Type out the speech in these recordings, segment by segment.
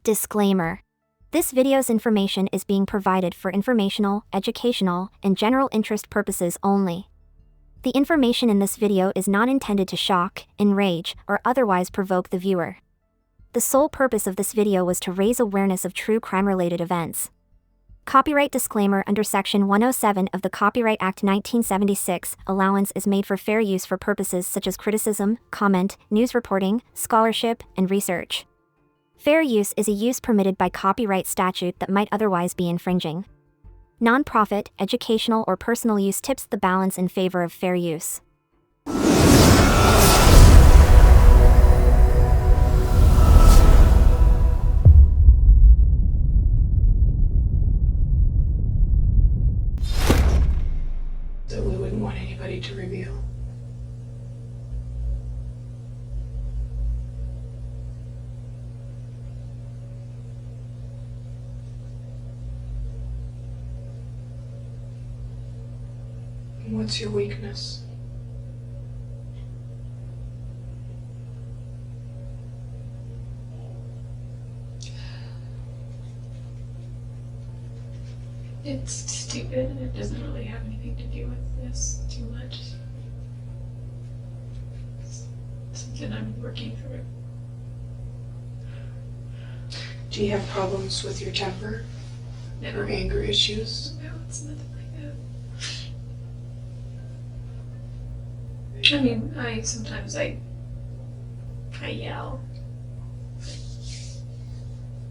Disclaimer. This video's information is being provided for informational, educational, and general interest purposes only. The information in this video is not intended to shock, enrage, or otherwise provoke the viewer. The sole purpose of this video was to raise awareness of true crime-related events. Copyright disclaimer: under Section 107 of the Copyright Act 1976, allowance is made for fair use for purposes such as criticism, comment, news reporting, scholarship, and research. Fair use is a use permitted by copyright statute that might otherwise be infringing. Non-profit, educational, or personal use tips the balance in favor of fair use. That we wouldn't want anybody to reveal. What's your weakness? It's stupid and it doesn't really have anything to do with this too much. It's something I'm working through. Do you have problems with your temper No. or anger issues? No, it's nothing like that. I mean, sometimes I yell.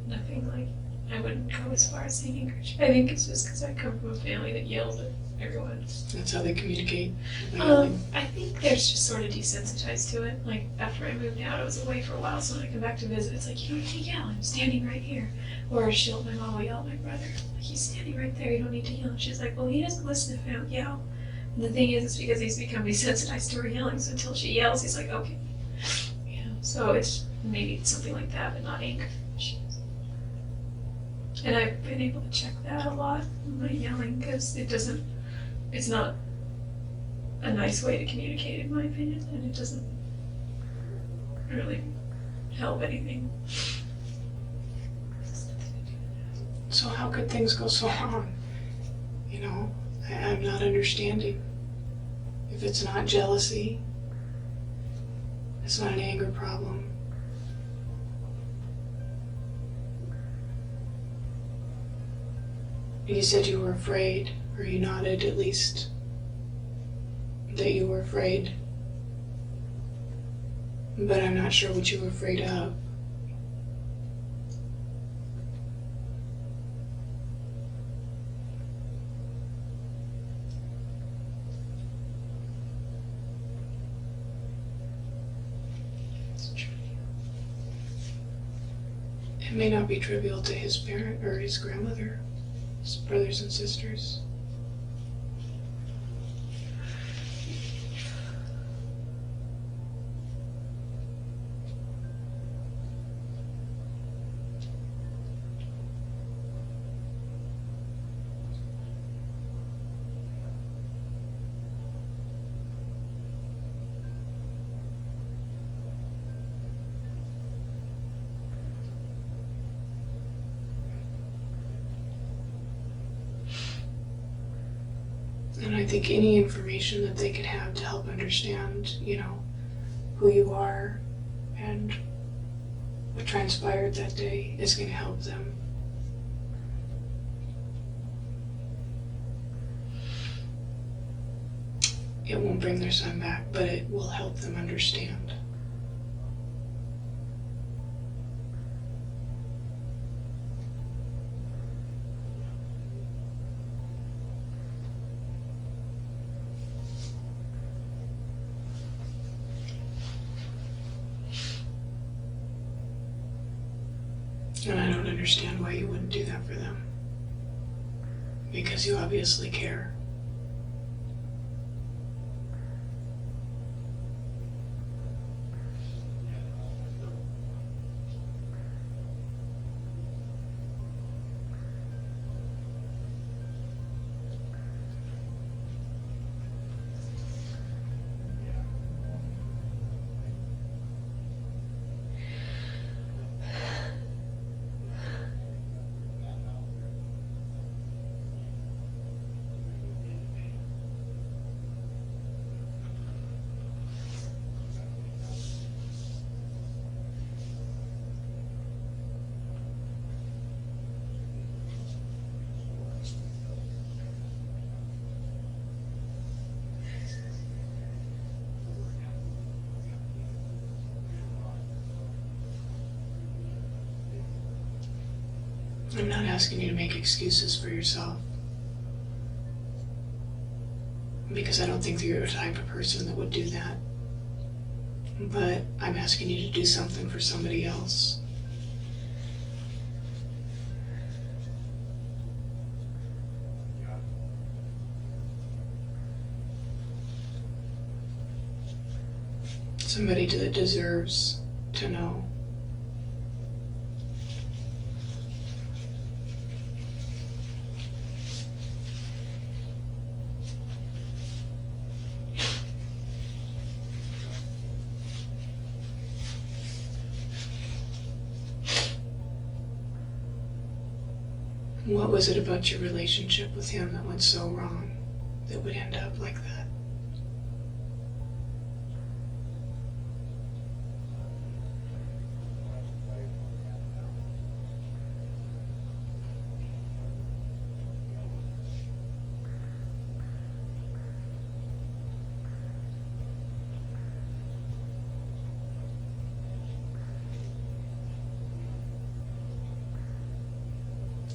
Nothing like, I wouldn't go as far as saying angry. I think it's just because I come from a family that yells at everyone. That's how they communicate. By yelling. I think they're just sort of desensitized to it. Like, after I moved out, I was away for a while, so when I come back to visit, it's like, you don't need to yell, I'm standing right here. Or my mom will yell at my brother, like, he's standing right there, you don't need to yell. And she's like, well, he doesn't listen if I don't yell. And the thing is, it's because he's become desensitized to her yelling, so until she yells, he's like, okay. You know, so it's maybe something like that, but not anger. And I've been able to check that a lot, my yelling, because it's not a nice way to communicate, in my opinion, and it doesn't really help anything. So how could things go so wrong? You know, I'm not understanding. If it's not jealousy, it's not an anger problem. You said you were afraid, or you nodded at least, that you were afraid. But I'm not sure what you were afraid of. It may not be trivial to his parent or his grandmother, his brothers and sisters. And I think any information that they could have to help understand, you know, who you are and what transpired that day is going to help them. It won't bring their son back, but it will help them understand. And I don't understand why you wouldn't do that for them. Because you obviously care. I'm not asking you to make excuses for yourself, because I don't think that you're the type of person that would do that. But I'm asking you to do something for somebody else. Somebody that deserves to know. What was it about your relationship with him that went so wrong, that would end up like that?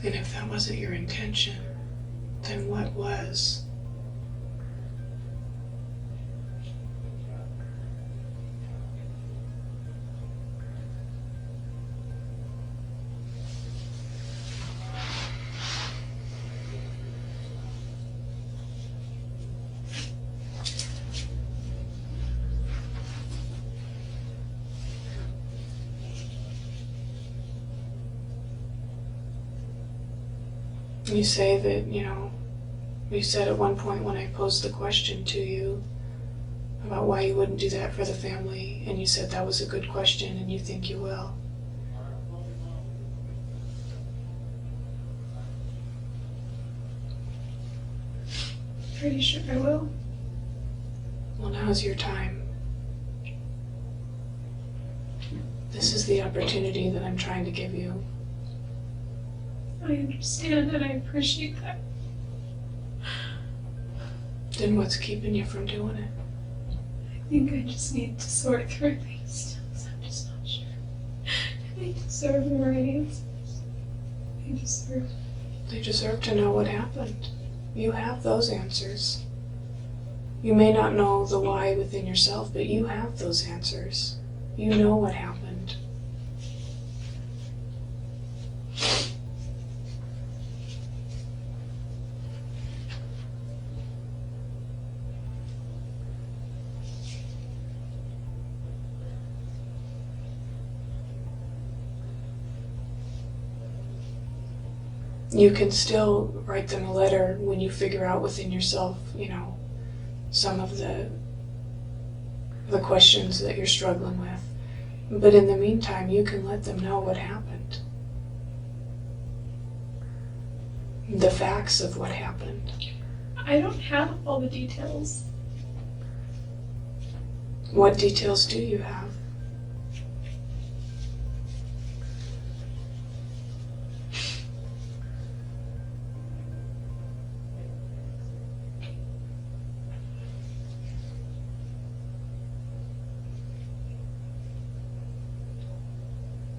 And if that wasn't your intention, then what was? You say that, you said at one point when I posed the question to you about why you wouldn't do that for the family, and you said that was a good question and you think you will. Pretty sure I will. Well, now's your time. This is the opportunity that I'm trying to give you. I understand and I appreciate that. Then what's keeping you from doing it? I think I just need to sort through things. I'm just not sure. They deserve more answers. They deserve to know what happened. You have those answers. You may not know the why within yourself, but you have those answers. You know what happened. You can still write them a letter when you figure out within yourself, some of the questions that you're struggling with. But in the meantime, you can let them know what happened. The facts of what happened. I don't have all the details. What details do you have?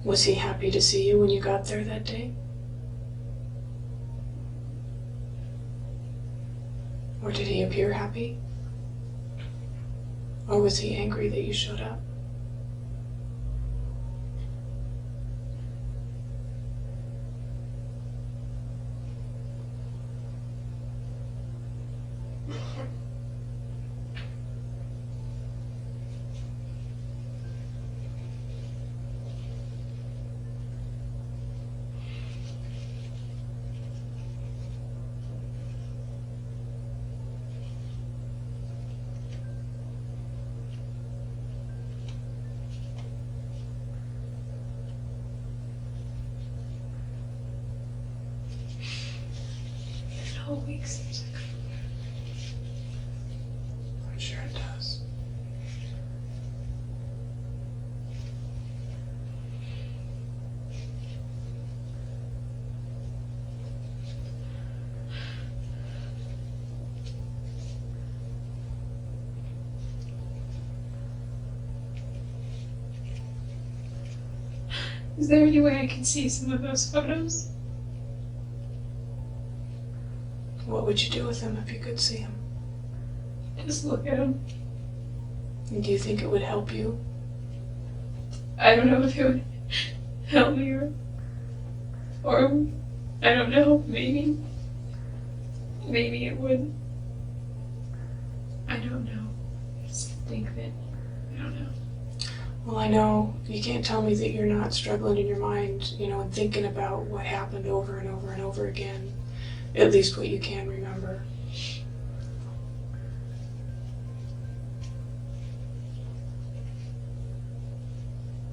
Was he happy to see you when you got there that day? Or did he appear happy? Or was he angry that you showed up? A whole week seems like I'm sure it does. Is there any way I can see some of those photos? What would you do with him if you could see him? Just look at him. And do you think it would help you? I don't know if it would help me or I don't know, maybe it would. I don't know. I just think that, I don't know. Well, I know you can't tell me that you're not struggling in your mind, and thinking about what happened over and over and over again. At least what you can remember.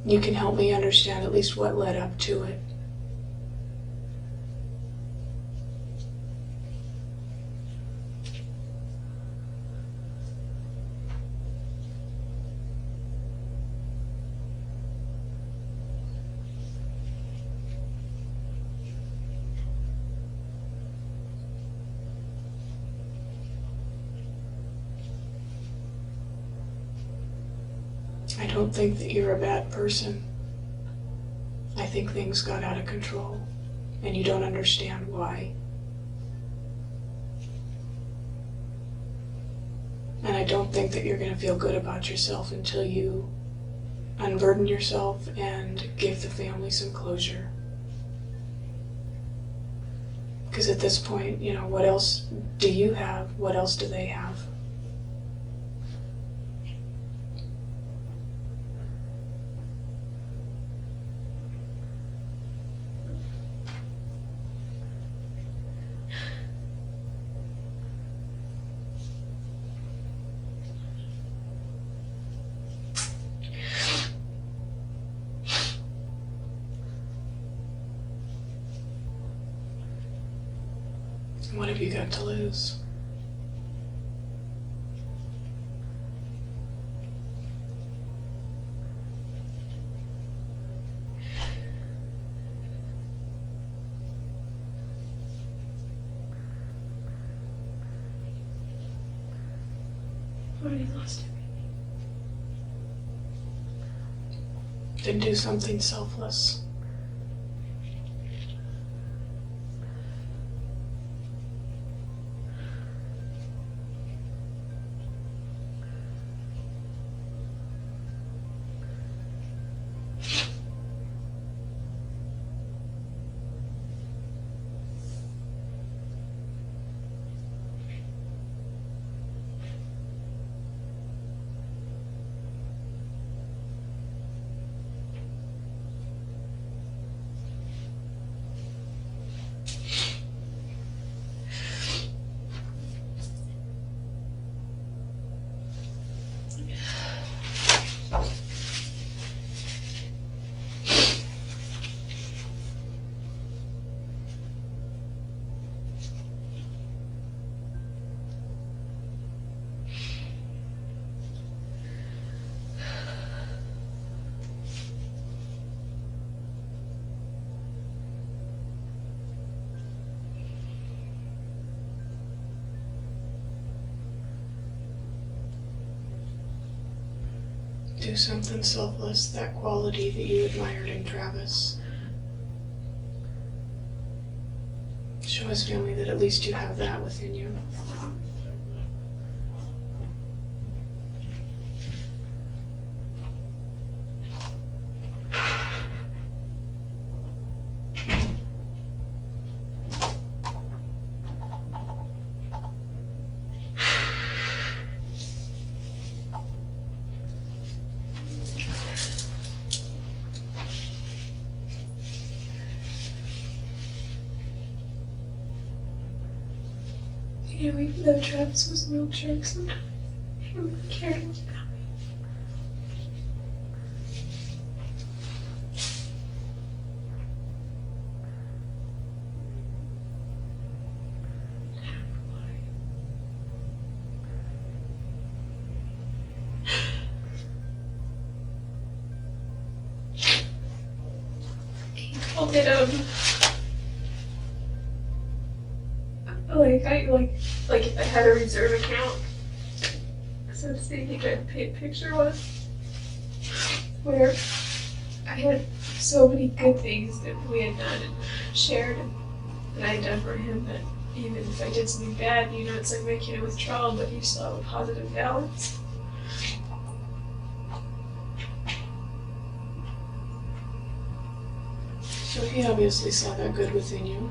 You can help me understand at least what led up to it. I don't think that you're a bad person. I think things got out of control, and you don't understand why. And I don't think that you're going to feel good about yourself until you unburden yourself and give the family some closure. Because at this point, what else do you have? What else do they have? What have you got to lose? I've already lost everything. Then do something selfless. Do something selfless, that quality that you admired in Travis. Show his family that at least you have that within you. Even though Travis was a real jerk sometimes, he really cared about me. He called it like if I had a reserve account, so to speak, like a picture was, where I had so many good things that we had done and shared and that I had done for him that even if I did something bad, you know, it's like making a withdrawal, but you still have a positive balance. So he obviously saw that good within you.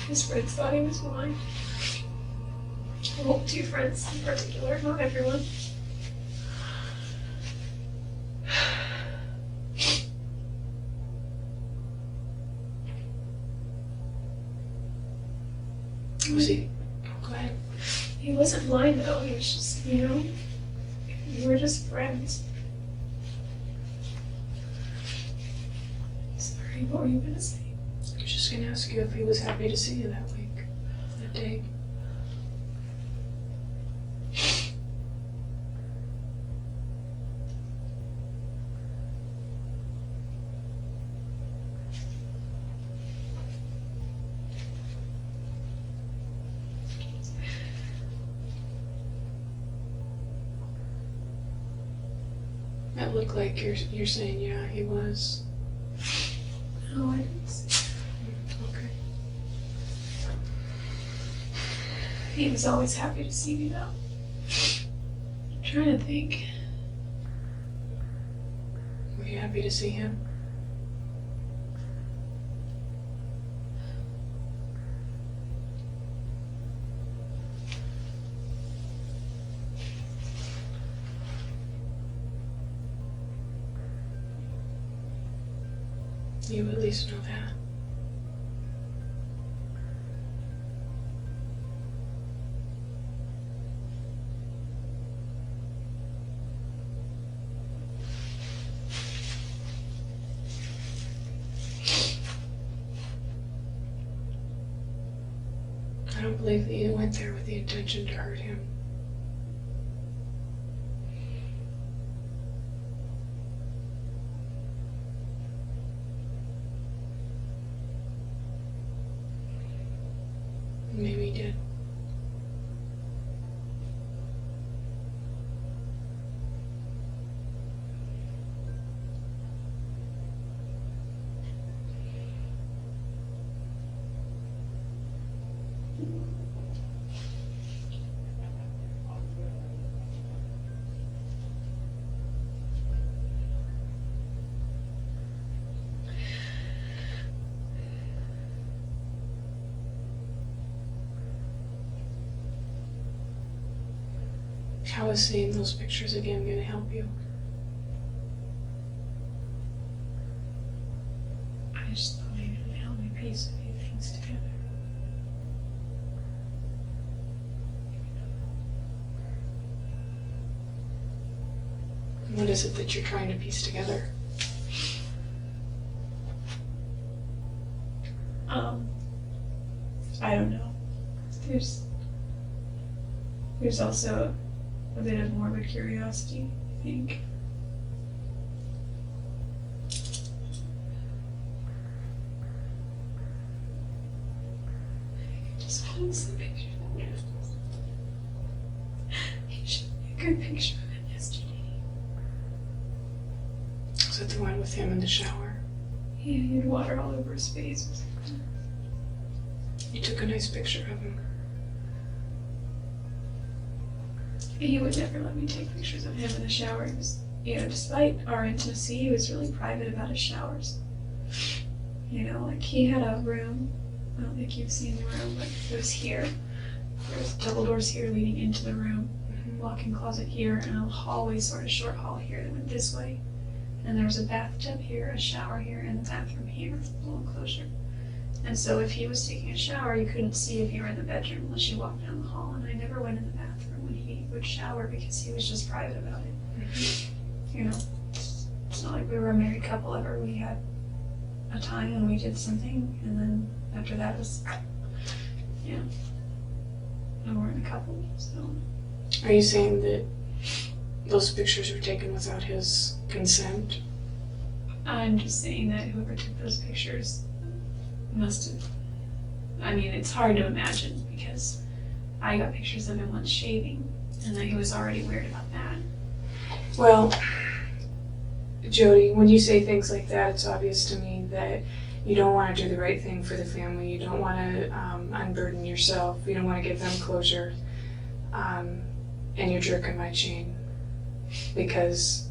His friends thought he was mine. Well, 2 friends in particular, not everyone. Was he? Go ahead. He wasn't mine though, he was just, you know, we were just friends. Sorry, what were you gonna say? I was just gonna ask you if he was happy to see you that week, that day. That looked like you're saying, yeah, he was. No, I didn't say. Okay. He was always happy to see me though. I'm trying to think. Were you happy to see him? You at least know that. I don't believe that you went there with the intention to hurt him. Maybe he did. How is seeing those pictures again going to help you? I just thought maybe it would help me piece a few things together. What is it that you're trying to piece together? I don't know. There's also a bit of morbid curiosity, I think. I just want to see pictures of him. He showed me a good picture of him yesterday. Was it the one with him in the shower? Yeah, he had water all over his face. You took a nice picture of him. He would never let me take pictures of him in the shower. He was, you know, despite our intimacy, he was really private about his showers. You know, like he had a room. I don't think you've seen the room, but it was here. There's double doors here leading into the room, walk-in closet here, and a hallway, sort of short hall here that went this way. And there was a bathtub here, a shower here, and the bathroom here, a little enclosure. And so if he was taking a shower, you couldn't see if you were in the bedroom unless you walked down the hall. And I never went in the bathroom when he would shower because he was just private about it. You know, it's not like we were a married couple ever. We had a time and we did something, and then after that it was, you know, we weren't a couple, so. Are you saying that those pictures were taken without his consent? I'm just saying that whoever took those pictures must have, I mean, it's hard to imagine because I got pictures of him once shaving, and that he was already weird about that. Well, Jodi, when you say things like that, it's obvious to me that You don't want to do the right thing for the family. You don't want to unburden yourself. You don't want to give them closure. And you're jerking my chain. Because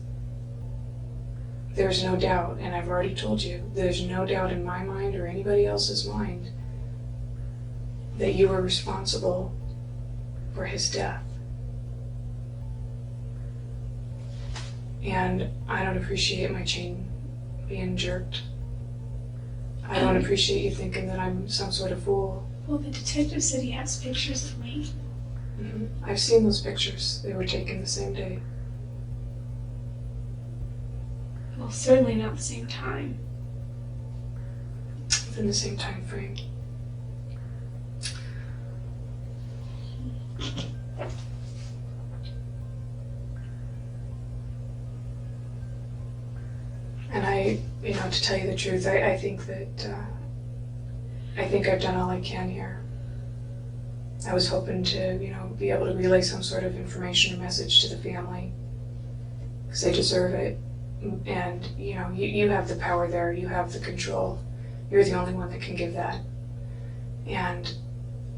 there's no doubt, and I've already told you, there's no doubt in my mind or anybody else's mind that you were responsible for his death. And I don't appreciate my chain being jerked. I don't appreciate you thinking that I'm some sort of fool. Well, the detective said he has pictures of me. I've seen those pictures. They were taken the same day. Well, certainly not the same time. Within the same time frame. And to tell you the truth, I think that, I think I've done all I can here. I was hoping to, be able to relay some sort of information or message to the family, because they deserve it. And, you have the power there, you have the control. You're the only one that can give that. And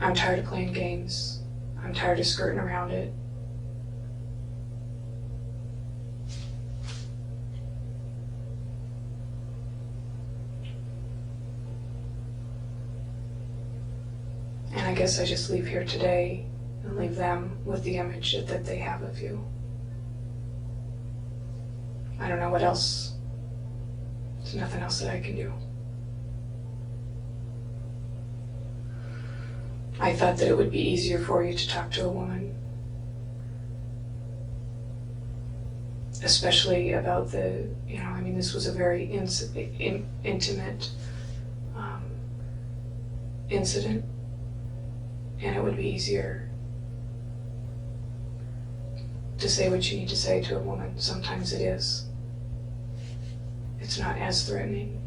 I'm tired of playing games. I'm tired of skirting around it. And I guess I just leave here today and leave them with the image that they have of you. I don't know what else. There's nothing else that I can do. I thought that it would be easier for you to talk to a woman. Especially about this was a very intimate incident. And it would be easier to say what you need to say to a woman. Sometimes it is. It's not as threatening.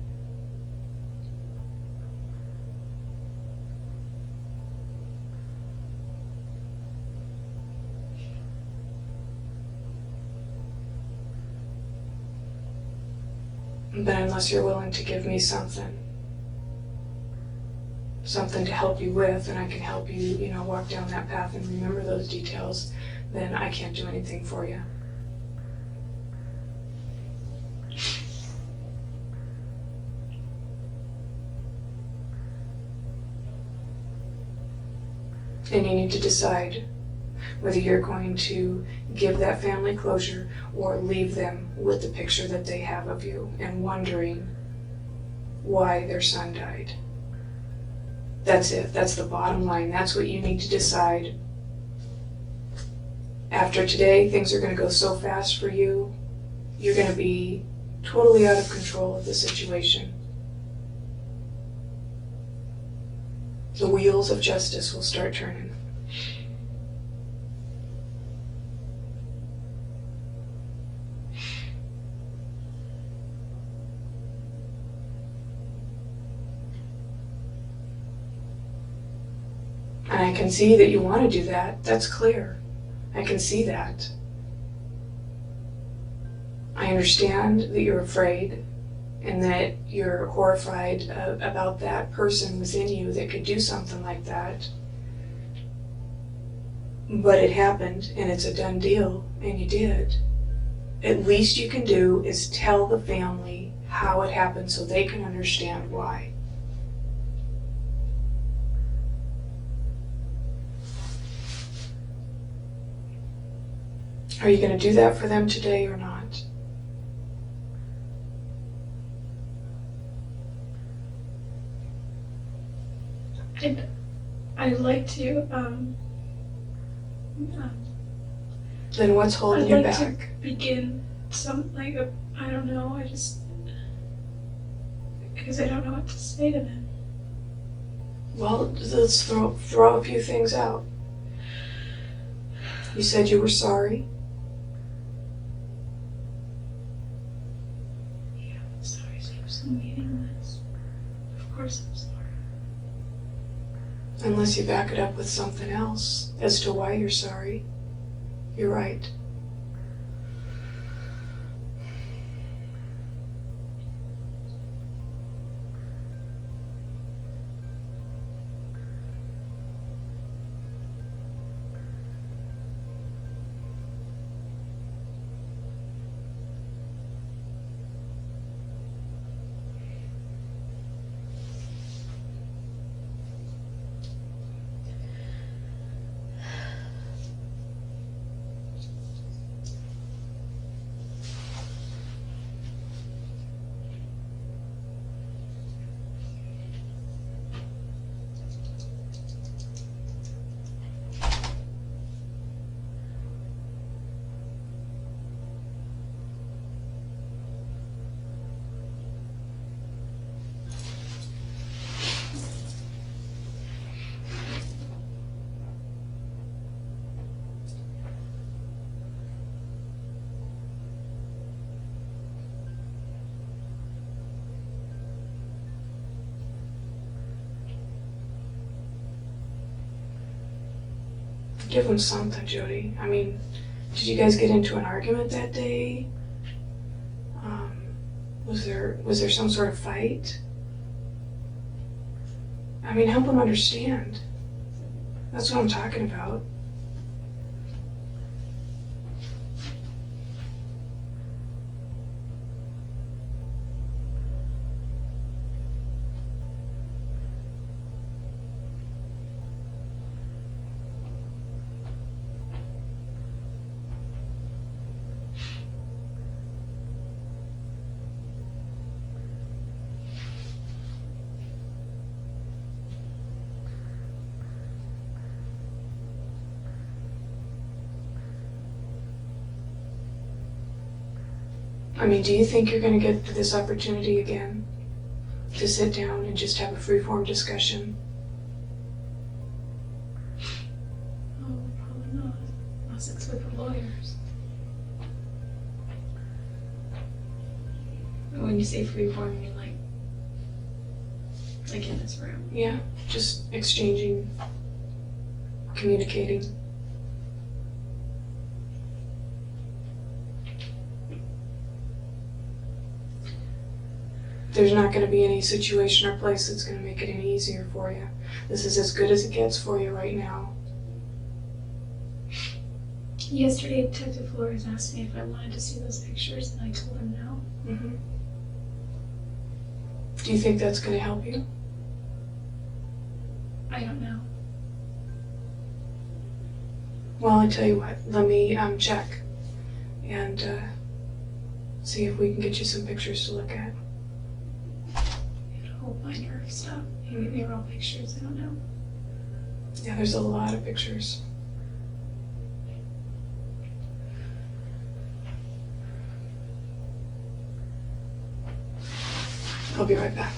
But unless you're willing to give me something to help you with, and I can help you, walk down that path and remember those details, then I can't do anything for you. And you need to decide whether you're going to give that family closure or leave them with the picture that they have of you and wondering why their son died. That's it. That's the bottom line. That's what you need to decide. After today, things are going to go so fast for you. You're going to be totally out of control of the situation. The wheels of justice will start turning. And I can see that you want to do that. That's clear. I can see that. I understand that you're afraid and that you're horrified about that person within you that could do something like that. But it happened, and it's a done deal, and you did. At least you can do is tell the family how it happened so they can understand why. Are you going to do that for them today or not? I'd like to, Then what's holding you back? I'd like to begin I don't know, because I don't know what to say to them. Well, let's throw a few things out. You said you were sorry. Yeah, I'm sorry, seems so meaningless. Of course I'm sorry. Unless you back it up with something else as to why you're sorry. You're right. Give him something, Jodi. I mean, did you guys get into an argument that day? Was there some sort of fight? I mean, help him understand. That's what I'm talking about. I mean, do you think you're going to get this opportunity again to sit down and just have a free-form discussion? Oh, probably not. Unless it's with the lawyers. When you say freeform, you mean like in this room? Yeah, just exchanging, communicating. There's not going to be any situation or place that's going to make it any easier for you. This is as good as it gets for you right now. Yesterday, Detective Flores asked me if I wanted to see those pictures, and I told him no. Mm-hmm. Do you think that's going to help you? I don't know. Well, I tell you what, let me check and see if we can get you some pictures to look at. It'll hold my nerve stuff. Maybe they were all pictures, I don't know. Yeah, there's a lot of pictures. I'll be right back.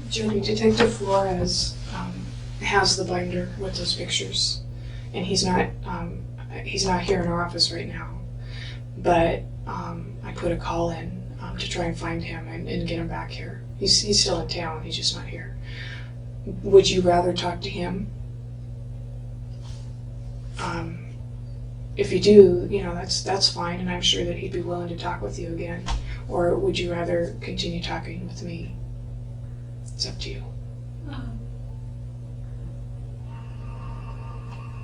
Jodi, Detective Flores has the binder with those pictures, and he's not here in our office right now. But I put a call in to try and find him and get him back here. He's still in town. He's just not here. Would you rather talk to him? If you do, that's fine, and I'm sure that he'd be willing to talk with you again. Or would you rather continue talking with me? It's up to you.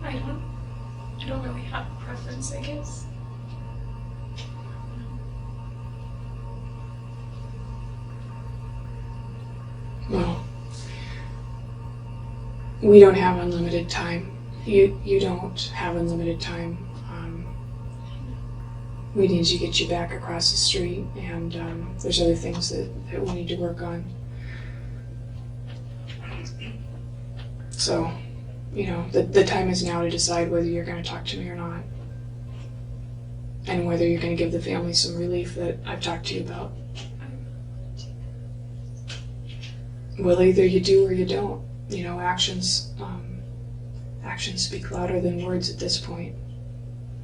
I don't really have a preference, I guess. Well, we don't have unlimited time. You don't have unlimited time we need to get you back across the street, and there's other things that we need to work on. So, you know, the time is now to decide whether you're going to talk to me or not, and whether you're going to give the family some relief that I've talked to you about. Well, either you do or you don't. You know, actions speak louder than words at this point.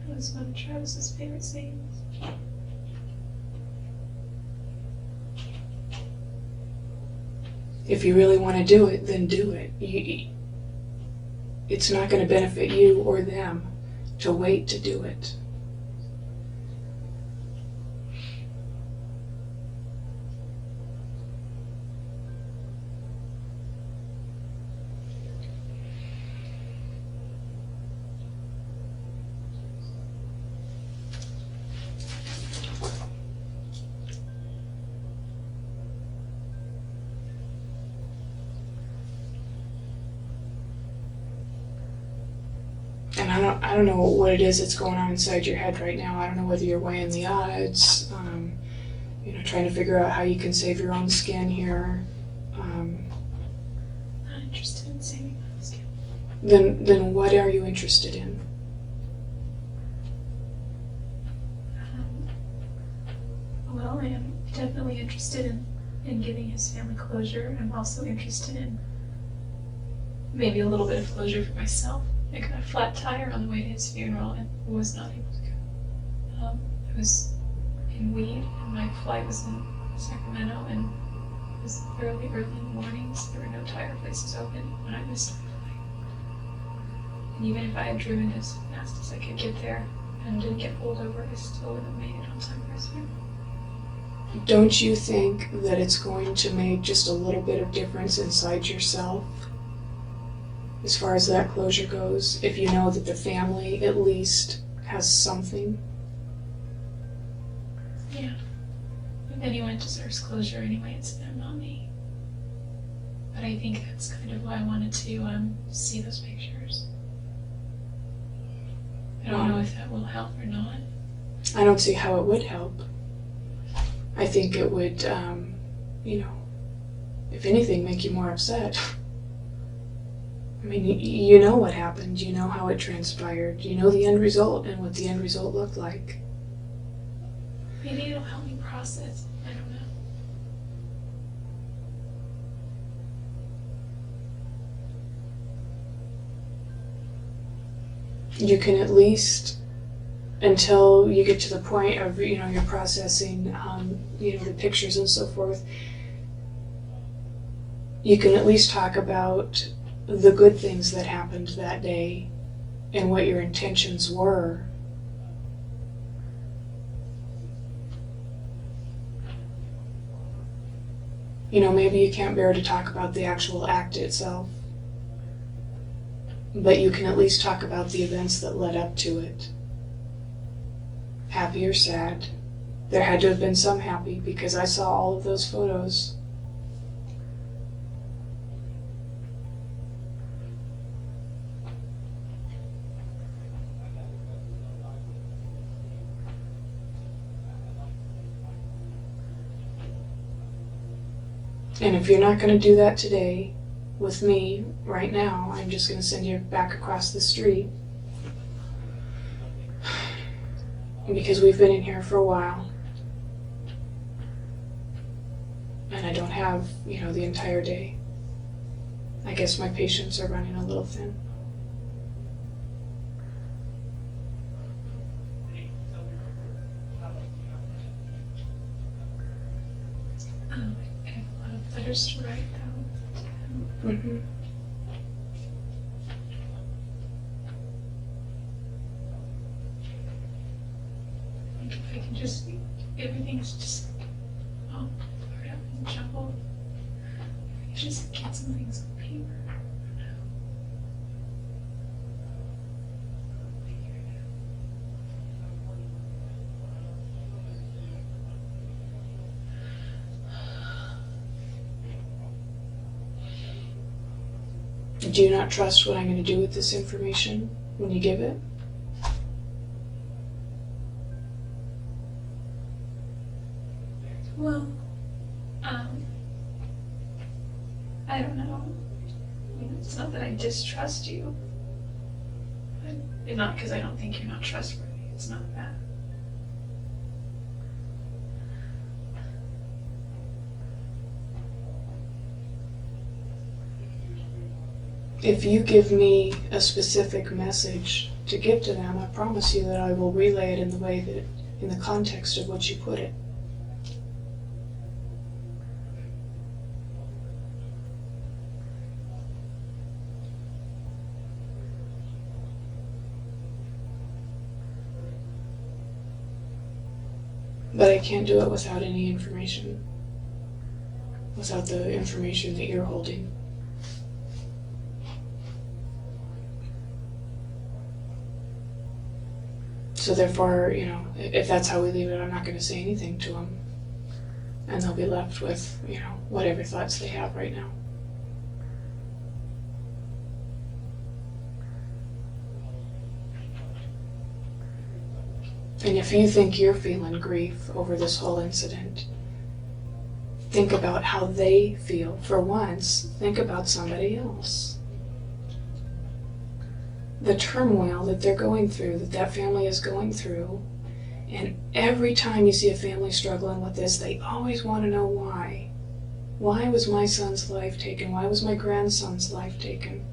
That was one of Travis's favorite sayings. If you really want to do it, then do it. It's not going to benefit you or them to wait to do it. And I don't know what it is that's going on inside your head right now. I don't know whether you're weighing the odds, you know, trying to figure out how you can save your own skin here. Not interested in saving my skin. Then what are you interested in? Well, I am definitely interested in giving his family closure. I'm also interested in maybe a little bit of closure for myself. I got a flat tire on the way to his funeral and was not able to go. I was in weed and my flight was in Sacramento, and it was early in the mornings. There were no tire places open when I missed my flight. And even if I had driven as fast as I could get there and didn't get pulled over, I still wouldn't have made it on time for his funeral. Don't you think that it's going to make just a little bit of difference inside yourself as far as that closure goes, if you know that the family at least has something? Yeah. If anyone deserves closure anyway, it's them, not me. But I think that's kind of why I wanted to see those pictures. I don't know if that will help or not. I don't see how it would help. I think it would, you know, if anything, make you more upset. I mean, you know what happened, you know how it transpired, you know the end result and what the end result looked like. Maybe it'll help me process. I don't know. You can at least, until you get to the point of, you know, you're processing, you know, the pictures and so forth, you can at least talk about the good things that happened that day and what your intentions were. You know, maybe you can't bear to talk about the actual act itself, but you can at least talk about the events that led up to it. Happy or sad. There had to have been some happy, because I saw all of those photos. And if you're not going to do that today with me right now, I'm just going to send you back across the street. Because we've been in here for a while. And I don't have, you know, the entire day. I guess my patience are running a little thin. I have a lot of letters to write, though. Mm-hmm. If I can just, everything's just all blurred up and jumbled. If I can just get some things on paper. Do you not trust what I'm going to do with this information when you give it? I don't know. I mean, it's not that I distrust you. Not because I don't think you're not trustworthy. It's not that. If you give me a specific message to give to them, I promise you that I will relay it in the way that, in the context of what you put it. But I can't do it without any information, without the information that you're holding. So therefore, if that's how we leave it, I'm not going to say anything to them. And they'll be left with, whatever thoughts they have right now. And if you think you're feeling grief over this whole incident, think about how they feel. For once, think about somebody else. The turmoil that they're going through, that family is going through. And every time you see a family struggling with this, they always want to know why. Why was my son's life taken? Why was my grandson's life taken?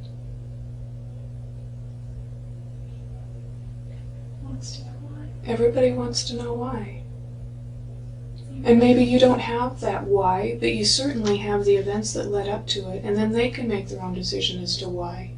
Wants to know why. Everybody wants to know why. And maybe you don't have that why, but you certainly have the events that led up to it, and then they can make their own decision as to why.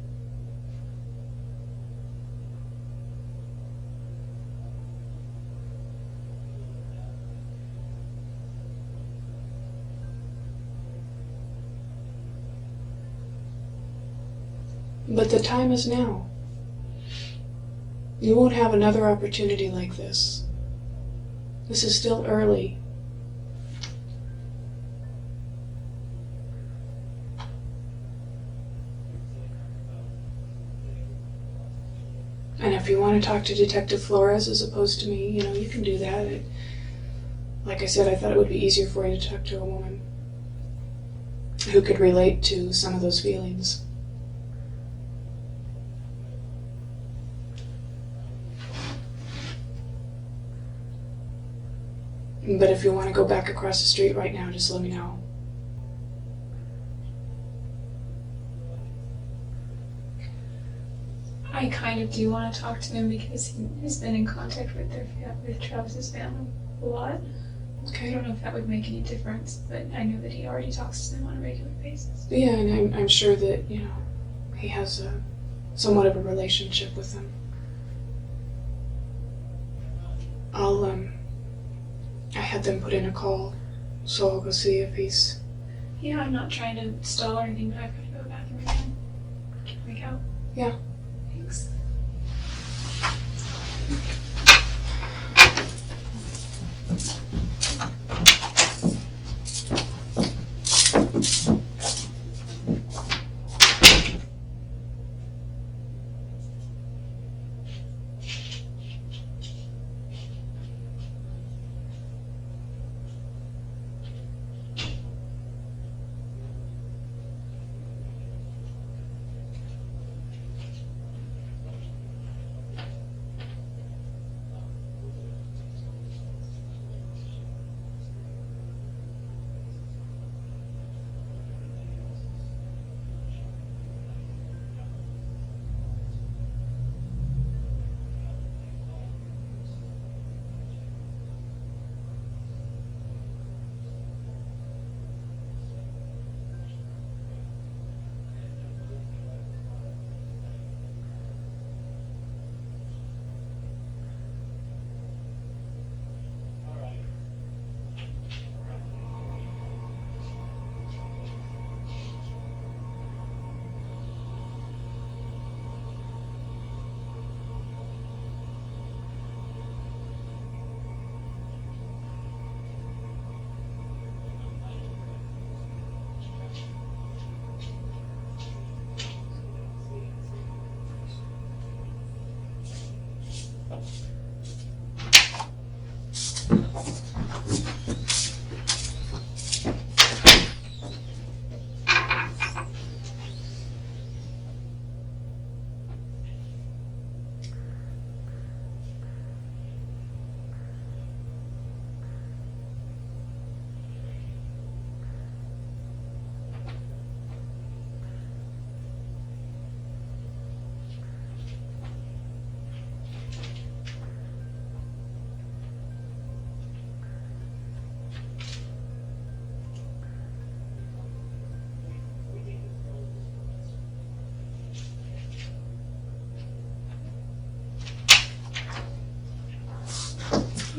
But the time is now. You won't have another opportunity like this. This is still early. And if you want to talk to Detective Flores as opposed to me, you can do that. Like I said, I thought it would be easier for you to talk to a woman who could relate to some of those feelings. But if you want to go back across the street right now, just let me know. I kind of do want to talk to him because he has been in contact with with Travis's family a lot. I Okay. don't know if that would make any difference, but I know that he already talks to them on a regular basis. Yeah, and I'm sure that, he has somewhat of a relationship with them. I had them put in a call, so I'll go see if he's... Yeah, I'm not trying to stall or anything, but I've got to go to the bathroom again. Can we go? Yeah. Thanks.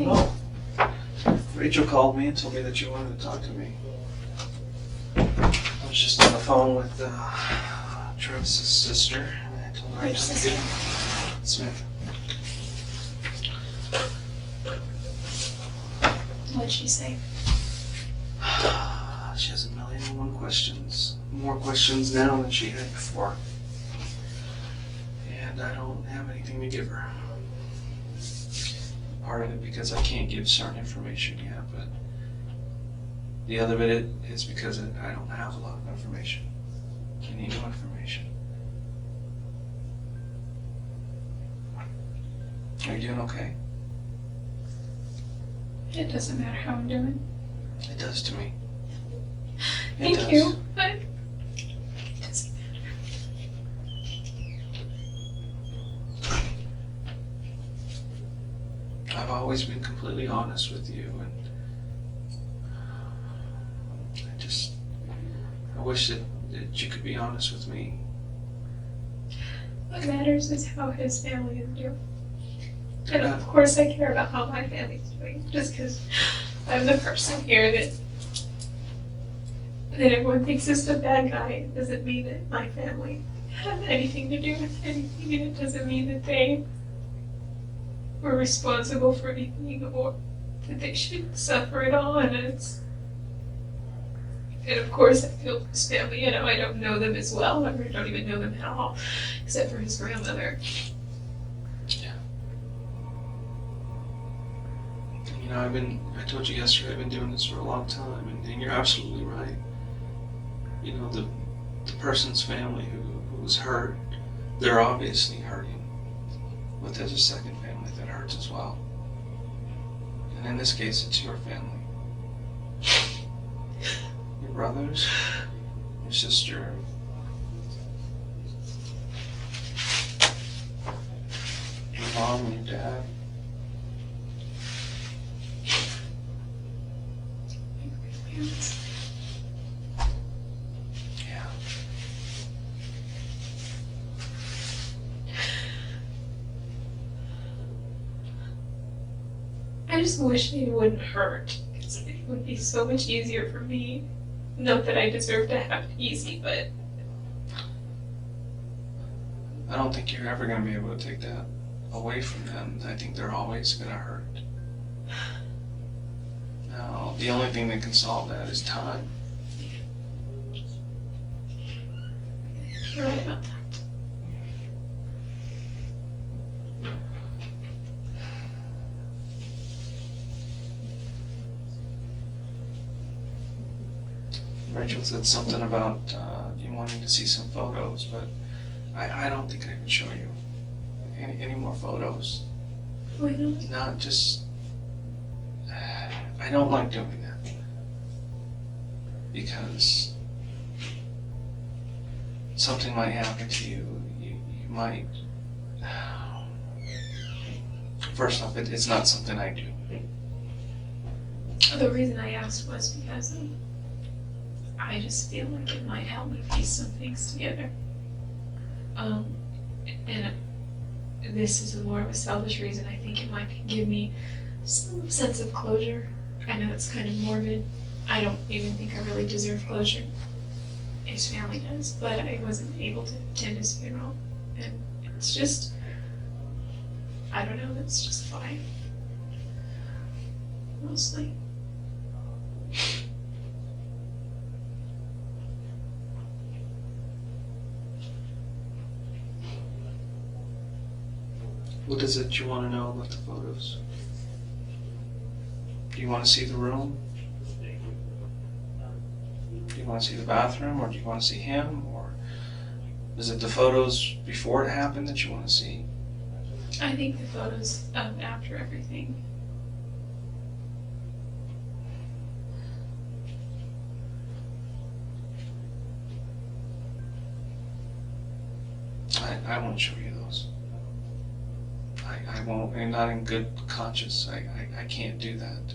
Oh. Rachel called me and told me that you wanted to talk to me. I was just on the phone with Travis's sister, and I told her Which sister? Smith. What'd she say? She has a million and one questions. More questions now than she had before. And I don't have anything to give her. Part of it because I can't give certain information yet, but the other bit is because I don't have a lot of information. I need more information. Are you doing okay? It doesn't matter how I'm doing. It does to me. Thank you, but it doesn't matter. I've always been completely honest with you, and I wish that you could be honest with me. What matters is how his family is doing. And of course I care about how my family's doing, just because I'm the person here that everyone thinks is the bad guy. It doesn't mean that my family had anything to do with anything, and it doesn't mean that they were responsible for anything or that they should suffer it all. And of course I feel for his family. You know, I don't know them as well, or I don't even know them at all, except for his grandmother. Yeah. You know, I told you yesterday, I've been doing this for a long time, and you're absolutely right. You know, the person's family who was hurt, they're obviously hurting. But there's a second family that hurts as well. And in this case, it's your family. Your brothers, your sister, your mom and your dad. Yeah. I just wish it wouldn't hurt, because it would be so much easier for me. Not that I deserve to have it easy, but I don't think you're ever going to be able to take that away from them. I think they're always going to hurt. Now, the only thing that can solve that is time. you're right about that. Rachel said something about you wanting to see some photos, but I don't think I can show you any more photos. Why not? Not just... I don't like doing that. Because something might happen to you. You might... First off, it's not something I do. The reason I asked was because I just feel like it might help me piece some things together. And this is more of a selfish reason. I think it might give me some sense of closure. I know it's kind of morbid. I don't even think I really deserve closure. His family does, but I wasn't able to attend his funeral. And it's just, I don't know, that's just why. Mostly. What is it you want to know about the photos? Do you want to see the room? Do you want to see the bathroom, or do you want to see him? Or is it the photos before it happened that you want to see? I think the photos of after everything. I won't show you those. I won't, and not in good conscience. I can't do that.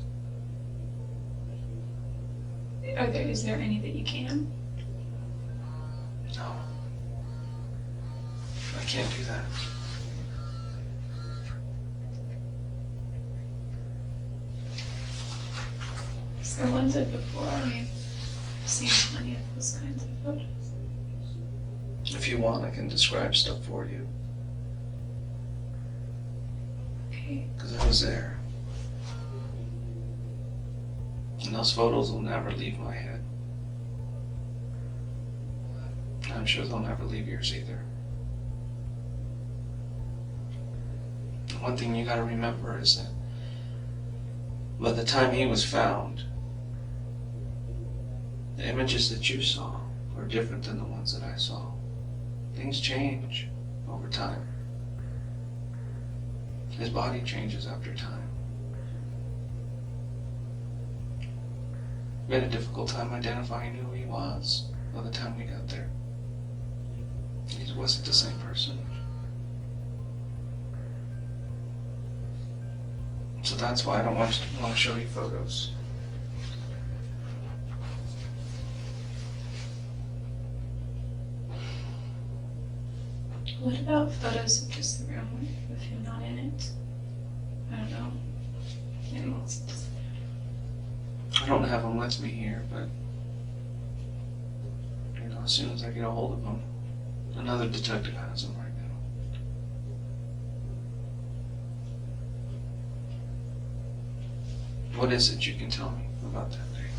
Is there any that you can? No. I can't do that. Or was it before? I mean, I've seen plenty of those kinds of photos. If you want, I can describe stuff for you. Okay. Because I was there. And those photos will never leave my head. I'm sure they'll never leave yours either. One thing you gotta remember is that by the time he was found, the images that you saw were different than the ones that I saw. Things change over time. His body changes after time. We had a difficult time identifying who he was by the time we got there. He wasn't the same person. So that's why I don't want to show you photos. What about photos of just the room with him not in it? I don't know. Maybe it's just... I don't have them with me here, but as soon as I get a hold of them, another detective has them right now. What is it you can tell me about that day?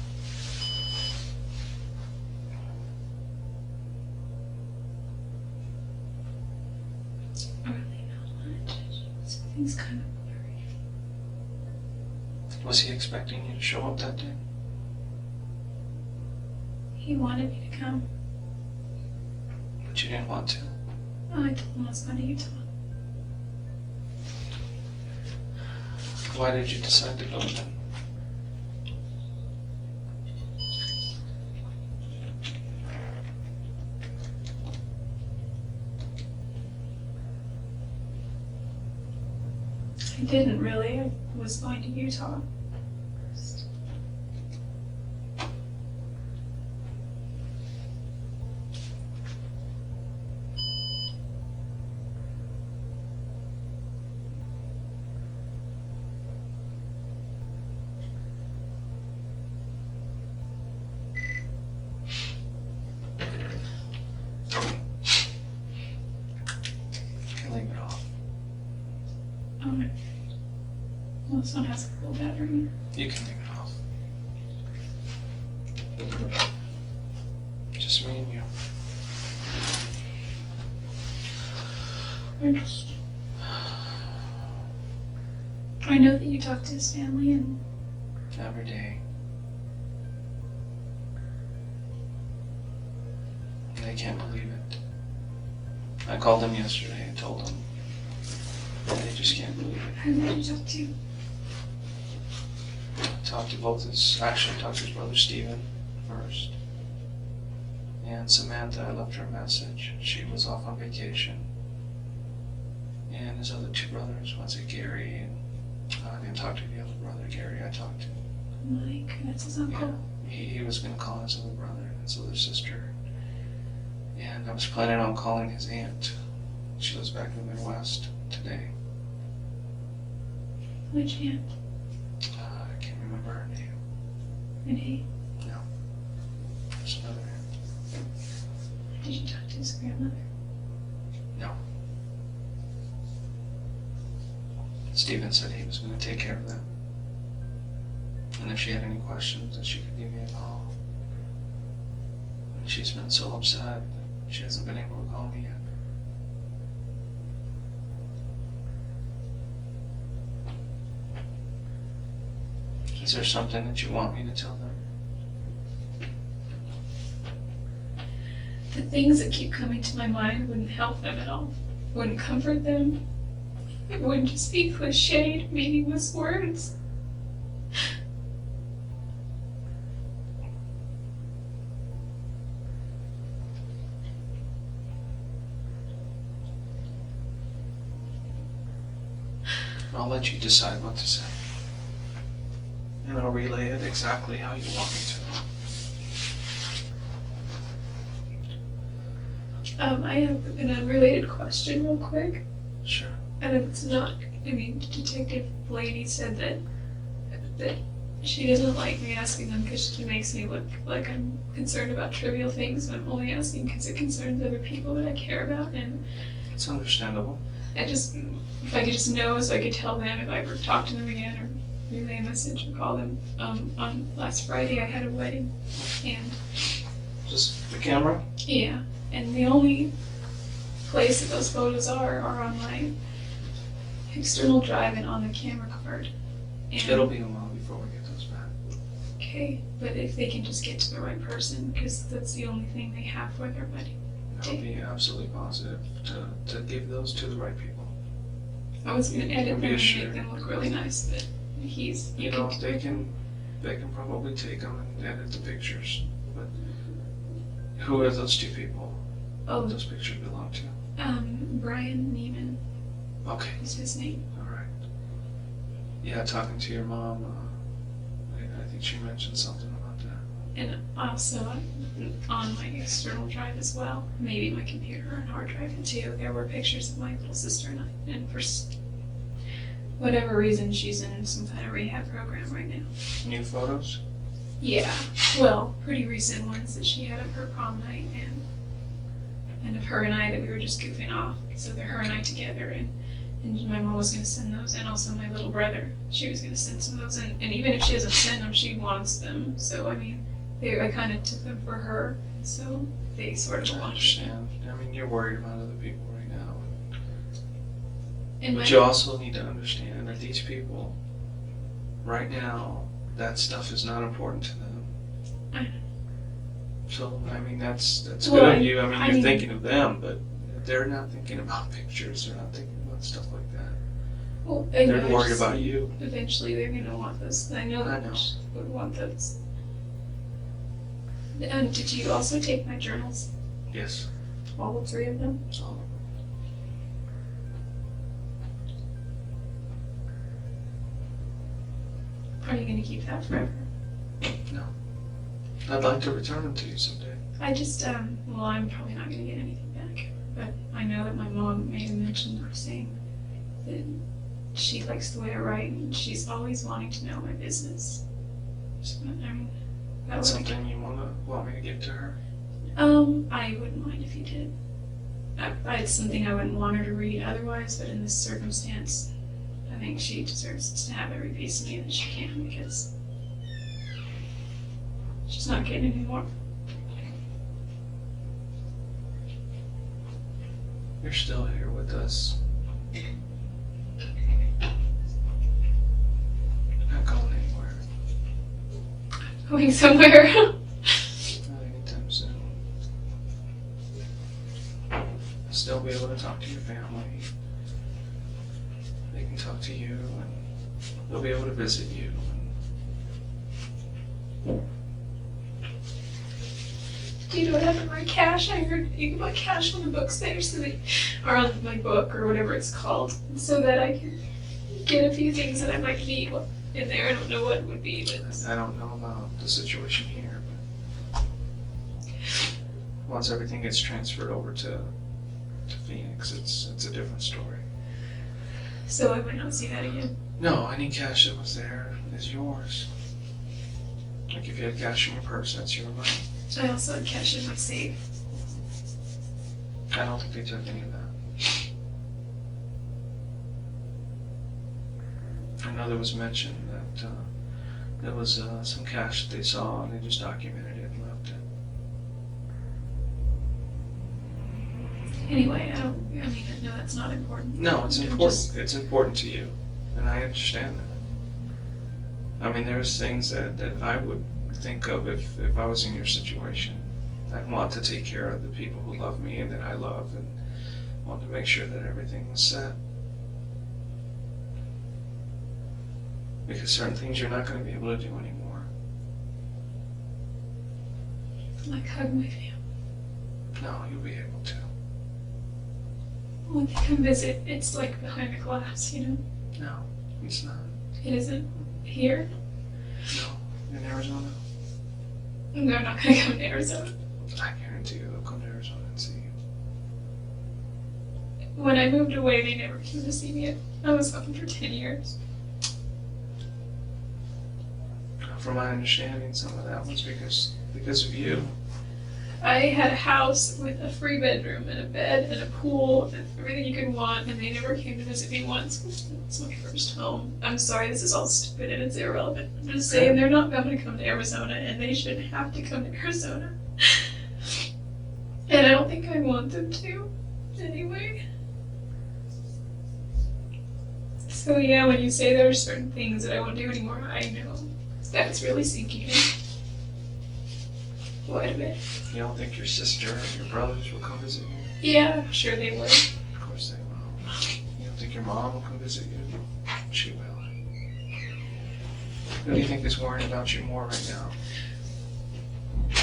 Really not much. Something's kind of blurry. Was he expecting you to show up that day? He wanted me to come. But you didn't want to. Oh, I told him I was going to Utah. Why did you decide to go then? I didn't really. I was going to Utah. Leave it off. Okay. Well, this one has a full battery. You can leave it off. Just me and you. I know that you talk to his family and Every day. They can't believe it. I called them yesterday and told them. They just can't believe it. who did you talk to? Talked to talked to his brother Stephen first. And Samantha, I left her a message. She was off on vacation. And his other two brothers, was it Gary? And I didn't talk to the other brother, Gary, I talked to. Mike, that's his uncle. Yeah, he was going to call his other brother and his other sister. And I was planning on calling his aunt. She lives back in the Midwest today. Which aunt? I can't remember her name. Renee? No. There's another aunt. Did you talk to his grandmother? No. Stephen said he was going to take care of them. And if she had any questions, that she could give me a call. And she's been so upset that she hasn't been able to call me yet. Is there something that you want me to tell them? The things that keep coming to my mind wouldn't help them at all. Wouldn't comfort them. It wouldn't just be cliched, meaningless words. I'll let you decide what to say. And I'll relay it exactly how you want me to. I have an unrelated question real quick. Sure. And it's not, Detective Blaney said that she doesn't like me asking them because she makes me look like I'm concerned about trivial things, but I'm only asking because it concerns other people that I care about, and It's understandable. if I could just know so I could tell them if I ever talk to them again or relay a message or call them. On last Friday I had a wedding, and Just the camera? yeah, and the only place that those photos are on my external drive and on the camera card. And, It'll be a while before we get those back. okay, but if they can just get to the right person, because that's the only thing they have for their wedding. I'll be absolutely positive to give those to the right people. I was going to edit them and assured. make them look really nice, but You know, they can probably take them and edit the pictures. But who are those two people Oh, those pictures belong to? Brian Neiman Okay, is his name. all right. Yeah, talking to your mom, I think she mentioned something about that. And also on my external drive as well, maybe my computer and hard drive too, there were pictures of my little sister and I. And for whatever reason, she's in some kind of rehab program right now. New photos? Yeah, well, pretty recent ones that she had of her prom night and of her and I that we were just goofing off. So they're her and I together, and my mom was going to send those, and also my little brother. She was going to send some of those, and even if she doesn't send them, she wants them. So, I mean, I kind of took them for her, so they sort of I belong to understand. I mean, you're worried about other people right now. And But you also need to understand that these people, right now, that stuff is not important to them. I know. So, I mean, that's Well, good of you. I mean, I you're mean- thinking of them, but they're not thinking about pictures. They're not thinking about stuff like that. Well, They're worried about you. Eventually, they're going to want those. I know I that know. she would want those. And did you also take my journals? Yes. All three of them? So, Are you going to keep that forever? I'd like to return them to you someday. I just, well, I'm probably not going to get anything back. But I know that my mom made a mention of saying that she likes the way I write and she's always wanting to know my business. So, I mean, that That's would something you want me to give to her? I wouldn't mind if you did. It's something I wouldn't want her to read otherwise, but in this circumstance, I think she deserves to have every piece of me that she can because she's not getting any more. You're still here with us. Not going anywhere. Going somewhere. Not anytime soon. I'll still be able to talk to your family. They can talk to you, and they'll be able to visit you. You don't have to buy cash. I heard you can buy cash on the books there, so that, or on my book or whatever it's called, so that I can get a few things that I might need in there. I don't know what it would be, but I don't know about the situation here, but once everything gets transferred over to Phoenix, it's a different story. so I might not see that again. No, any cash that was there is yours. Like if you had cash in your purse, that's your money. I also had cash in my safe. I don't think they took any of that. I know there was mention that there was some cash that they saw and they just documented it and left it. Anyway, no, that's not important. No, it's I'm important. just- It's important to you, and I understand that. I mean, there's things that I would think of if I was in your situation. I'd want to take care of the people who love me and that I love, and want to make sure that everything was set. Because certain things you're not going to be able to do anymore. Like hug my family. No, you'll be able to. When they come visit, it's like behind a glass, you know? No, it's not. It isn't here. No, in Arizona. And they're not gonna come to Arizona. I guarantee you they'll come to Arizona and see you. When I moved away, they never came to see me. I was gone for 10 years. from my understanding, some of that was because of you. I had a house with a 3-bedroom and a bed and a pool and everything you could want, and they never came to visit me once. It's my first home. I'm sorry, this is all stupid and it's irrelevant. I'm just saying they're not going to come to Arizona, and they shouldn't have to come to Arizona. And I don't think I want them to, anyway. So yeah, when you say there are certain things that I won't do anymore, I know that's really sinking in. Quite a bit. You don't think your sister or your brothers will come visit you? Yeah, I'm sure they would. Of course they will. You don't think your mom will come visit you? She will. Who do you think is worrying about you more right now? I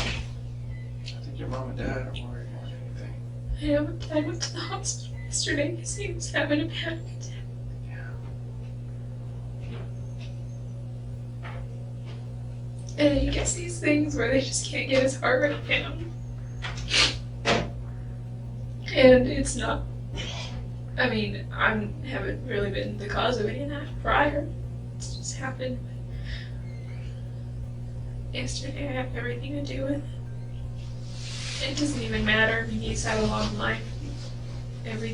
think your mom and dad are worried more than anything. I know my dad went to the hospital yesterday because he was having a panic attack. And he gets these things where they just can't get his heart rate down. And it's not, I mean, I haven't really been the cause of any of that prior. It's just happened. Yesterday I have everything to do with it. It doesn't even matter. I mean, he's had a long life. Every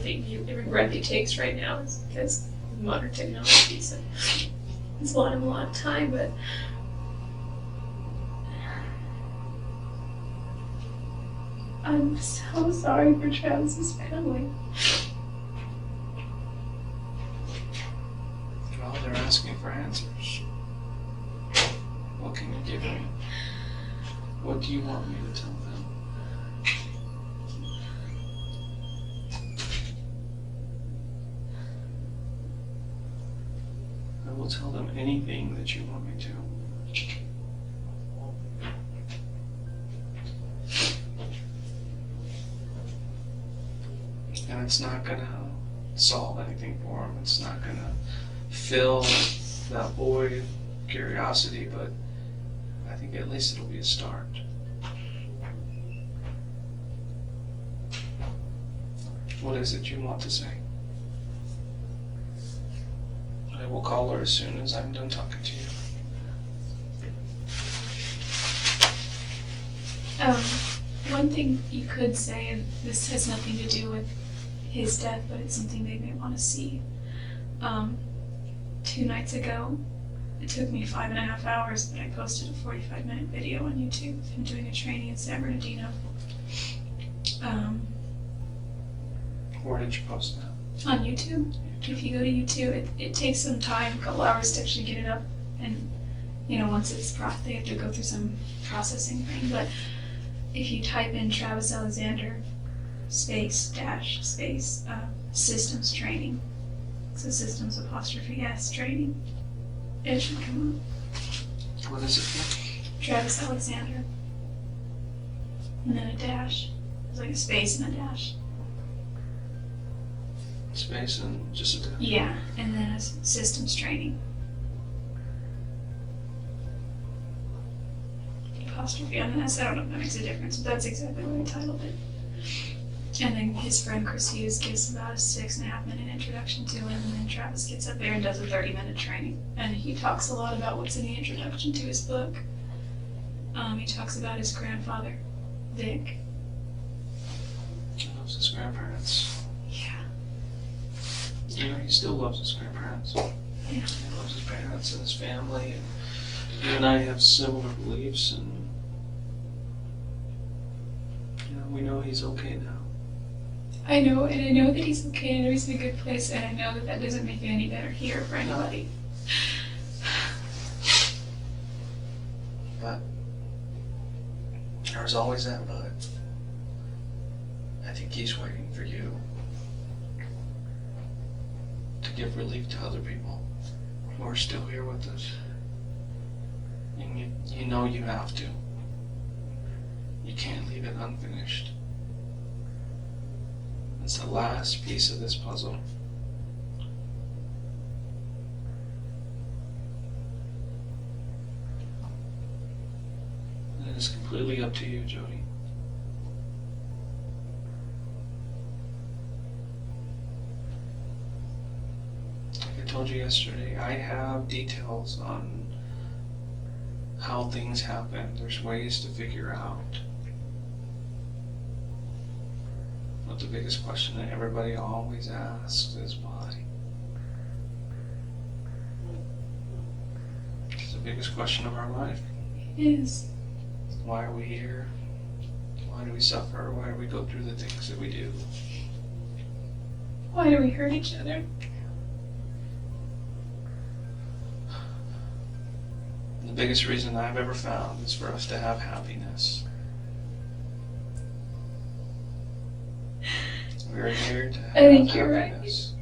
breath he takes right now is because of modern technology. So it's bought him a lot of time, but I'm so sorry for Travis's family. Well, they're asking for answers. What can you give me? What do you want me to tell them? I will tell them anything that you want me to. And it's not gonna solve anything for them. It's not gonna fill that void of curiosity, but I think at least it'll be a start. What is it you want to say? I will call her as soon as I'm done talking to you. One thing you could say, and this has nothing to do with his death, but it's something they may want to see. 2 nights ago, it took me 5.5 hours, but I posted a 45-minute video on YouTube of him doing a training in San Bernardino. Where did you post that? On YouTube. If you go to YouTube, it takes some time, a couple hours to actually get it up, and once it's they have to go through some processing thing. But if you type in Travis Alexander space systems training, so systems apostrophe S training, it should come up. What is it for? Travis Alexander, and then a dash. There's like a space and a dash. Space and just a dash? Yeah, and then a systems training. Apostrophe on an S. I don't know if that makes a difference, but that's exactly what I titled it. And then his friend Chris Hughes gives about a 6.5-minute introduction to him, and then Travis gets up there and does a 30-minute training. And he talks a lot about what's in the introduction to his book. He talks about his grandfather, Vic. He loves his grandparents. Yeah. He still loves his grandparents. Yeah. He loves his parents and his family, and you and I have similar beliefs, and we know he's okay now. I know, and I know that he's okay, and I know he's in a good place, and I know that that doesn't make it any better here for anybody. But there's always that but. I think he's waiting for you to give relief to other people who are still here with us. And you know you have to. You can't leave it unfinished. It's the last piece of this puzzle. And it is completely up to you, Jodi. Like I told you yesterday, I have details on how things happen. There's ways to figure out. But the biggest question that everybody always asks is why? It's the biggest question of our life. It is. Why are we here? Why do we suffer? Why do we go through the things that we do? Why do we hurt each other? The biggest reason I've ever found is for us to have happiness. We're here to have I think you're right. happiness.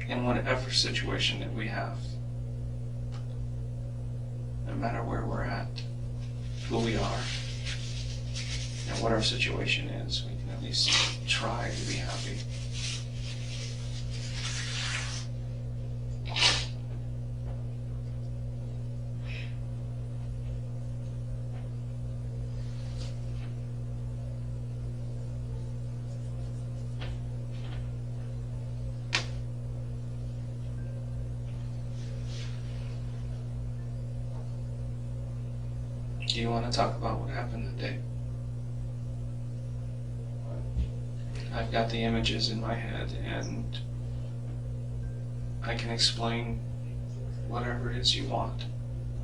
In whatever situation that we have. No matter where we're at, who we are, and what our situation is, we can at least try to be happy. Do you want to talk about what happened today? I've got the images in my head and I can explain whatever it is you want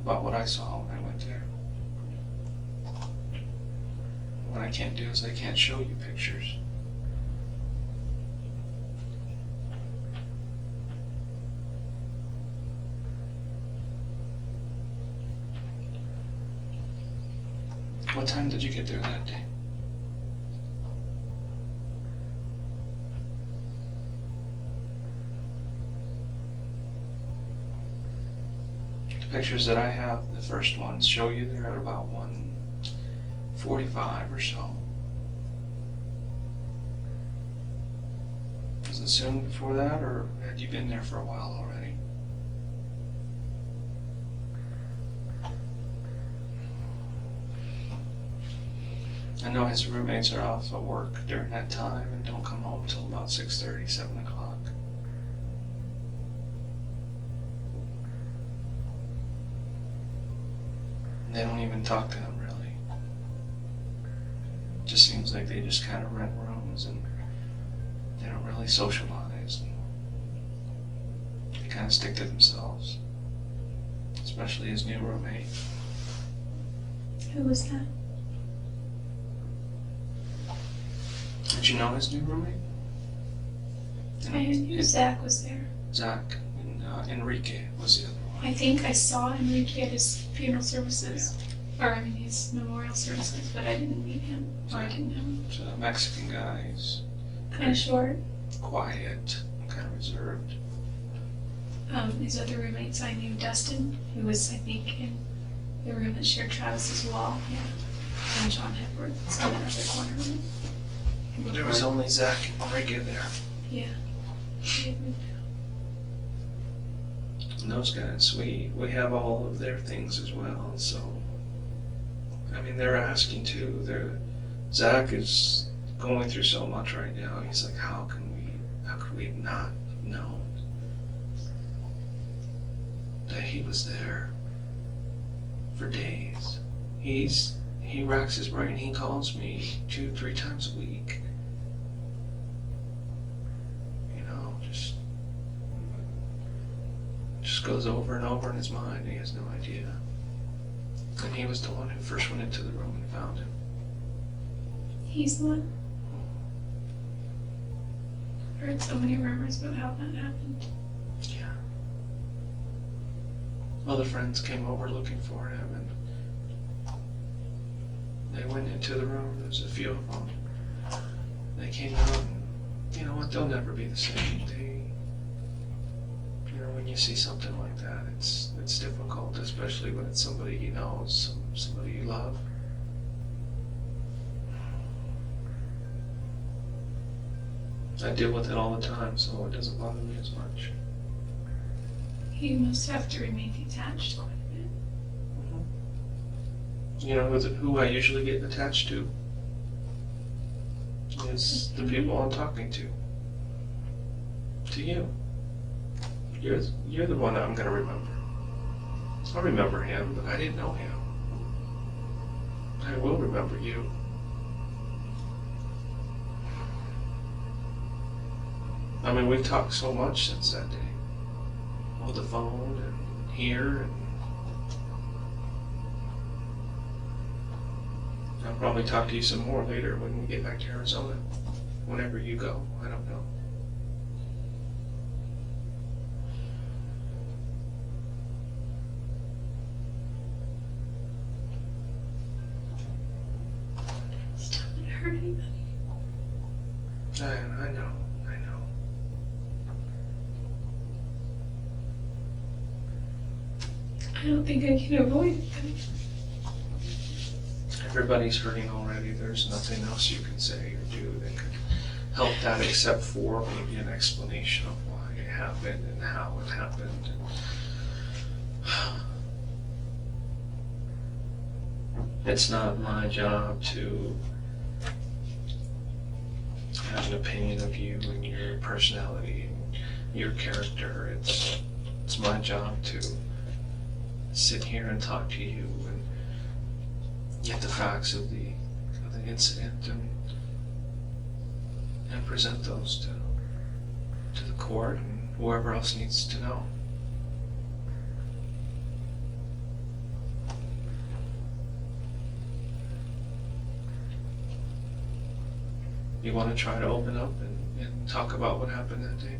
about what I saw when I went there. What I can't do is I can't show you pictures. What time did you get there that day? The pictures that I have, the first ones, show you they're at about 1:45 or so. Was it soon before that, or had you been there for a while already? I know his roommates are off at work during that time and don't come home until about 6:30, 7 o'clock. And they don't even talk to him, really. It just seems like they just kind of rent rooms and they don't really socialize. And they kind of stick to themselves, especially his new roommate. Who was that? Did you know his new roommate? I knew Zach was there. Zach and Enrique was the other one. I think I saw Enrique at his funeral services, or I mean his memorial services, but I didn't meet him, or I didn't know him. So a Mexican guy, he's Kind of short. quiet, kind of reserved. His other roommates, I knew Dustin, who was, I think, in the room that shared Travis's wall, yeah, and John Hepworth, in that other corner room. There was only Zach and Enrique there. Yeah. He had moved out. And those guys, we have all of their things as well, so I mean they're asking too. Zach is going through so much right now. He's like, how could we not know that he was there for days? He racks his brain. He calls me 2-3 times a week. You know, just goes over and over in his mind. He has no idea. And he was the one who first went into the room and found him. He's the one. I've heard so many rumors about how that happened. Yeah. Other friends came over looking for him, and they went into the room. There's a few of them. They came out, and you know what? They'll never be the same. You know, when you see something like that, it's difficult, especially when it's somebody you know, somebody you love. I deal with it all the time, so it doesn't bother me as much. You must have to remain detached quite a bit. You know who I usually get attached to is the people I'm talking to. To you. You're the one that I'm going to remember. I remember him, but I didn't know him. I will remember you. I mean, we've talked so much since that day. On the phone and here, and I'll probably talk to you some more later when we get back to Arizona. Whenever you go, I don't know. Stop it hurt anybody. I know. I don't think I can avoid it though. Everybody's hurting already. There's nothing else you can say or do that could help that except for maybe an explanation of why it happened and how it happened. It's not my job to have an opinion of you and your personality and your character. It's my job to sit here and talk to you and get the facts of the incident and present those to the court and whoever else needs to know. You want to try to open up and talk about what happened that day?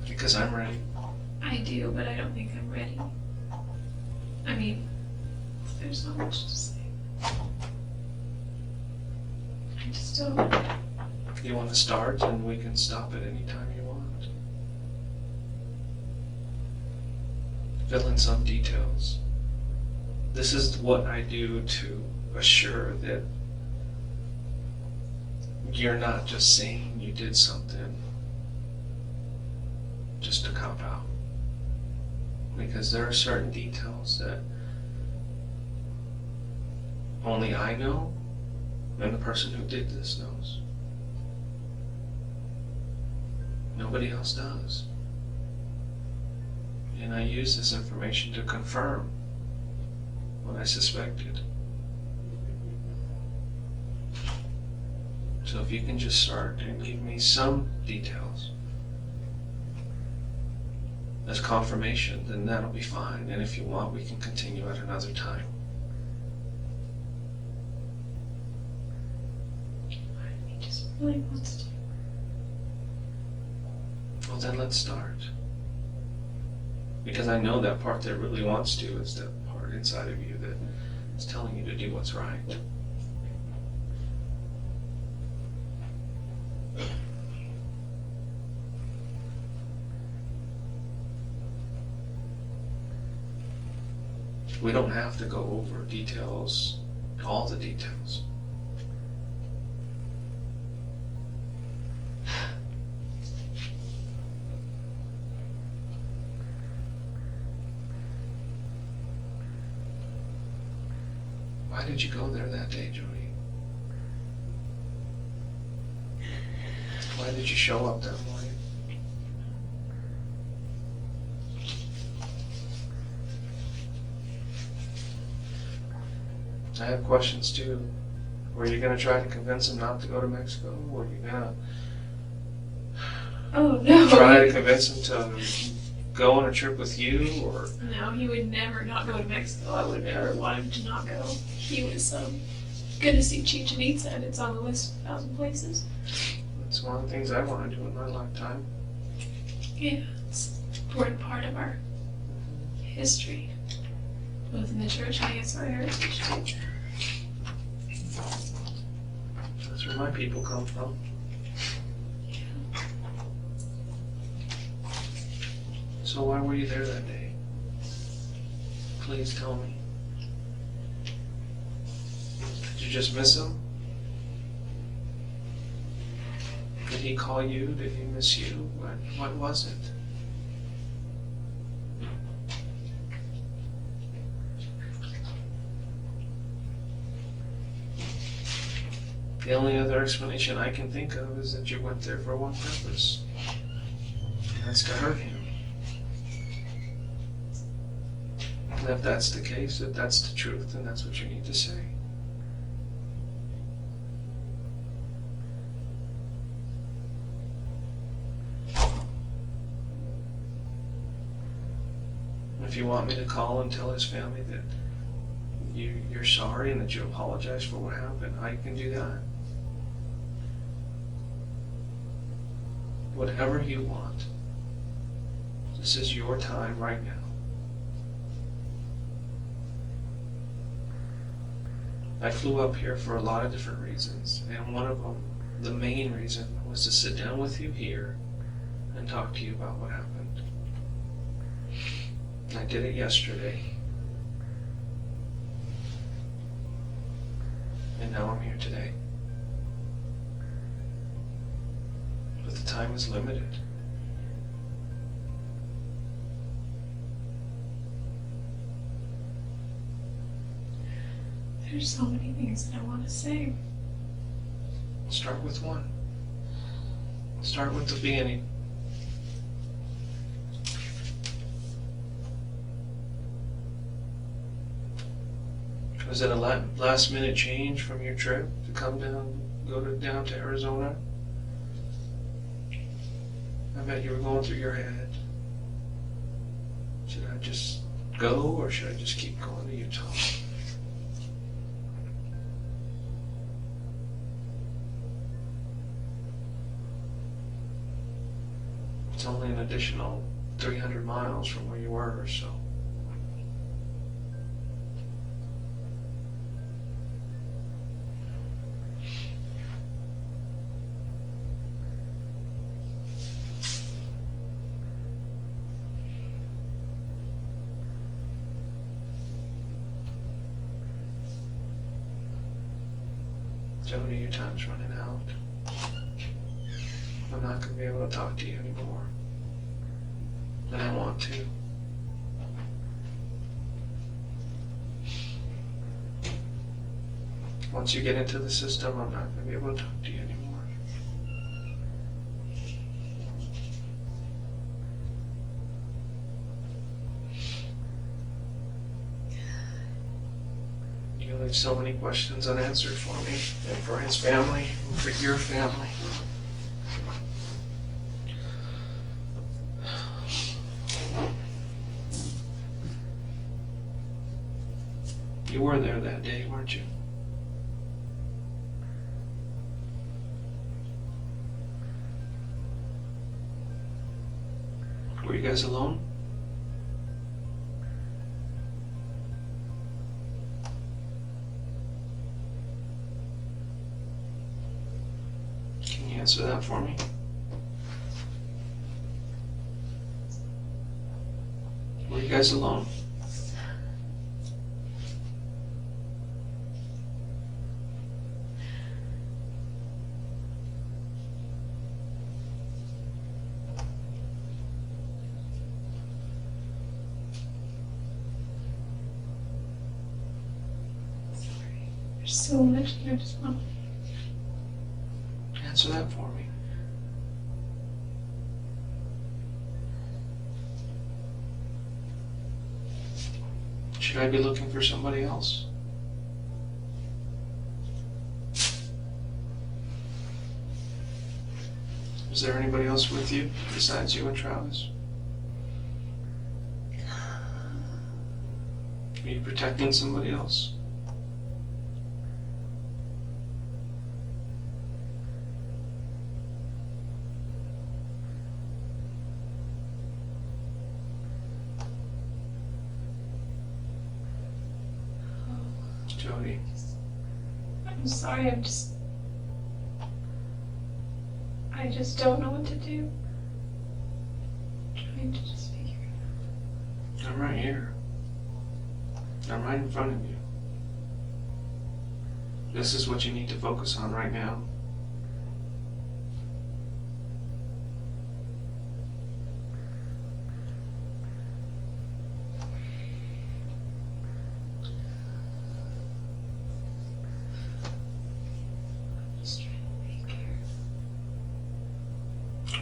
Because I'm ready. I do, but I don't think I'm ready. I mean, there's not much to say. I just don't. You want to start and we can stop at any time you want. Fill in some details. This is what I do to assure that you're not just saying you did something just to cop out. Because there are certain details that only I know and the person who did this knows. Nobody else does. And I use this information to confirm what I suspected. So if you can just start and give me some details as confirmation, then that'll be fine. And if you want, we can continue at another time. He just really wants to. Well, then let's start. Because I know that part that really wants to is that part inside of you that is telling you to do what's right. We don't have to go over details, all the details. Why did you go there that day, Jodi? Why did you show up that morning? I have questions too. Were you going to try to convince him not to go to Mexico? Were you going to Oh no. try to convince him to go on a trip with you? Or No, he would never not go to Mexico. I would never want him to not go. He was gonna see Chichen Itza, and it's on the list of 1,000 places. That's one of the things I want to do in my lifetime. Yeah, it's an important part of our history, both in the church and I guess our heritage too. That's where my people come from. So why were you there that day? Please tell me. Did you just miss him? Did he call you? Did he miss you? What was it? The only other explanation I can think of is that you went there for one purpose. And that's to hurt him. And if that's the case, if that's the truth, then that's what you need to say. If you want me to call and tell his family that you're sorry and that you apologize for what happened, I can do that. Whatever you want. This is your time right now. I flew up here for a lot of different reasons, and one of them, the main reason, was to sit down with you here and talk to you about what happened. I did it yesterday. And now I'm here today. But the time is limited. There's so many things that I want to say. Start with one. Start with the beginning. Was it a last minute change from your trip to come down, down to Arizona? I bet you were going through your head. Should I just go, or should I just keep going to Utah? It's only an additional 300 miles from where you were, so. Jodi, your time's running out. I'm not going to be able to talk to you anymore. And I want to. Once you get into the system, I'm not going to be able to talk to you anymore. You leave so many questions unanswered for me, and for his family, and for your family. You were there that day, weren't you? Were you guys alone? Can you answer that for me? Were you guys alone? There's so much that I just want to. Answer that for me. Should I be looking for somebody else? Is there anybody else with you besides you and Travis? Are you protecting somebody else? Jodi. I'm sorry, I just don't know what to do. I'm trying to just figure it out. I'm right here. I'm right in front of you. This is what you need to focus on right now.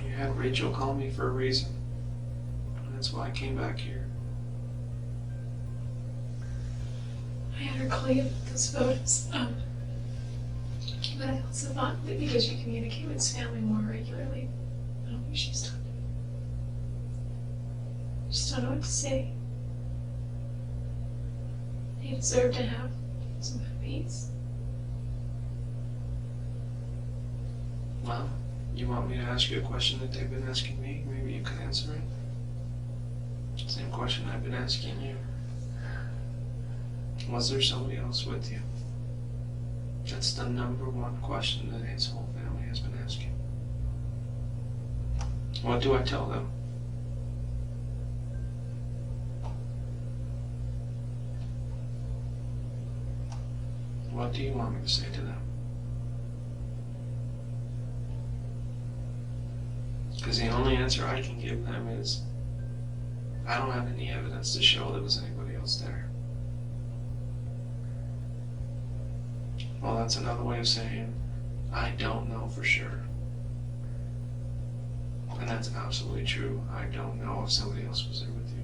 You had Rachel call me for a reason. That's why I came back here. call you about those photos. But I also thought that because you communicate with his family more regularly, I don't think she's done. I just don't know what to say. They deserve to have some peace. Well, you want me to ask you a question that they've been asking me? Maybe you can answer it? Same question I've been asking you. Was there somebody else with you? That's the number one question that his whole family has been asking. What do I tell them? What do you want me to say to them? Because the only answer I can give them is, I don't have any evidence to show there was anybody else there. Well, that's another way of saying, I don't know for sure. And that's absolutely true. I don't know if somebody else was there with you.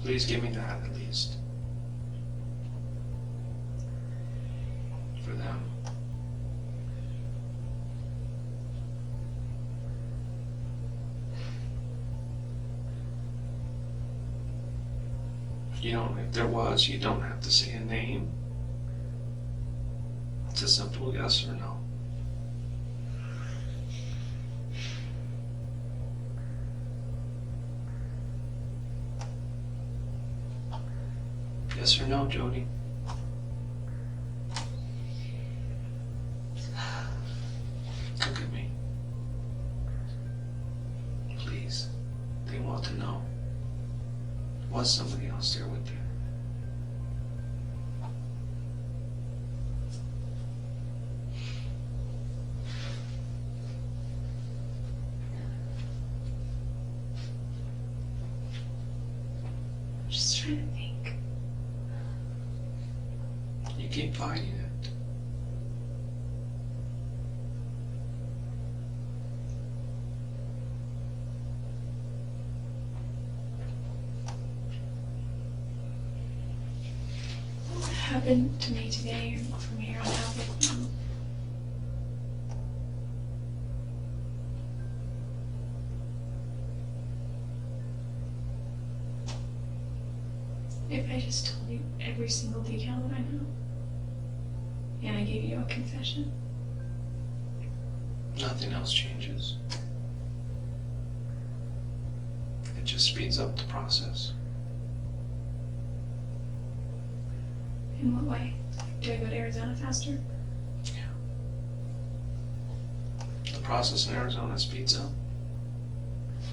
Please give me that at least. For them. You don't, if there was, you don't have to say a name. It's a simple yes or no. Yes or no, Jodi? Look at me. Please. They want to know. Was somebody else there with you? I'm just trying to think. You keep fighting it. What happened to me today and from here on out with them? If I just told you every single detail that I know, and I gave you a confession, Nothing else changes. It just speeds up the process. in what way? Do I go to Arizona faster? The process in Arizona speeds up.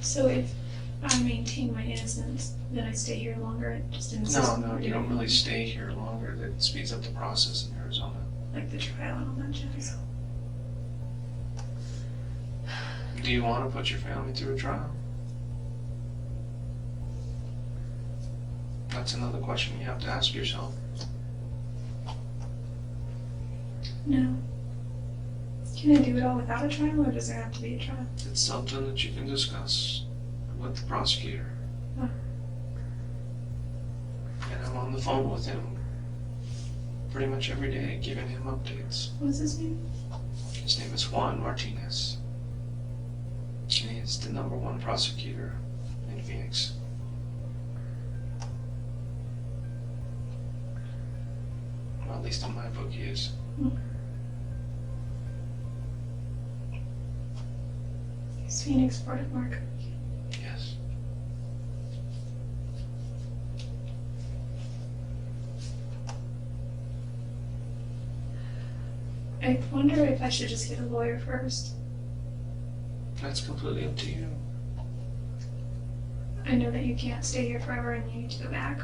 So if I maintain my innocence, then I stay here longer, just in the No, system? no, you don't really stay here longer. That speeds up the process in Arizona. Like the trial and all that jazz. Do you want to put your family through a trial? That's another question you have to ask yourself. No. Can I do it all without a trial, or does there have to be a trial? It's something that you can discuss with the prosecutor. Huh. And I'm on the phone with him pretty much every day, giving him updates. What's his name? His name is Juan Martinez. And he is the #1 prosecutor in Phoenix. Well, at least in my book he is. Is Phoenix part of Mark? Yes. I wonder if I should just get a lawyer first. That's completely up to you. I know that you can't stay here forever and you need to go back.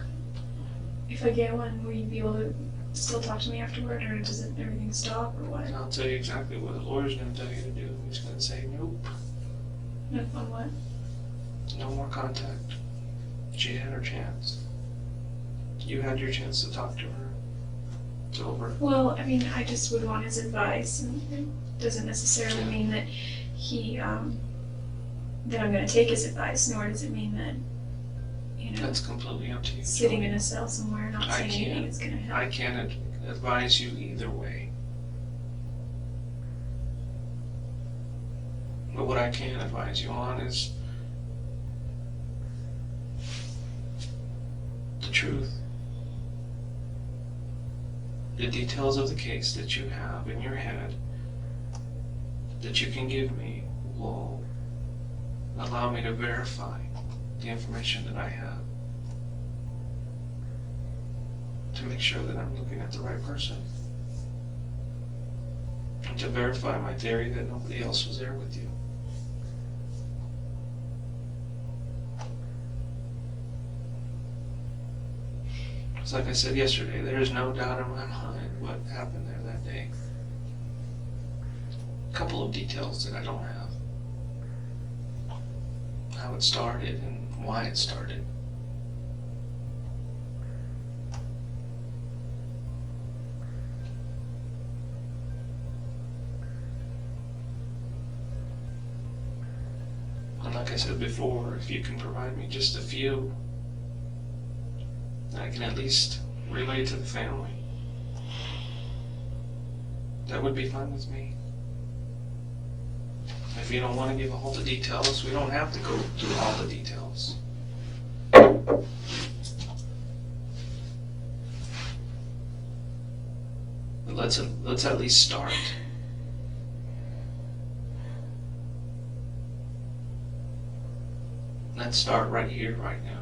If I get one, will you be able to still talk to me afterward, or does everything stop, or what? And I'll tell you exactly what the lawyer's going to tell you to do. He's going to say, nope, No, on what? no more contact. She had her chance. You had your chance to talk to her. It's over. Well, I mean, I just would want his advice, and it doesn't necessarily mean that he that I'm going to take his advice, nor does it mean that, That's completely up to you. sitting Jodi. in a cell somewhere not saying anything is going to help. I can't advise you either way. But what I can advise you on is the truth. The details of the case that you have in your head that you can give me will allow me to verify the information that I have to make sure that I'm looking at the right person and to verify my theory that nobody else was there with you. It's like I said yesterday, there is no doubt in my mind what happened there that day. A couple of details that I don't have. How it started and why it started. And like I said before, if you can provide me just a few, I can at least relay to the family. That would be fine with me. If you don't want to give all the details, we don't have to go through all the details. But let's at least start. Let's start right here, right now.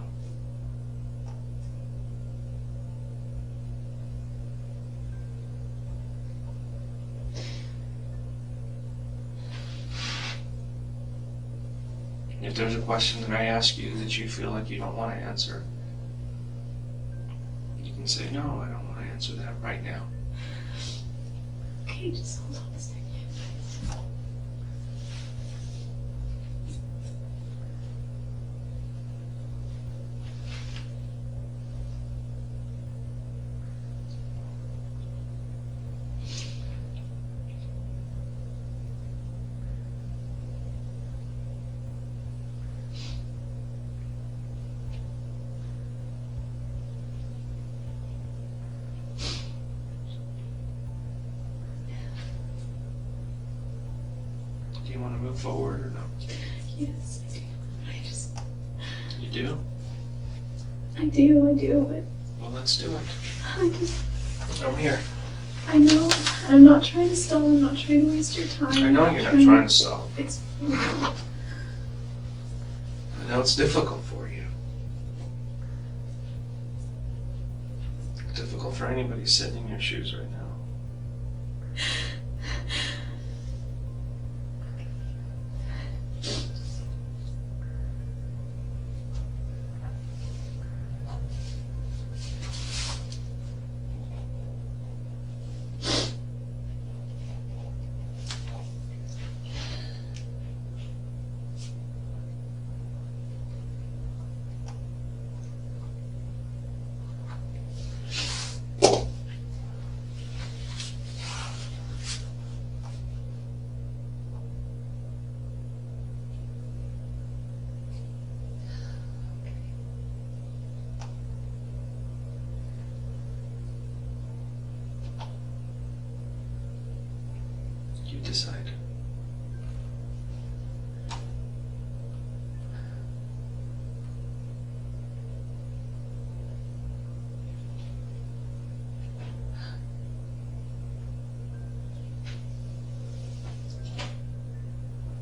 If there's a question that I ask you that you feel like you don't want to answer, you can say, no, I don't want to answer that right now. Okay, just hold on a second. Do you want to move forward or no? Yes, I do. You do? I do, but Well, let's do it. I just, I'm here. I know, I'm not trying to stall, I'm not trying to waste your time. I know you're not trying to stall. It's, I know it's difficult for you. It's difficult for anybody sitting in your shoes right now. You decide.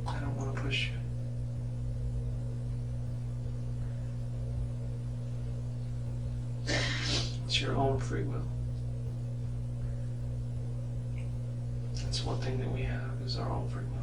I don't want to push you. It's your own free will. That's one thing that we have is our own free will.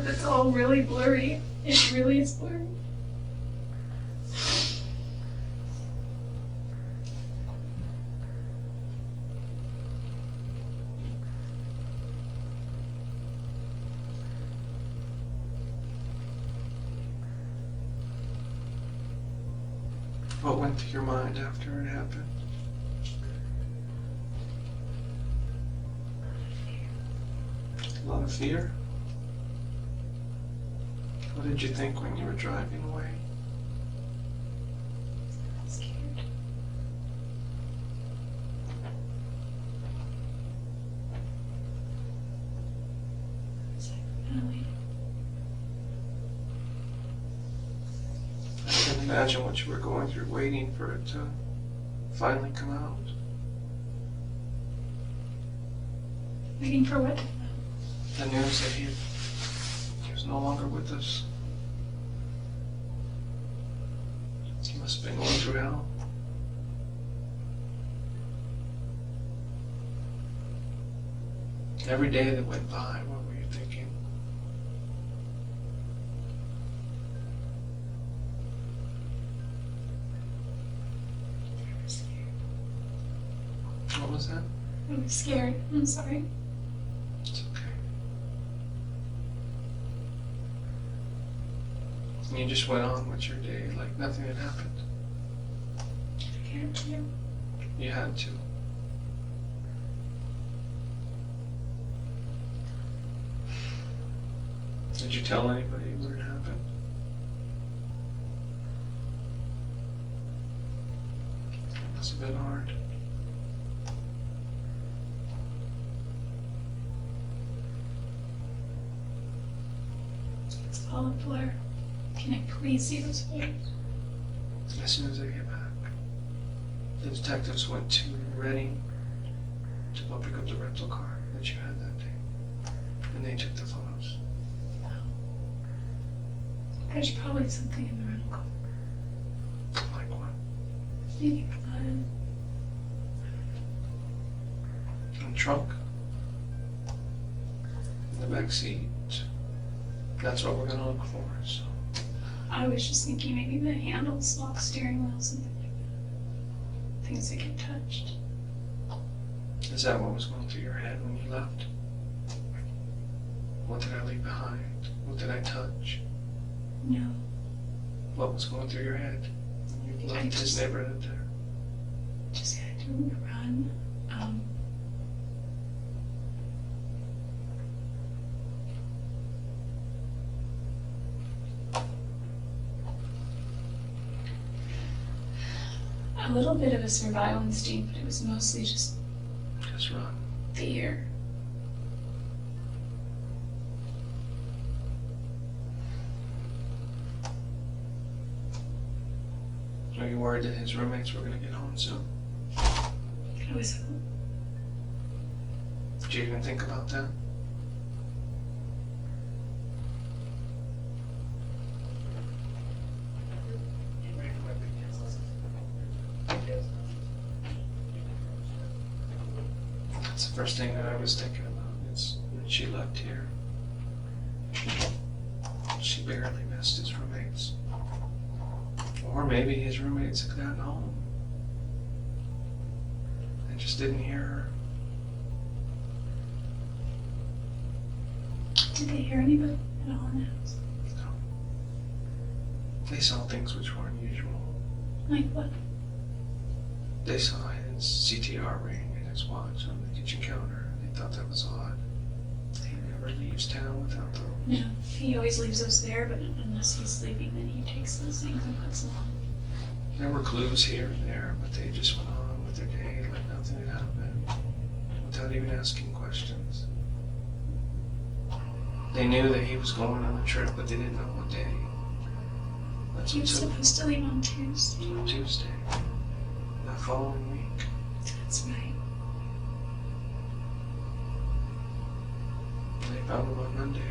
it's all really blurry. It really is blurry. What went through your mind after it happened? A lot of fear? What did you think when you were driving away? I'm scared. It's like, really? I can't imagine what you were going through waiting for it to finally come out. Waiting for what? The news that he was no longer with us. He must have been going through hell. Every day that went by, what were you thinking? I'm scared. What was that? I'm scared. I'm sorry. It's okay. And you just went on with your day like nothing had happened. I can't do. You had to. Did you tell anybody what had happened? It must have been hard. It's all a blur. Can I please see those photos? As soon as I get back, the detectives went to Reading to go pick up the rental car that you had that day, and they took the photos. There's probably something in the rental car. Like what? Maybe blood. In the trunk, in the back seat. That's what we're gonna look for. So I was just thinking maybe the handles, lock, steering wheel, something like that. Things that get touched. is that what was going through your head when you left? What did I leave behind? What did I touch? No. What was going through your head when you left his neighborhood there? Just had to run. A little bit of a survival instinct, but it was mostly just Just run. fear. Are you worried that his roommates were going to get home soon? I was Did you even think about that? That's the first thing that I was thinking about, is when she left here. She barely missed his roommates. Or maybe his roommates had gotten home and just didn't hear her. Did they hear anybody at all in the house? No. They saw things which weren't usual. Like what? They saw his CTR ring and his watch on the kitchen counter, and they thought that was odd. He never leaves town without them. No. He always leaves those there, but unless he's sleeping, then he takes those things and puts them on. There were clues here and there, but they just went on with their day like nothing had happened, without even asking questions. They knew that he was going on a trip, but they didn't know what day. That's He what was took supposed to leave on Tuesday. Tuesday, that following week. That's right. They found him on Monday.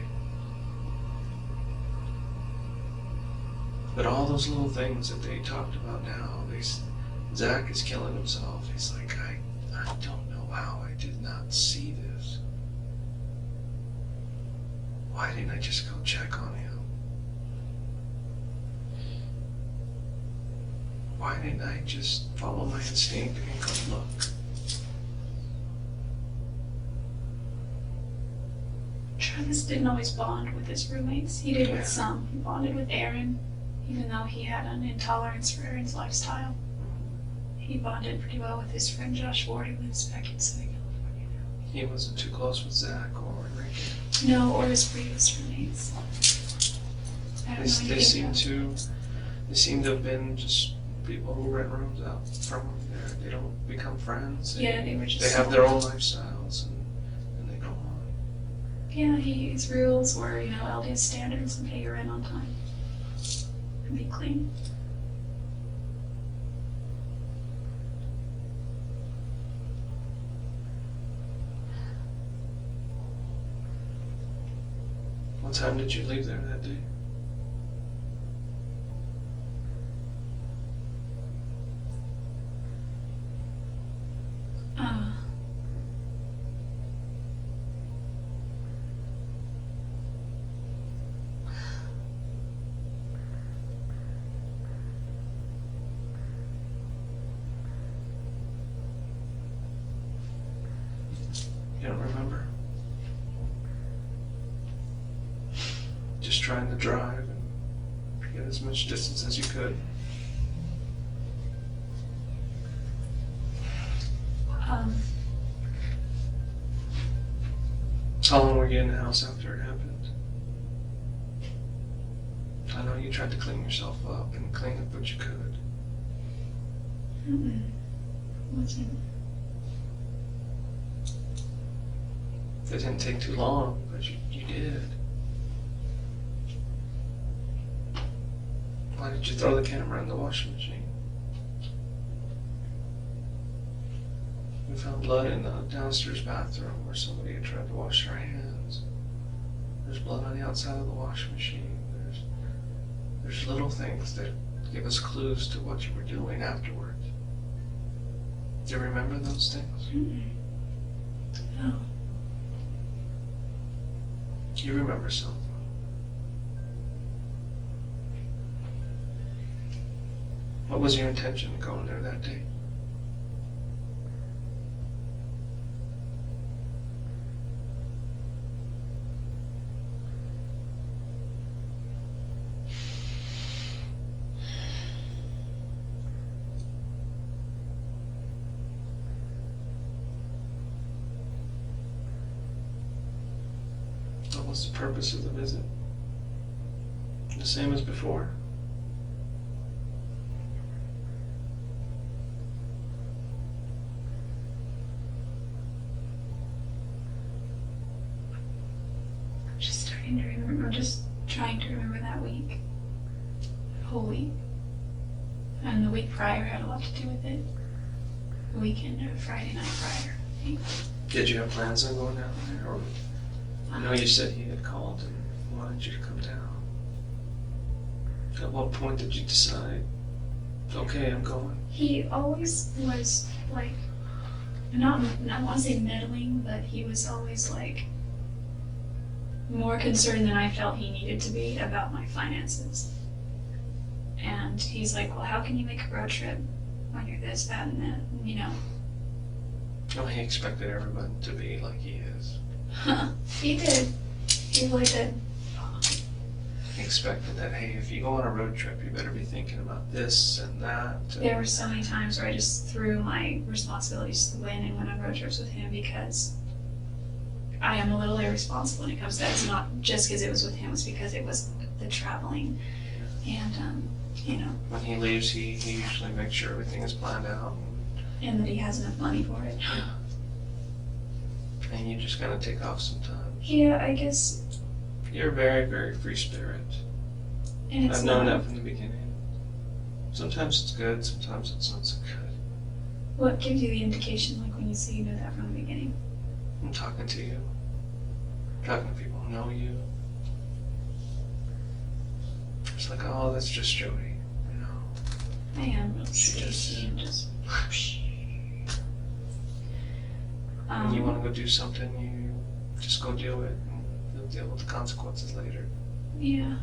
But all those little things that they talked about now, Zach is killing himself. He's like, I don't know how I did not see this. Why didn't I just go check on him? Why didn't I just follow my instinct and go look? Travis didn't always bond with his roommates. He did Yeah. with some. He bonded with Aaron. even though he had an intolerance for Aaron's lifestyle. He bonded pretty well with his friend Josh Ward, who lives back in Southern California now. He wasn't too close with Zach or Enrique. No, or his previous roommates. I have no idea. They seem to have been just people who rent rooms out from him there. They don't become friends. They were just. They have their own lifestyles and they go on. Yeah, his rules were, LDS standards and pay your rent on time. And be clean. What time did you leave there that day? You don't remember? Just trying to drive and get as much distance as you could. How long were you in the house after it happened? I know you tried to clean yourself up and clean up what you could. Wasn't. It didn't take too long, but you did. Why did you throw the camera in the washing machine? We found blood in the downstairs bathroom where somebody had tried to wash their hands. There's blood on the outside of the washing machine. There's little things that give us clues to what you were doing afterwards. Do you remember those things? No. You remember something. What was your intention of going there that day? What was the purpose of the visit? The same as before? I'm just trying to remember that week. That whole week. And the week prior had a lot to do with it. The weekend or Friday night prior, I think. Did you have plans on going down there? Or I know you said he had called and wanted you to come down. At what point did you decide, okay, I'm going? He always was like, I want to say meddling, but he was always like more concerned than I felt he needed to be about my finances. And he's like, well, how can you make a road trip when you're this, that, and that, Well, he expected everyone to be like he is. He did. He really did. He expected that, hey, if you go on a road trip, you better be thinking about this and that. And There were so many times where I just threw my responsibilities to the wind and went on road trips with him because I am a little irresponsible when it comes to that. It's not just because it was with him, it's because it was the traveling. And, when he leaves, he usually makes sure everything is planned out. and that he has enough money for it. And you just gotta take off sometimes. Yeah, I guess. You're a very, very free spirit. And it's I've known not. that from the beginning. Sometimes it's good, sometimes it's not so good. What gives you the indication, like when you say you know that from the beginning? I'm talking to you. I'm talking to people who know you. It's like, oh, that's just Jodi, I am real She sneaky and just. When you want to go do something, you just go do it, and you'll deal with the consequences later. Yeah.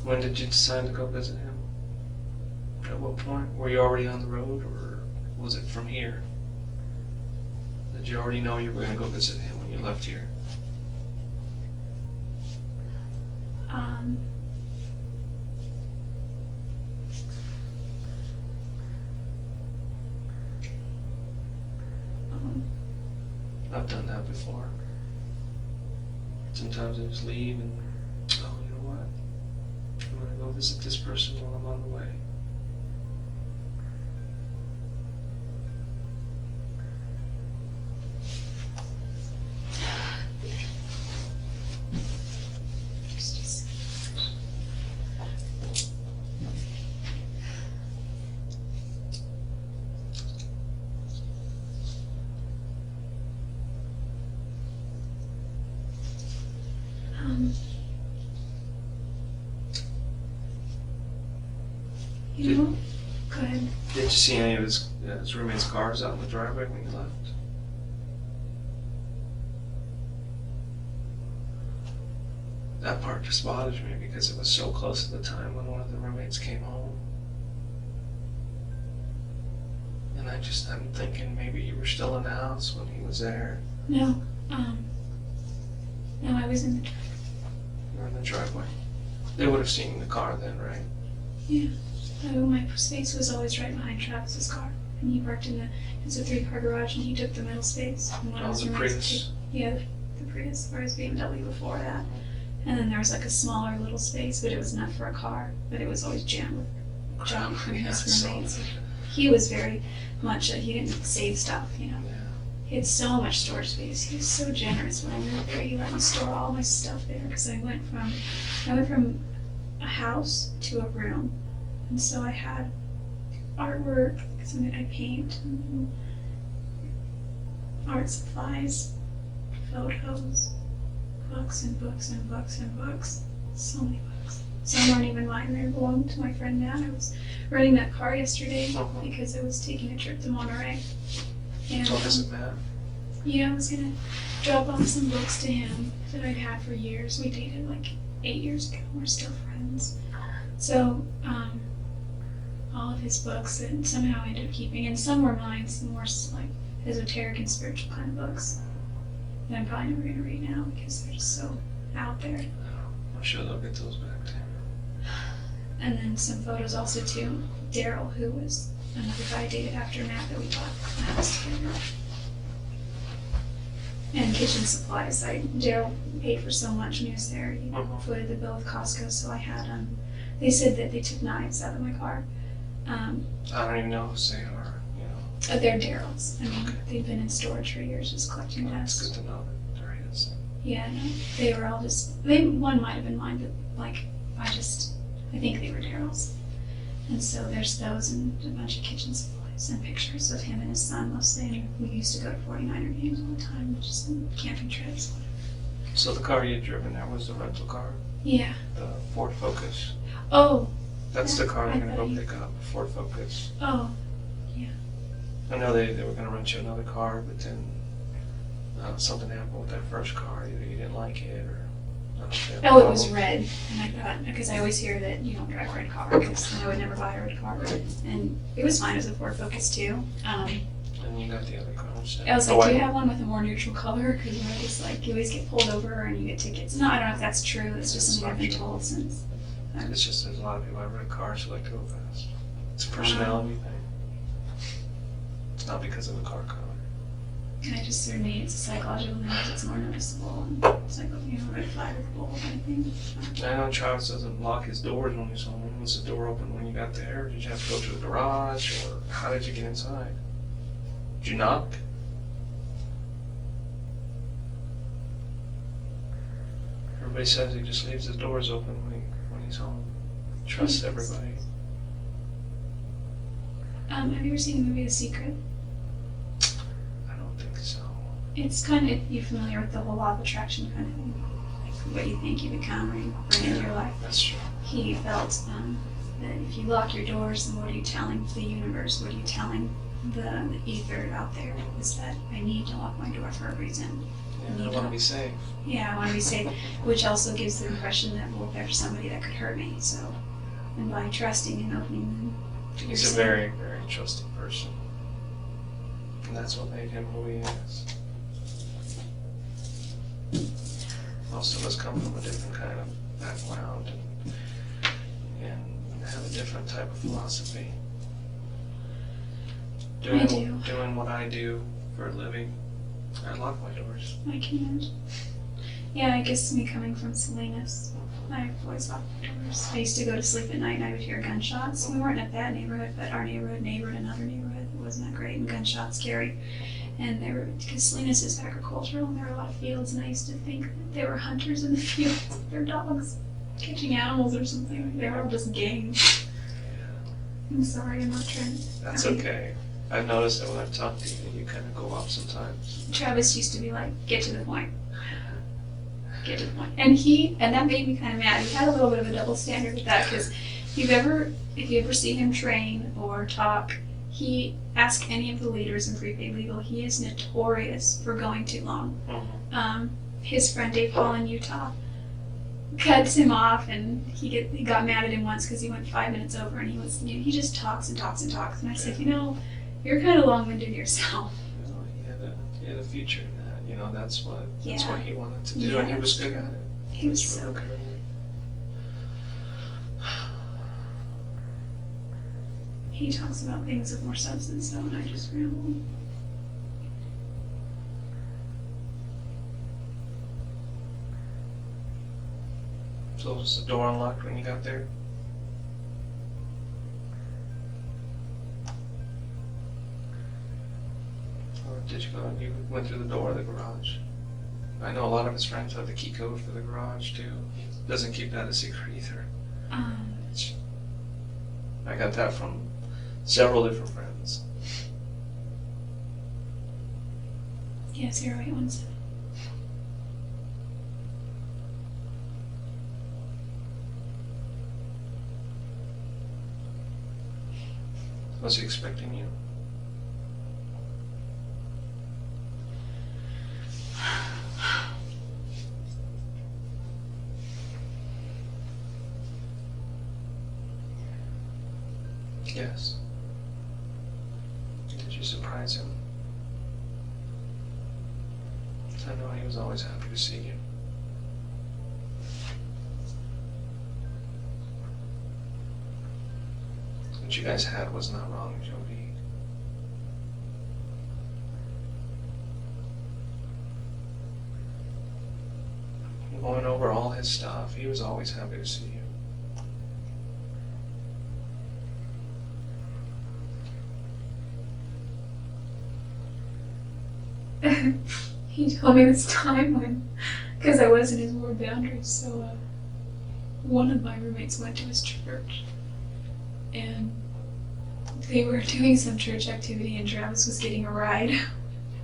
When did you decide to go visit him? At what point? Were you already on the road, or was it from here Did you already know you were going to go visit him when you left here? I've done that before. Sometimes I just leave and, oh, you know what? I'm going to go visit this person while I'm on the way. You know, go ahead. Did you see any of his roommate's cars out in the driveway when you left? That part just bothers me because it was so close to the time when one of the roommates came home. And I'm thinking maybe you were still in the house when he was there. No, no, I was in the driveway. You were in the driveway. They would have seen the car then, right? Yeah. My space was always right behind Travis's car, and he parked it's a 3-car garage, and he took the middle space. And one of his the roommates Prius? Yeah, the Prius, or his BMW before that. And then there was like a smaller little space, but it was not for a car, but it was always jammed with junk from Yeah, I his saw roommates. that. He was very much, he didn't save stuff, you know. Yeah. He had so much storage space. He was so generous when I moved there. He let me store all my stuff there because I went from a house to a room. And so I had artwork, because I paint, and art supplies, photos, books and books and books and books. So many books. Some aren't even mine. They belong to my friend Matt. I was renting that car yesterday because I was taking a trip to Monterey. And, So is it Matt? yeah, I was going to drop off some books to him that I'd had for years. We dated like 8 years ago. We're still friends. So, all of his books that somehow I ended up keeping, and some were mine, some more like esoteric and spiritual kind of books that I'm probably never going to read now because they're just so out there. I'm sure they'll get those back to him. And then some photos also too. Daryl, who was another guy I dated after Matt that we bought a house together. And kitchen supplies. Daryl paid for so much when he was there. He footed the bill with Costco, so I had they said that they took knives out of my car. I don't even know who they are, you know. They're Daryl's. I mean, they've been in storage for years just collecting It's dust. good to know that there he is. Yeah, no, they were all just, one might have been mine, but like, I think they were Daryl's. And so there's those and a bunch of kitchen supplies and pictures of him and his son mostly. And we used to go to 49er games all the time, just in camping trips. So the car you'd driven there was the rental car? Yeah. The Ford Focus? Oh. That's the car I they're going to thought go you- pick up, Ford Focus. Oh. I know they were going to rent you another car, but then something happened with that first car. Either you didn't like it or I don't know if they had a Oh, it was problem. red. And I thought, because I always hear that you don't drive a red car, because I would never buy a red car. And it was fine as a Ford Focus too. And you got the other car instead. I was The like, white do you one. have one with a more neutral color? Because you always you always get pulled over and you get tickets. No, I don't know if that's true. It's just something I've been told since. It's just there's a lot of people have red cars who like to go fast. It's a personality thing. It's not because of the car color. And I just, for me, it's a psychological thing. It's more noticeable. And it's like, red flag with bull kind of thing. I know Travis doesn't lock his doors when he's home. Was the door open when you got there? Did you have to go to the garage? Or how did you get inside? Did you knock? Everybody says he just leaves his doors open when he's home. Trusts everybody. Have you ever seen the movie The Secret? I don't think so. It's kind of, you're familiar with the whole law of attraction kind of thing. Like what you think you become or you bring into your life. That's true. He felt that if you lock your doors, then what are you telling the universe? What are you telling the ether out there? Is that I need to lock my door for a reason. Yeah, I want to be safe. Yeah, I want to be safe, which also gives the impression that, well, there's somebody that could hurt me. So, and by trusting and opening them to He's a yourself. very, very trusting person. And that's what made him who he is. Most of us come from a different kind of background and have a different type of philosophy. I do. Doing what I do for a living, I lock my doors. I can't. Yeah, I guess me coming from Salinas, I've always locked my doors. I used to go to sleep at night and I would hear gunshots. We weren't in a bad neighborhood, but our neighborhood neighbored another neighborhood that wasn't that great, and gunshots scary. And they were, because Salinas is agricultural and there were a lot of fields, and I used to think that they were hunters in the fields with their dogs catching animals or something. They were all just game. I'm sorry, I'm not trying to. That's okay. I've noticed that when I've talked to you, you kind of go off sometimes. Travis used to be like, get to the point. Get to the point. And that made me kind of mad. He had a little bit of a double standard with that, because if you ever see him train or talk, he ask any of the leaders in prepaid legal, he is notorious for going too long. His friend Dave Hall in Utah cuts him off, and he got mad at him once because he went 5 minutes over, and he just talks and talks and talks. And I said, you're kind of long-winded yourself. He had a future in that. That's what Yeah. he wanted to do, Yeah. and he was good at it. He was so really good. He talks about things of more substance, though, and I just ramble. So was the door unlocked when you got there? Or did you go and you went through the door of the garage? I know a lot of his friends have the key code for the garage too. Doesn't keep that a secret either. I got that from several different friends. Yeah, 0817. Was he expecting you? Yes. Did you surprise him? I know he was always happy to see you. What you guys had was not wrong, Jodi. Going over all his stuff, he was always happy to see you. He told me this time because I was in his ward boundaries, so one of my roommates went to his church, and they were doing some church activity, and Travis was getting a ride.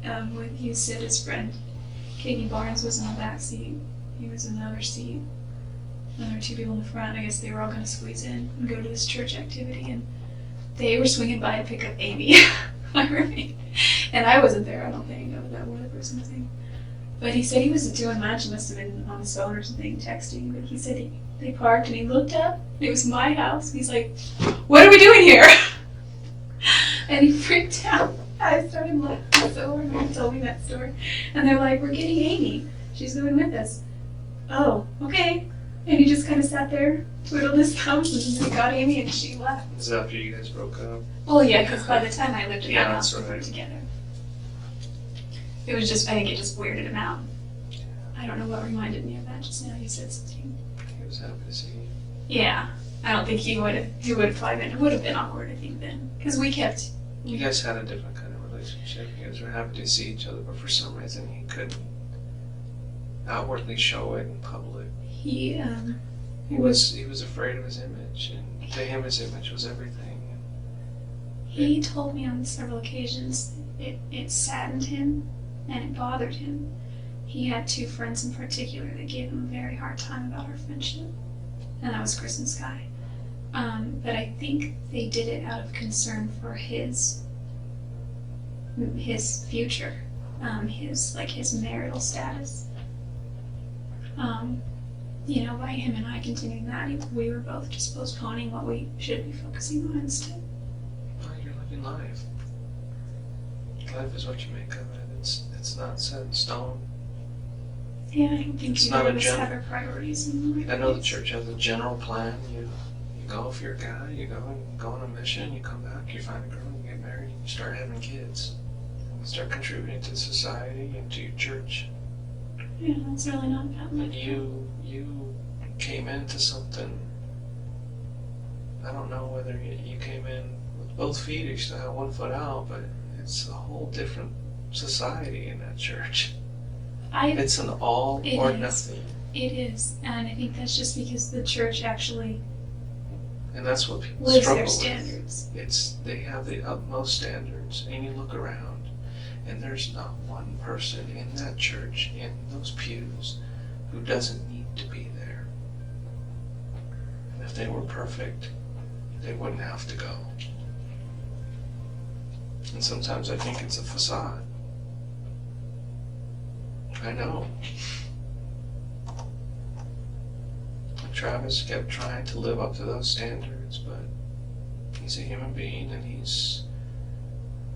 When he said his friend Katie Barnes was in the back seat, he was in the other seat, and there were two people in the front. I guess they were all going to squeeze in and go to this church activity, and they were swinging by to pick up Amy, my roommate. And I wasn't there, I don't think. I was at work or something. But he said he wasn't doing much. He must have been on his phone or something, texting. But he said they parked, and he looked up. It was my house. He's like, "What are we doing here?" And he freaked out. I started laughing so hard when he told me that story. And they're like, "We're getting Amy. She's going with us." Oh, okay. And he just kind of sat there, twiddled his thumbs, and then they got Amy, and she left. Is that after you guys broke up? Well, yeah, because by the time I lived in Yeah, that house, that's we were right. together. It was just, I think it just weirded him out. I don't know what reminded me of that just now. You said something. He was happy to see you. Yeah, I don't think he would have probably been, it would have been awkward, I think, then. Because we kept. You guys had a different kind of relationship. You guys were happy to see each other, but for some reason he couldn't outwardly show it in public. He was afraid of his image, and to him his image was everything. He told me on several occasions it saddened him and it bothered him. He had two friends in particular that gave him a very hard time about our friendship, and that was Chris and Sky. But I think they did it out of concern for his future, his marital status. By him and I continuing that, we were both just postponing what we should be focusing on instead. Oh, you're living life. life is what you make of it. It's not set in stone. Yeah, I don't think It's either not a of us gen- have our priorities in the right I know the place. church has a general plan. You go if you're a guy, you go on a mission, you come back, you find a girl, you get married, and you start having kids. And you start contributing to society and to your church. Yeah, that's really not that But much. you came into something. I don't know whether you came in with both feet or you still have one foot out, but it's a whole different society in that church. It's an all It or is. nothing. It is, and I think that's just because the church actually And that's what people lives struggle their with. standards. They have the utmost standards, and you look around, and there's not one person in that church, in those pews, who doesn't need to be there. And if they were perfect, they wouldn't have to go. And sometimes I think it's a facade. I know. Travis kept trying to live up to those standards, but he's a human being, and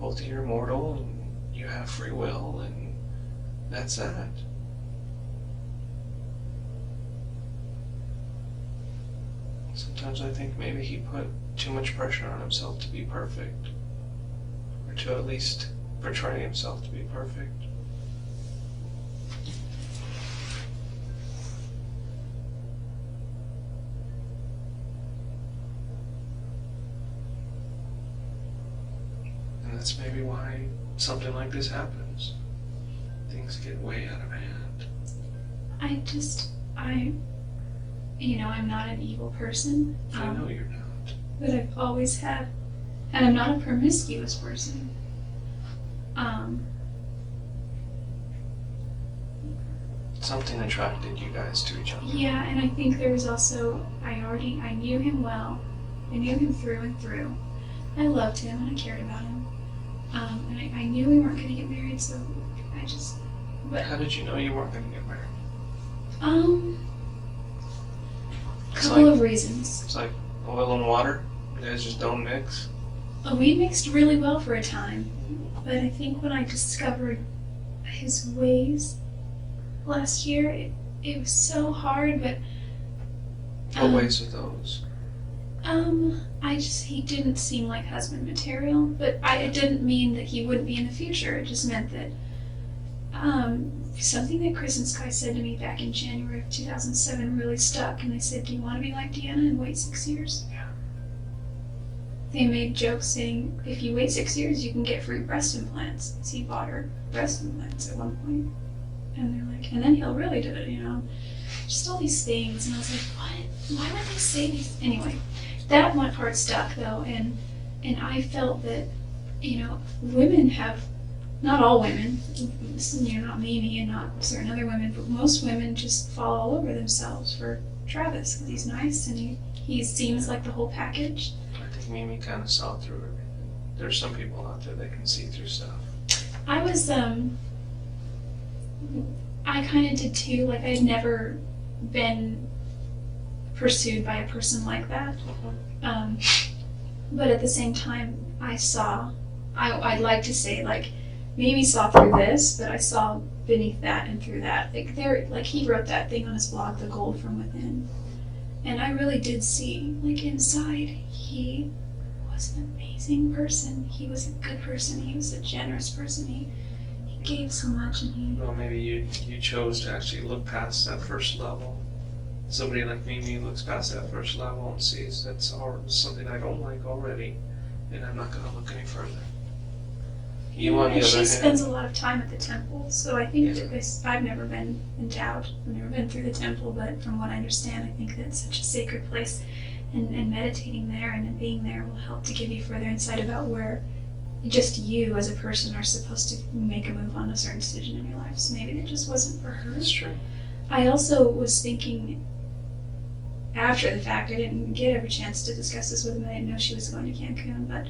both of you are mortal, and you have free will, and that's that. Sometimes I think maybe he put too much pressure on himself to be perfect, or to at least portray himself to be perfect. And that's maybe why something like this happens. Things get way out of hand. I'm not an evil person. I know you're not. But I've always had, and I'm not a promiscuous person. Something attracted you guys to each other. Yeah, and I think there was also, I knew him well. I knew him through and through. I loved him and I cared about him. And I knew we weren't going to get married, so How did you know you weren't going to get married? Couple of reasons. It's like oil and water. You guys just don't mix. We mixed really well for a time, but I think when I discovered his ways last year, it was so hard, but What ways are those? he didn't seem like husband material, but it didn't mean that he wouldn't be in the future. It just meant that, something that Chris and Sky said to me back in January of 2007 really stuck, and they said, do you want to be like Deanna and wait 6 years? Yeah. They made jokes saying, if you wait 6 years, you can get free breast implants. So he bought her breast implants at one point. And they're like, and then he'll really do it, Just all these things. And I was like, what? Why would they say these? Anyway, that one part stuck, though. And I felt that, women have, not all women, not Mimi and not certain other women, but most women just fall all over themselves for Travis because he's nice and he seems like the whole package. I think Mimi kind of saw through everything. There's some people out there that can see through stuff. I was, I kind of did too. Like, I had never been pursued by a person like that. But at the same time, I'd like to say, like, Mimi saw through this, but I saw beneath that and through that. Like he wrote that thing on his blog, The Gold from Within. And I really did see, like, inside, he was an amazing person. He was a good person. He was a generous person. He gave so much, and Well, maybe you chose to actually look past that first level. Somebody like Mimi looks past that first level and sees that's something I don't like already, and I'm not going to look any further. You, on the and other she hand, spends a lot of time at the temple, so I think that I've never been endowed. I've never been through the temple, but from what I understand, I think that it's such a sacred place, and meditating there and being there will help to give you further insight about where just you as a person are supposed to make a move on a certain decision in your life. So maybe it just wasn't for her. That's true. I also was thinking, after the fact, I didn't get a chance to discuss this with him. I didn't know she was going to Cancun, but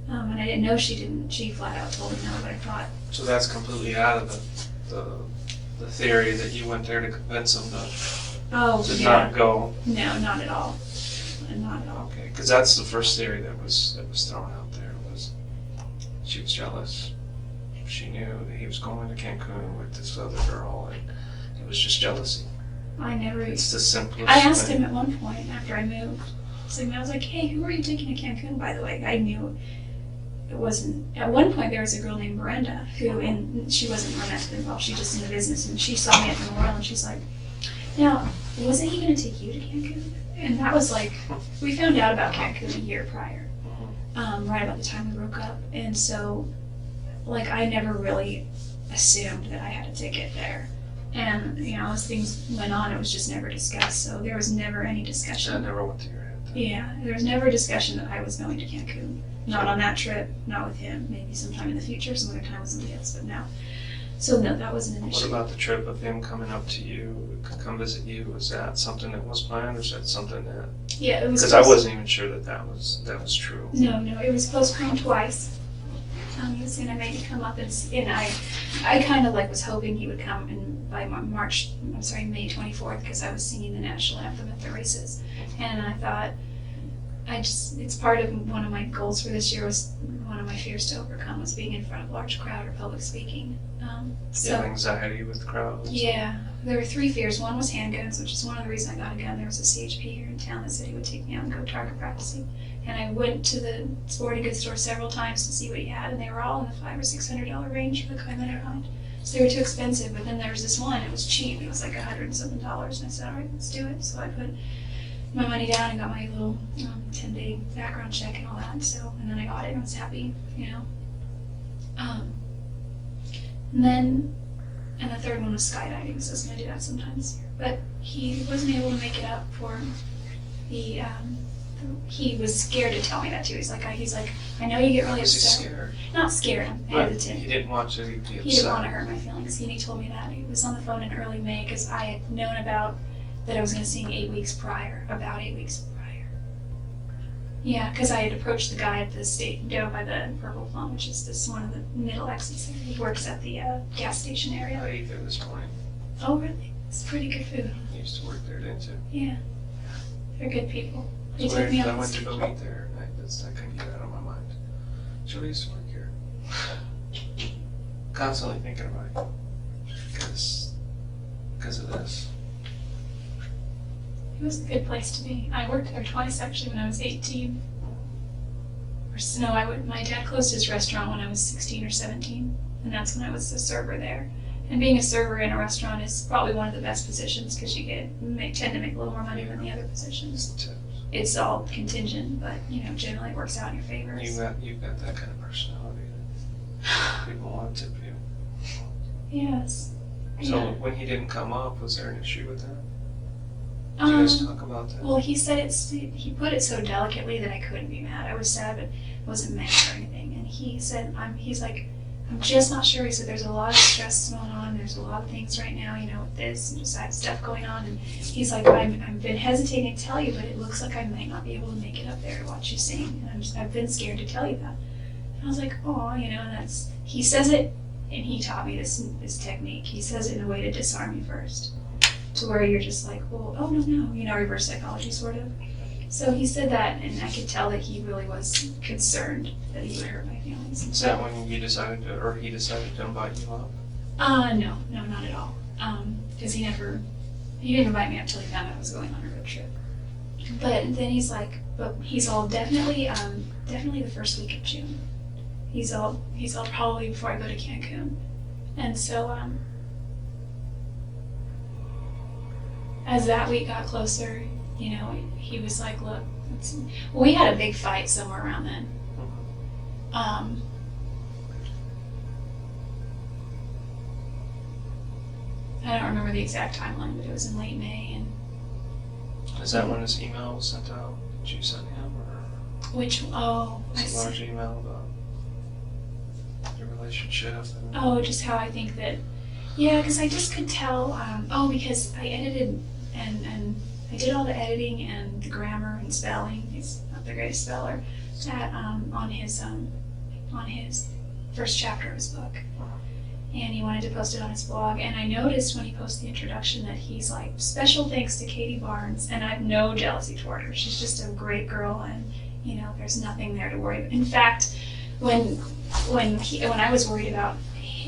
and I didn't know she didn't. She flat out told me no, but I thought. So that's completely out of the theory that you went there to convince him to not go. No, not at all. Not at all. Okay, because that's the first theory that was thrown out there, was she was jealous. she knew that he was going to Cancun with this other girl, and it was just jealousy. I never. It's the simplest I asked thing. him at one point after I moved. So I was like, hey, who are you taking to Cancun, by the way? I knew it wasn't. At one point, there was a girl named Brenda who, and she wasn't romantically involved, she just in the business, and she saw me at Memorial, and she's like, now, wasn't he going to take you to Cancun? And that was like, we found out about Cancun a year prior, right about the time we broke up. And so, like, I never really assumed that I had a ticket there. And, you know, as things went on, it was just never discussed. So there was never any discussion. That never went through your head. Yeah, there was never a discussion that I was going to Cancun. Not on that trip, not with him. Maybe sometime in the future, some other time with somebody else, but no. So no, that wasn't an issue. What about the trip of him coming up to you, come visit you? Was that something that was planned, or is that something that? Yeah, it was. Because I wasn't even sure that was true. No, it was postponed twice. He was gonna maybe come up and I kind of like was hoping he would come by May 24th, because I was singing the national anthem at the races, and I thought, it's part of one of my goals for this year, was one of my fears to overcome was being in front of a large crowd or public speaking. You have anxiety with crowds? Yeah, there were 3 fears. One was handguns, which is one of the reasons I got a gun. There was a CHP here in town that said he would take me out and go target practicing. And I went to the sporting goods store several times to see what he had, and they were all in the $500 or $600 range for the kind that I wanted. So they were too expensive, but then there was this one, it was cheap. It was like $100 and something, and I said, all right, let's do it. So I put my money down and got my little 10-day background check and all that. And then I got it and I was happy, you know. And the third one was skydiving, so I was going to do that sometimes. But he wasn't able to make it up for the, he was scared to tell me that too. He's like, I know you get really Was he upset. scared? Not scared, But hesitant. he didn't want to be upset. He didn't want to hurt my feelings, and he told me that. He was on the phone in early May, because I had known about that I was going to sing 8 weeks prior, about 8 weeks prior. Yeah, because I had approached the guy at the state down by the Purple Plum, which is this one of the middle exits there. He works at the gas station area. I ate there this morning. Oh, really? It's pretty good food. He used to work there, didn't you? Yeah, they're good people. They So took me I on went the to go eat there, and I couldn't get it out of my mind. Jodi used to work here. Constantly thinking about it. Because of this. It was a good place to be. I worked there twice actually when I was 18. My dad closed his restaurant when I was 16 or 17, and that's when I was a server there. And being a server in a restaurant is probably one of the best positions, because you tend to make a little more money than the other positions. It's all contingent, but generally it works out in your favor. You've got that kind of personality that people want to tip you. Yes. So Yeah. when he didn't come up, was there an issue with that? Did you guys talk about that? Well, he said he put it so delicately that I couldn't be mad. I was sad, but I wasn't mad or anything. And he said, he's like, I'm just not sure. He said, there's a lot of stress going on. There's a lot of things right now, with this, and just I have stuff going on. And he's like, I've been hesitating to tell you, but it looks like I might not be able to make it up there to watch you sing. And I've been scared to tell you that. And I was like, oh, and he says it, and he taught me this technique. He says it in a way to disarm you first, to where you're just like, well, oh, no, reverse psychology sort of. So he said that, and I could tell that he really was concerned that he would hurt my feelings. Is that when he decided to invite you up? No, not at all. Because he didn't invite me up until he found out I was going on a road trip. But then he's like, but he's all definitely the first week of June. He's all probably before I go to Cancun. And so, as that week got closer, he was like, look, we had a big fight somewhere around then. I don't remember the exact timeline, but it was in late May. And is that when his email was sent out? Did you send him, or it's a large email about your relationship? Just how I think that, because I just could tell. Because I edited and I did all the editing and the grammar and spelling. He's not the greatest speller. On his first chapter of his book. And he wanted to post it on his blog. And I noticed when he posted the introduction that he's like, special thanks to Katie Barnes. And I have no jealousy toward her. She's just a great girl, and there's nothing there to worry about. In fact, when I was worried about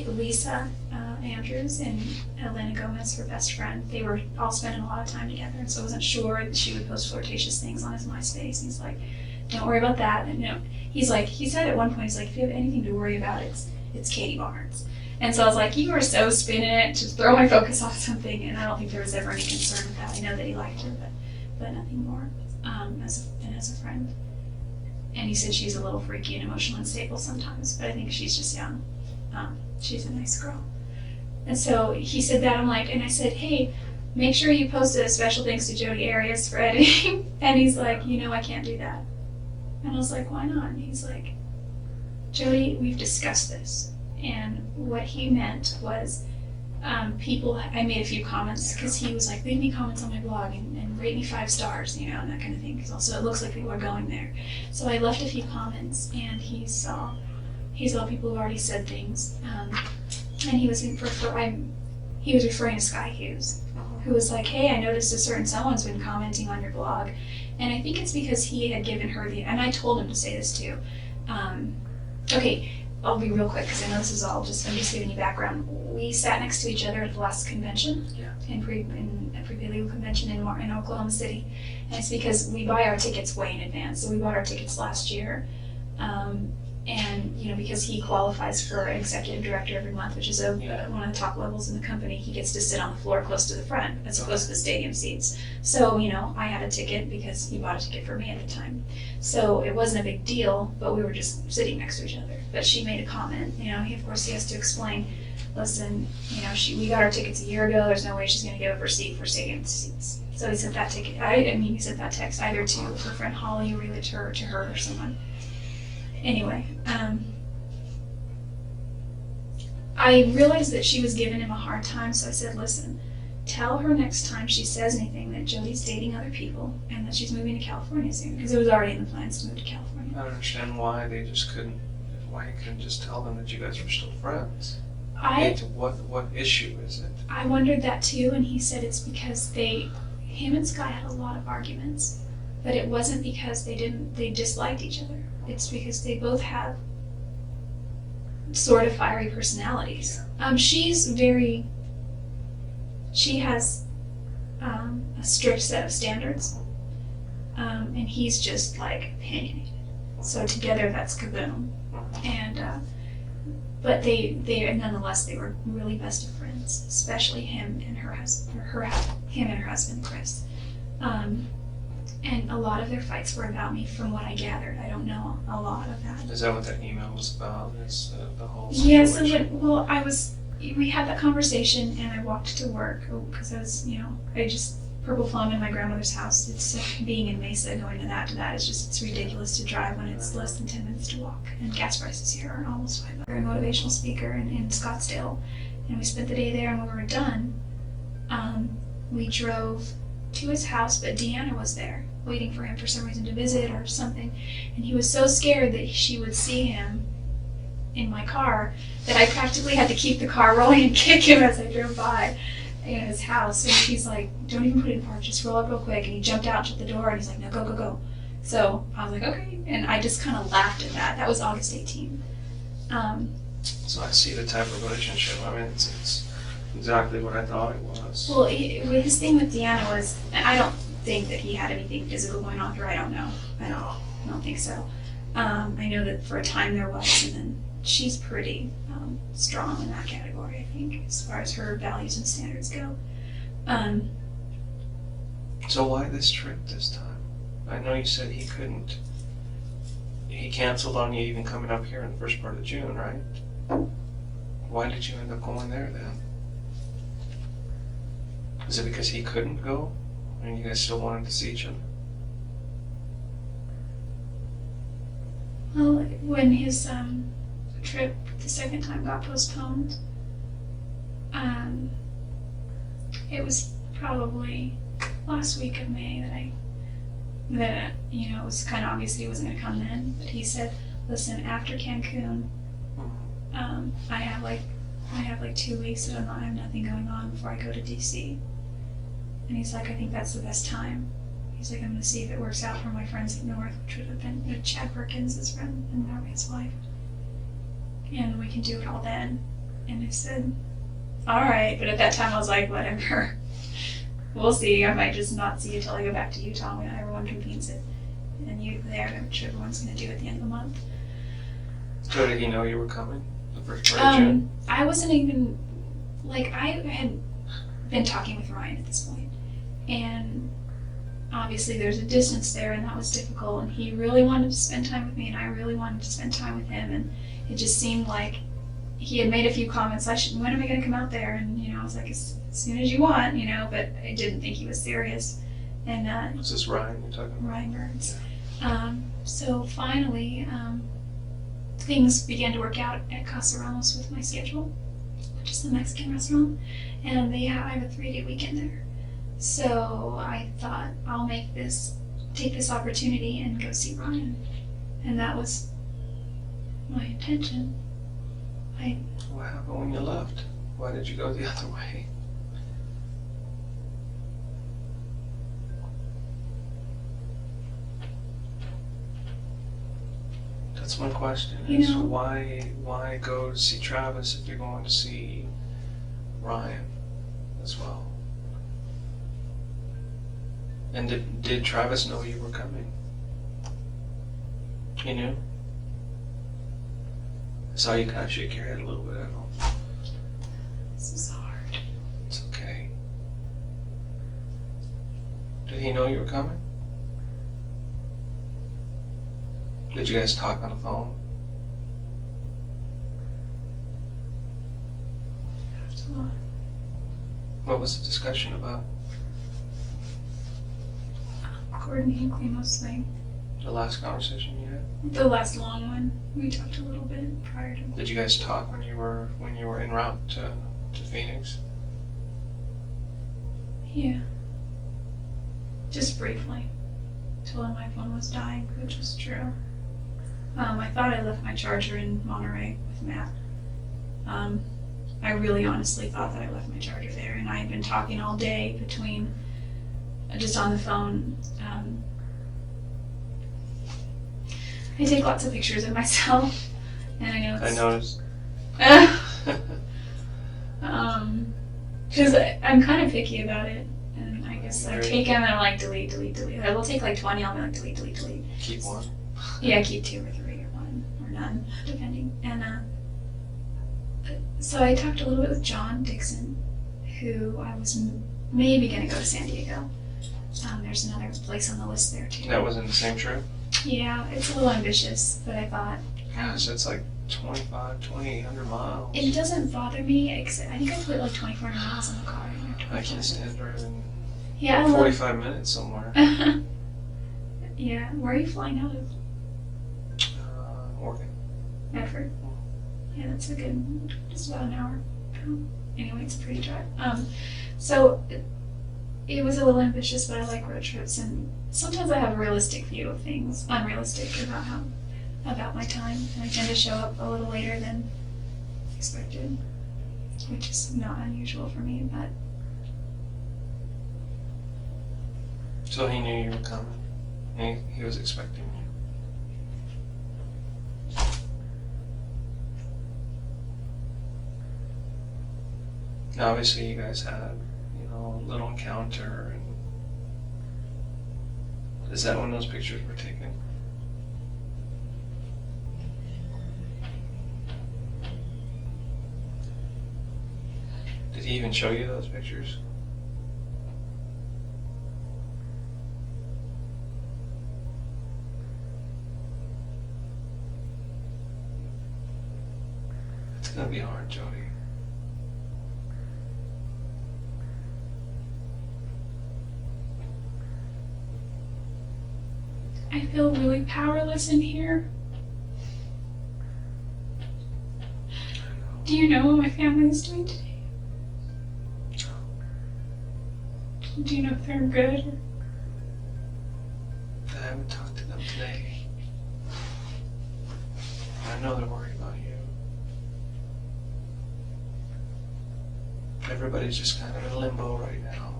Lisa Andrews and Elena Gomez, her best friend, they were all spending a lot of time together, and so I wasn't sure that she would post flirtatious things on his MySpace. He's like, don't worry about that. And he said at one point, he's like, if you have anything to worry about, it's Katie Barnes. And so I was like, you were so spinning it to throw my focus off something, and I don't think there was ever any concern with that. I know that he liked her, but nothing more, as a friend. And he said she's a little freaky and emotional and unstable sometimes, but I think she's just young. She's a nice girl. And so he said that, and I said, hey, make sure you post a special thanks to Jodi Arias for editing. And he's like, I can't do that. And I was like, why not? And he's like, Jodi, we've discussed this. And what he meant was I made a few comments, because he was like, leave me comments on my blog and rate me 5 stars, and that kind of thing, because also it looks like people are going there. So I left a few comments, and he saw people who already said things, and he was referring to Sky Hughes, who was like, hey, I noticed a certain someone's been commenting on your blog, and I think it's because he had given her and I told him to say this too. Okay, I'll be real quick, because I know this is all I'm just giving you background. We sat next to each other at the last convention, in a pre-legal convention in Oklahoma City, and it's because we buy our tickets way in advance. So we bought our tickets last year, and because he qualifies for executive director every month, which is one of the top levels in the company, he gets to sit on the floor close to the front as opposed to the stadium seats. So I had a ticket because he bought a ticket for me at the time. So it wasn't a big deal, but we were just sitting next to each other. But she made a comment. He has to explain. Listen, we got our tickets a year ago. There's no way she's going to give up her seat for stadium seats. So he sent that ticket. He sent that text either to her friend Holly, or relayed to her or someone. Anyway, I realized that she was giving him a hard time, so I said, listen, tell her next time she says anything that Jodi's dating other people and that she's moving to California soon, because it was already in the plans to move to California. I don't understand why he couldn't just tell them that you guys were still friends. What issue is it? I wondered that too, and he said it's because him and Sky had a lot of arguments, but it wasn't because they disliked each other. It's because they both have sort of fiery personalities. She has a strict set of standards, and he's just like opinionated. So together that's kaboom. And but nonetheless they were really best of friends, especially him and her husband Chris. And a lot of their fights were about me, from what I gathered. I don't know a lot of that. Is that what that email was about? Is the whole situation? Yes. We had that conversation, and I walked to work because I was, Purple Plum in my grandmother's house. It's being in Mesa, going to that it's ridiculous to drive when it's less than 10 minutes to walk. And gas prices here are almost $5. Very motivational speaker in Scottsdale, and we spent the day there. And when we were done, we drove to his house, but Deanna was there, waiting for him for some reason to visit or something, and he was so scared that she would see him in my car that I practically had to keep the car rolling and kick him as I drove by his house. And he's like, don't even put it in park, just roll up real quick. And he jumped out, shut the door, and he's like, no, go. So I was like, okay, and I just kind of laughed at that. That was August 18th. So I see the type of relationship. It's exactly what I thought it was. Well, his thing with Deanna was, I don't think that he had anything physical going on with her. I don't know. I don't think so. I know that for a time there was, and then she's pretty strong in that category, I think, as far as her values and standards go. So why this trip this time? I know you said he canceled on you even coming up here in the first part of June, right? Why did you end up going there then? Is it because he couldn't go, and you guys still wanted to see each other? Well, when his trip the second time got postponed, it was probably last week of May that it was kind of obvious that he wasn't going to come then. But he said, "Listen, after Cancun, I have like 2 weeks that I have nothing going on before I go to DC." And he's like, "I think that's the best time." He's like, "I'm going to see if it works out for my friends up north," which would have been Chad Perkins, his friend, and now his wife. "And we can do it all then." And I said, all right. But at that time, I was like, whatever. We'll see. I might just not see you till I go back to Utah when everyone convenes it. And which everyone's going to do at the end of the month. So did he know you were coming? The first part of June? I wasn't even, like, I had been talking with Ryan at this point. And obviously there's a distance there, and that was difficult. And he really wanted to spend time with me, and I really wanted to spend time with him. And it just seemed like he had made a few comments, when am I going to come out there? And, I was like, as soon as you want, but I didn't think he was serious. And was this Ryan you're talking about? Ryan Burns. So finally, things began to work out at Casa Ramos with my schedule, which is the Mexican restaurant, and I have a 3-day weekend there. So I thought I'll take this opportunity and go see Ryan, and that was my intention. What happened when you left? Why did you go the other way? That's my question. Is why go to see Travis if you're going to see Ryan as well? And did Travis know you were coming? He knew? I saw you kind of shake your head a little bit. I don't. This is hard. It's okay. Did he know you were coming? Did you guys talk on the phone? What was the discussion about? Gordon Hinckley mostly. The last conversation you had? The last long one. We talked a little bit prior to. Did you guys talk when you were en route to Phoenix? Yeah. Just briefly. Told him my phone was dying, which was true. I thought I left my charger in Monterey with Matt. I really honestly thought that I left my charger there, and I had been talking all day between just on the phone. I take lots of pictures of myself, and I know it's... I noticed. Because I'm kind of picky about it, and I guess I take them and I'm like, delete, delete, delete. I will take like 20, I'll be like, delete, delete, delete. Keep one. Yeah, keep 2 or 3 or 1 or none, depending. And so I talked a little bit with John Dixon, who I was maybe going to go to San Diego. There's another place on the list there too. That was in the same trip? Yeah, it's a little ambitious, but I thought... Gosh, it's like 2,800 miles. It doesn't bother me, except I think I put like 2,400 miles on the car. I can't stand driving 45 minutes somewhere. Yeah, where are you flying out of? Oregon. Medford. Yeah, that's a good, just about an hour. Anyway, it's a pretty drive. So it was a little ambitious, but I like road trips, and sometimes I have a realistic view of things, unrealistic about my time, and I tend to show up a little later than expected, which is not unusual for me, but... So he knew you were coming, and he was expecting you. Now, obviously you guys had, a little encounter, and is that when those pictures were taken? Did he even show you those pictures? It's gonna be hard, Jodi. I feel really powerless in here. Do you know what my family is doing today? Do you know if they're good? I haven't talked to them today. I know they're worried about you. Everybody's just kind of in limbo right now.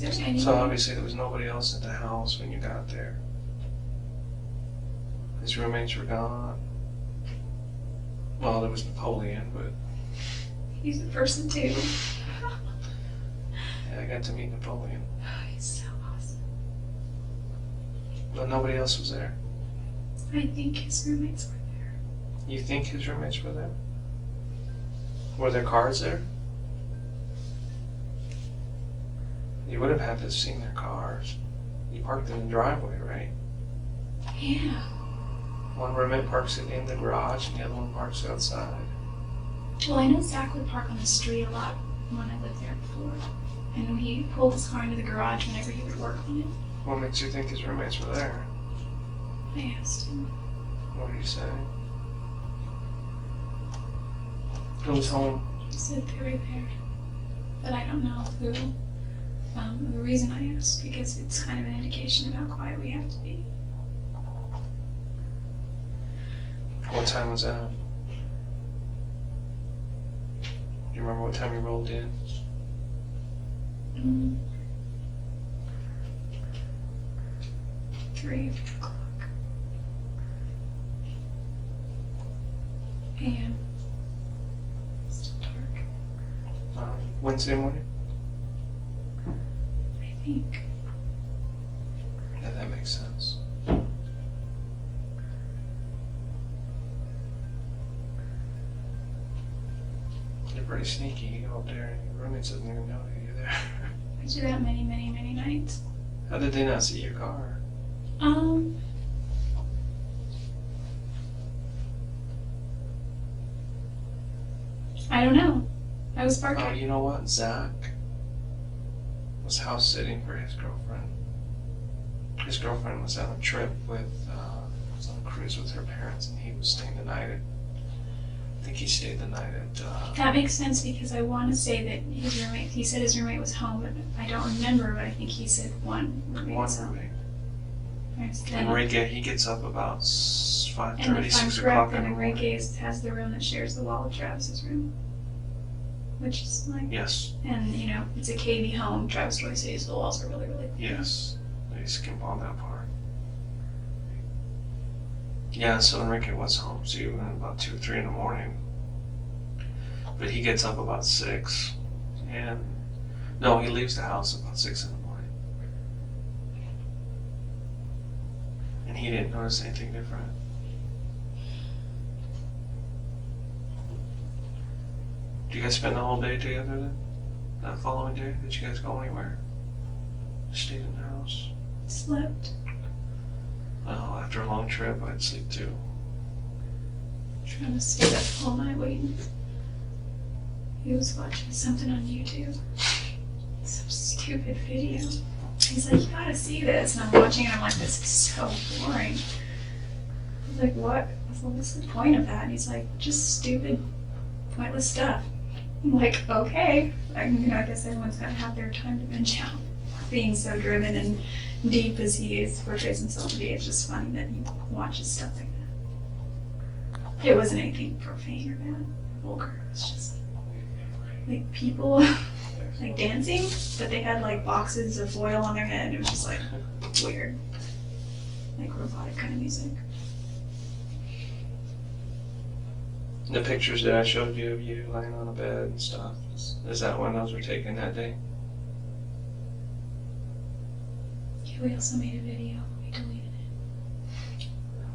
Is there any? So obviously there was nobody else at the house when you got there. His roommates were gone. Well, there was Napoleon, but He's a person too. yeah, I got to meet Napoleon. He's so awesome. But nobody else was there. I think his roommates were there. You think his roommates were there? Were there cars there? You would have had to have seen their cars. You parked in the driveway, right? Yeah. One roommate parks it in the garage and the other one parks outside. Well, I know Zach would park on the street a lot when I lived there before. I know he pulled his car into the garage whenever he would work on it. What makes you think his roommates were there? I asked him. What did he say? Who was home? He said they were there. But I don't know who. The reason I asked, because it's kind of an indication of how quiet we have to be. What time was that? Do you remember what time you rolled in? 3 o'clock a.m. Still dark, Wednesday morning? I think. Yeah, that makes sense. You're pretty sneaky. You go up there and your roommates doesn't even know that you're there. I do that many, many, many nights. How did they not see your car? I don't know. I was parked. Oh, you know what? Zach was house sitting for his girlfriend. His girlfriend was on a trip with, was on a cruise with her parents, and he was staying the night at, I think he stayed the night at, That makes sense because I want to say that his roommate, he said his roommate was home, but I don't remember, but I think he said one roommate one was home. roommate. Then, Enrique, he gets up about 5:30, and if I'm 6 correct, o'clock then in the morning. Enrique has the room that shares the wall with Travis's room. Which is like, Yes, and you know, it's a KV home. Travis always says the walls are really, really clean. yes. They skimp on that part. Yeah, so Enrique was home, so you went about 2 or 3 in the morning. But he gets up about 6, and no, he leaves the house about 6 in the morning. And he didn't notice anything different. Did you guys spend the whole day together then? That following day? Did you guys go anywhere? Stayed in the house? Slept. Oh, after a long trip, I'd sleep too. Travis stayed up all night waiting. He was watching something on YouTube. Some stupid video. He's like, you gotta see this. And I'm watching it, I'm like, this is so boring. I was like, what? What's the point of that? And he's like, just stupid, pointless stuff. I'm like, okay. I guess everyone's gotta have their time to bench out. Being so driven and deep as he is, portrays himself to be, it's just funny that he watches stuff like that. It wasn't anything profane or bad, or vulgar. It was just like people like dancing, but they had like boxes of foil on their head. It was just like weird, like robotic kind of music. The pictures that I showed you of you lying on a bed and stuff, is that when those were taken that day? Yeah, we also made a video. We deleted it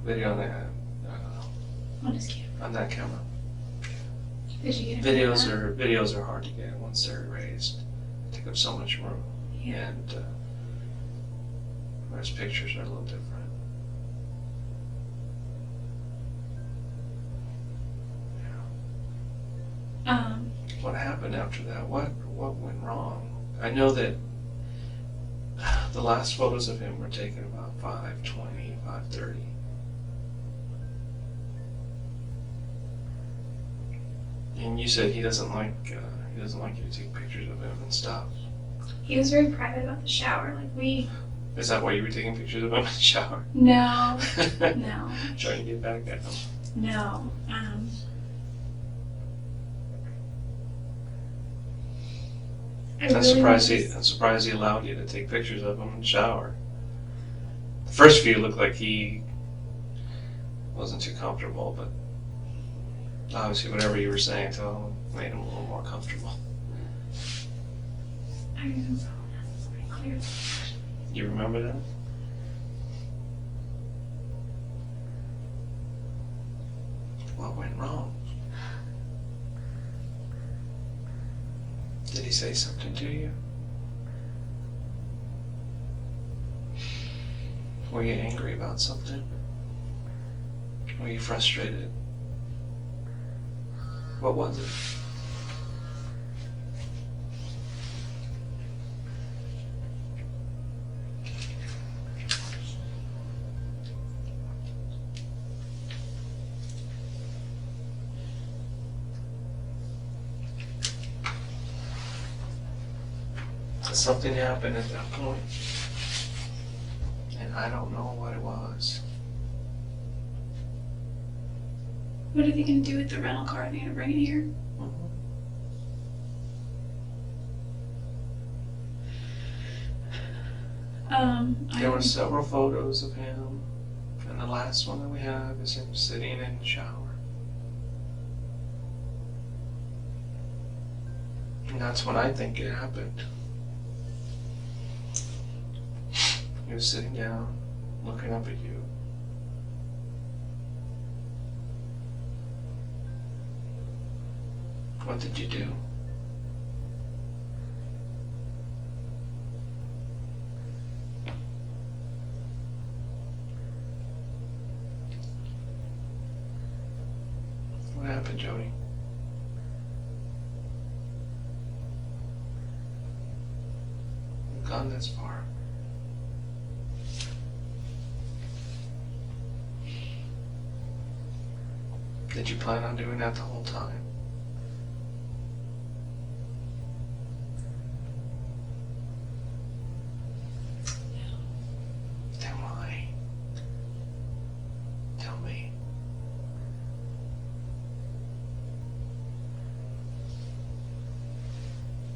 Video on that, on his camera. on that camera. Did you get it? Videos are hard to get once they're erased. They take up so much room, Yeah. and whereas pictures are a little different. What happened after that? What went wrong? I know that the last photos of him were taken about 5:20, 5:30. And you said he doesn't like you to take pictures of him and stuff. He was very private about the shower. Like we. Is that why you were taking pictures of him in the shower? No. No. Trying to get back at him. No. I I'm really surprised want he. to- I'm surprised he allowed you to take pictures of him in the shower. The first few looked like he wasn't too comfortable, but obviously whatever you were saying to him made him a little more comfortable. I don't know. Pretty clear. You remember that? What went wrong? Did he say something to you? Were you angry about something? Were you frustrated? What was it? Something happened at that point, and I don't know what it was. What are they going to do with the rental car? Are they going to bring it here? There were several photos of him, and the last one that we have is him sitting in the shower. And that's when I think it happened. He was sitting down, looking up at you. What did you do? What happened, Jodi? We've gone this far. Did you plan on doing that the whole time? Then why? Tell me.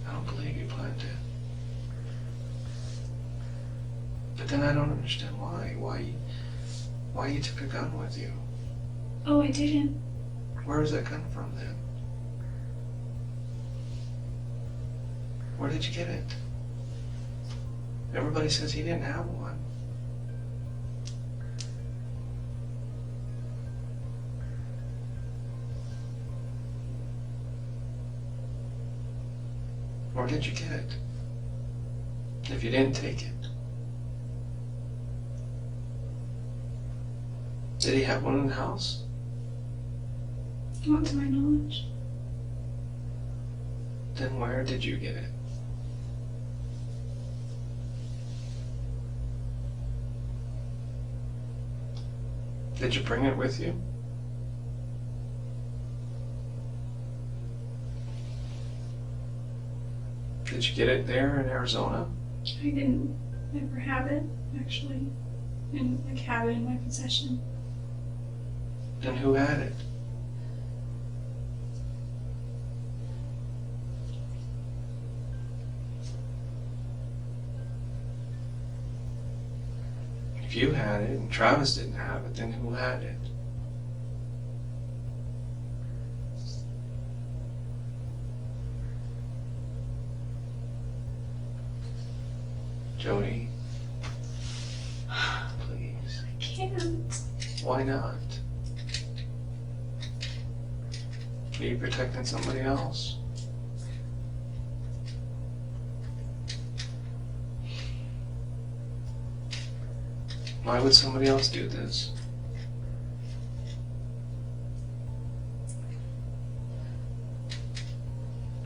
I don't believe you planned it. But then I don't understand why. Why you took a gun with you? Oh, I didn't. Where does that come from then? Where did you get it? Everybody says he didn't have one. Where did you get it? If you didn't take it. Did he have one in the house? Not to my knowledge. Then where did you get it? Did you bring it with you? Did you get it there in Arizona? I didn't ever have it, actually. And like have it in my possession. Then who had it? If you had it and Travis didn't have it, then who had it? Jodi, please. I can't. Why not? Are you protecting somebody else? Why would somebody else do this?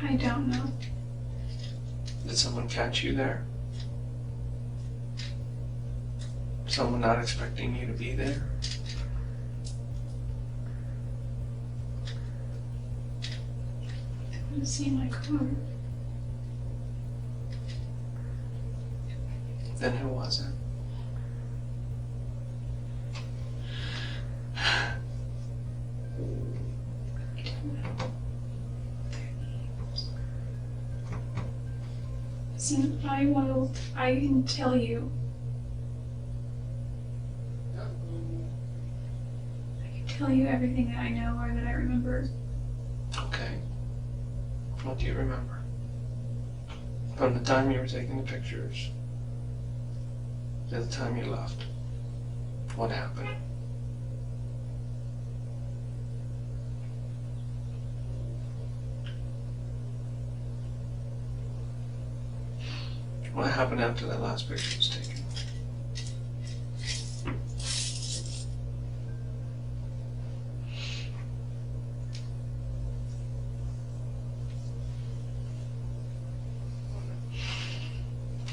I don't know. Did someone catch you there? Someone not expecting you to be there? They would have seen my car. Then who was it? I don't know. Their names. Listen, I can tell you. I can tell you everything that I know or that I remember. Okay. What do you remember? From the time you were taking the pictures to the time you left. What happened? What happened after that last picture was taken?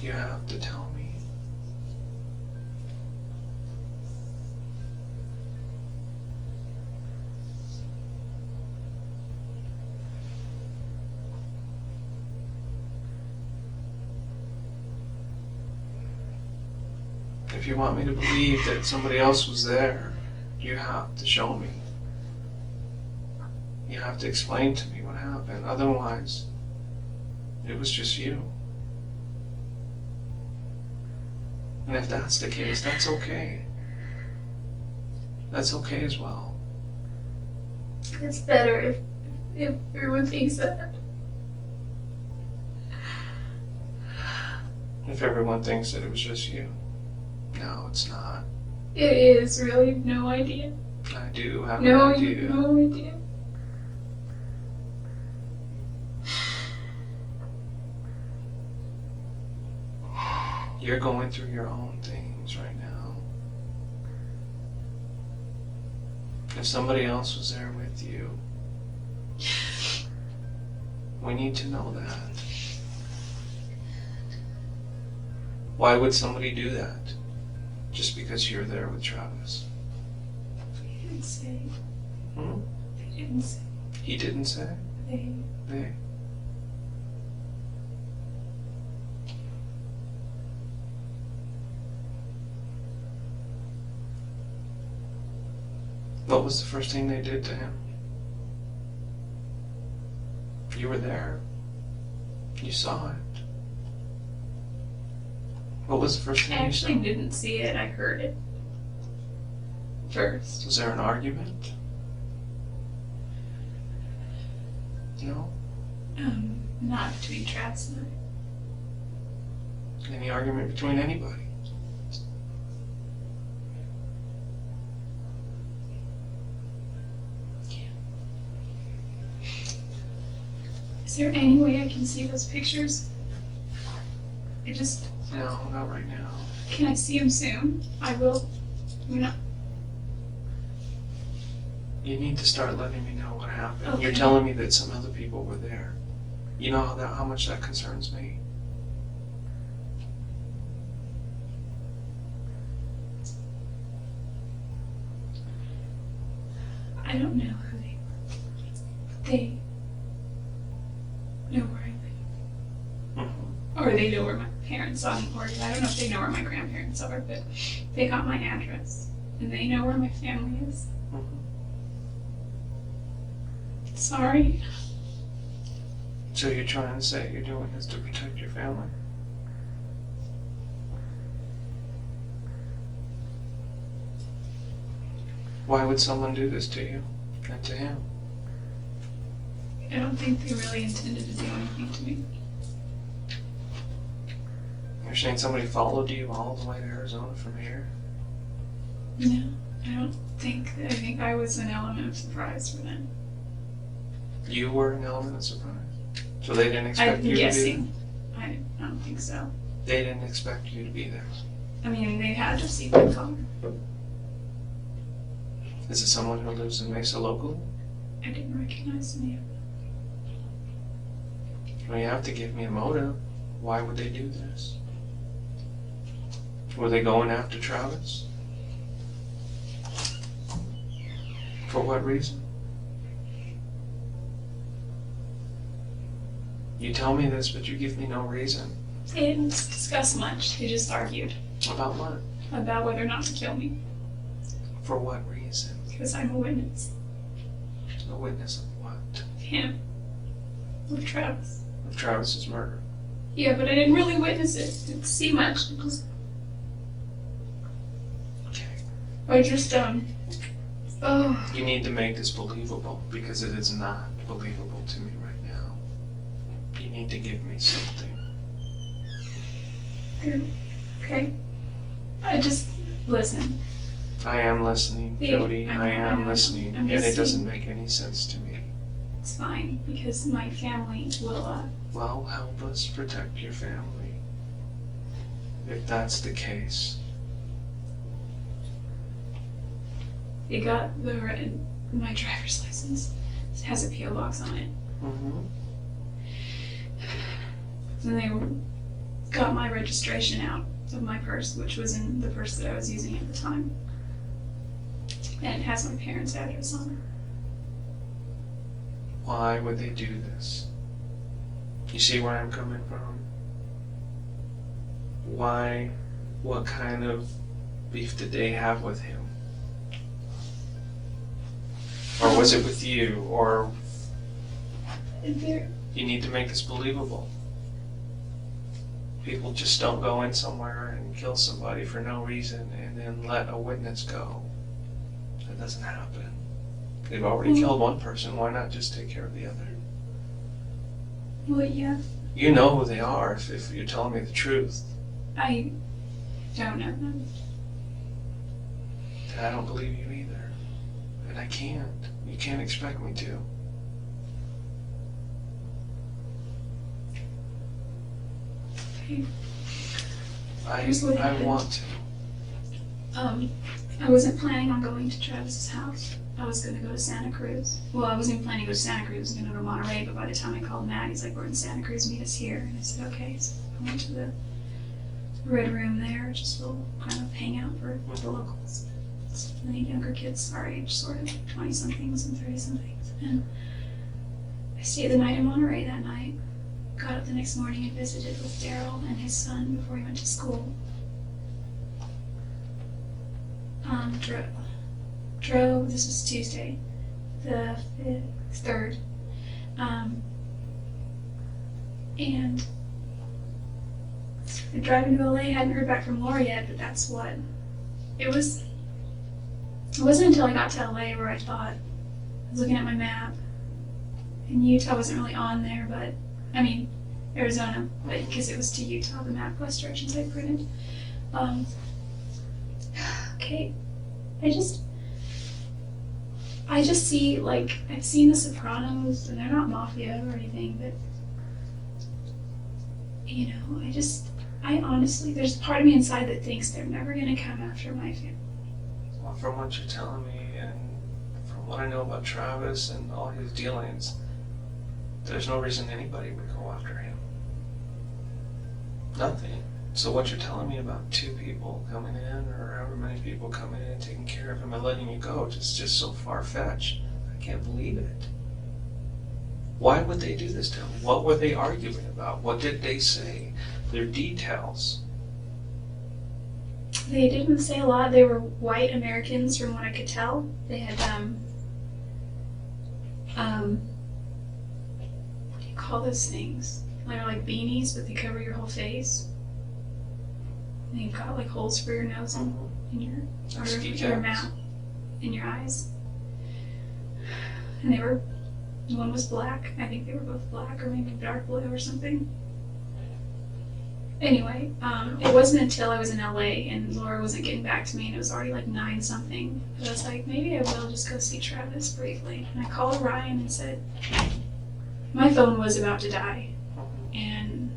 You have to tell me. If you want me to believe that somebody else was there, you have to show me. You have to explain to me what happened. Otherwise, it was just you. And if that's the case, that's okay. That's okay as well. It's better if everyone thinks that. If everyone thinks that it was just you. No, it's not. It is really no idea. I do have No, an idea. no idea. You're going through your own things right now. If somebody else was there with you, we need to know that. Why would somebody do that? Just because you're there with Travis? They didn't say. Hmm? They didn't say. He didn't say? They. What was the first thing they did to him? You were there. You saw it. What was the first I thing you actually saw? didn't see it. I heard it first. Was there an argument? No? Not between Travis and I. Any argument between anybody? Is there any way I can see those pictures? I just, No, not right now. can I see them soon? I will. You know, You need to start letting me know what happened. Okay. You're telling me that some other people were there. You know how much that concerns me. I don't know who they were. They know where I live. Mm-hmm. Or they know where my parents are, or I don't know if they know where my grandparents are, but they got my address. And they know where my family is. Mm-hmm. Sorry. So you're trying to say you're doing this to protect your family? Why would someone do this to you and to him? I don't think they really intended to do anything to me. You're saying somebody followed you all the way to Arizona from here? No, I don't think. I think I was an element of surprise for them. You were an element of surprise? So they didn't expect I'm you guessing. I don't think so. to be there? They didn't expect you to be there. I mean, they had to see my car. Is it someone who lives in Mesa locally? I didn't recognize them yet. Well, you have to give me a motive. Why would they do this? Were they going after Travis? For what reason? You tell me this, but you give me no reason. They didn't discuss much. They just argued About what? about whether or not to kill me For what reason? because I'm a witness A witness of what? of him, with Travis. Of Travis's murder. Yeah, but I didn't really witness it. Didn't see much. It just, Okay. I just, oh. You need to make this believable, because it is not believable to me right now. You need to give me something. Okay. I just, listen. I am listening, Jodi. I am listening, and it doesn't make any sense to me. It's fine, because my family will, Well, help us protect your family. If that's the case. they got my driver's license. It has a P.O. box on it. Mm-hmm. And they got my registration out of my purse, which was in the purse that I was using at the time. And it has my parents' address on it. Why would they do this? You see where I'm coming from? Why? What kind of beef did they have with him? Or was it with you? Or you need to make this believable. People just don't go in somewhere and kill somebody for no reason and then let a witness go. That doesn't happen. They've already killed one person, why not just take care of the other? Well, yeah. You know who they are if you're telling me the truth. I don't know them. And I don't believe you either. And I can't. You can't expect me to. Here's what I happened. want to. I wasn't planning on going to Travis's house. I was going to go to Santa Cruz. Well, I wasn't even planning to go to Santa Cruz. I was going to go to Monterey, but by the time I called Matt, he's like, we're in Santa Cruz, meet us here. And I said, okay. So I went to the Red Room there, just to kind of hang out for the locals. Any younger kids our age, sort of 20-somethings and 30-somethings. And I stayed the night in Monterey that night. Got up the next morning and visited with Daryl and his son before he went to school. Drove, this was Tuesday, the 3rd. And driving to LA, hadn't heard back from Laura yet, but that's what it was. It wasn't until I got to LA where I thought, I was looking at my map, and Utah wasn't really on there, but, I mean, Arizona, but because it was to Utah, the MapQuest directions I printed. Okay, I just see, like, I've seen The Sopranos, and they're not mafia or anything, but, you know, I honestly, there's a part of me inside that thinks they're never gonna come after my family. Well, from what you're telling me and from what I know about Travis and all his dealings, there's no reason anybody would go after him. Nothing. So what you're telling me about 2 people coming in, or however many people coming in and taking care of him and letting you go, just so far-fetched. I can't believe it. Why would they do this to him? What were they arguing about? What did they say? Their details. They didn't say a lot. They were white Americans from what I could tell. They had, what do you call those things? They're like beanies, but they cover your whole face. And you've got like holes for your nose and in your mouth, in your eyes. And one was black. I think they were both black, or maybe dark blue or something. Anyway, it wasn't until I was in LA and Laura wasn't getting back to me, and it was already like 9-something. I was like, maybe I will just go see Travis briefly. And I called Ryan and said, my phone was about to die. And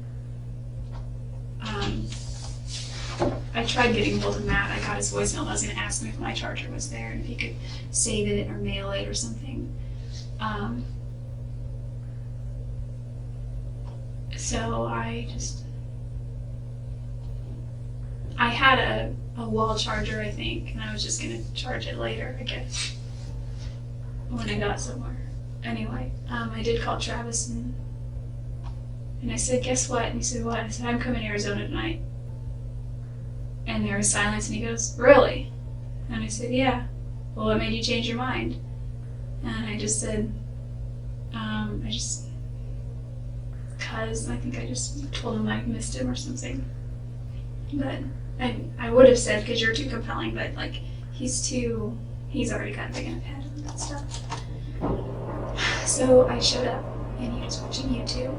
I tried getting hold of Matt. I got his voicemail. I was going to ask him if my charger was there and if he could save it or mail it or something. So I had a wall charger, I think, and I was just going to charge it later, I guess, when I got somewhere. Anyway, I did call Travis and I said, guess what? And he said, what? I said, I'm coming to Arizona tonight. And there was silence, and he goes, really? And I said, yeah. Well, what made you change your mind? And I just said, because I think I just told him I missed him or something. But I would have said, because you're too compelling, but like, he's already got a big enough head and that stuff. So I showed up and he was watching YouTube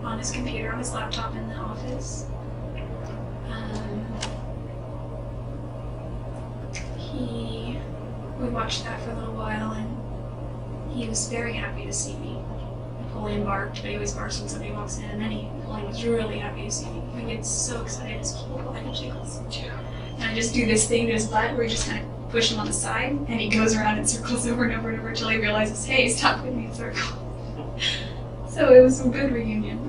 on his computer, on his laptop in the office. We watched that for a little while, and he was very happy to see me. Napoleon barked, but he always barks when somebody walks in, and then Napoleon was really happy to see me. He gets so excited, his whole body jiggles. And I just do this thing to his butt where we just kind of push him on the side, and he goes around in circles over and over and over until he realizes, hey, stop putting me in a circle. So it was a good reunion.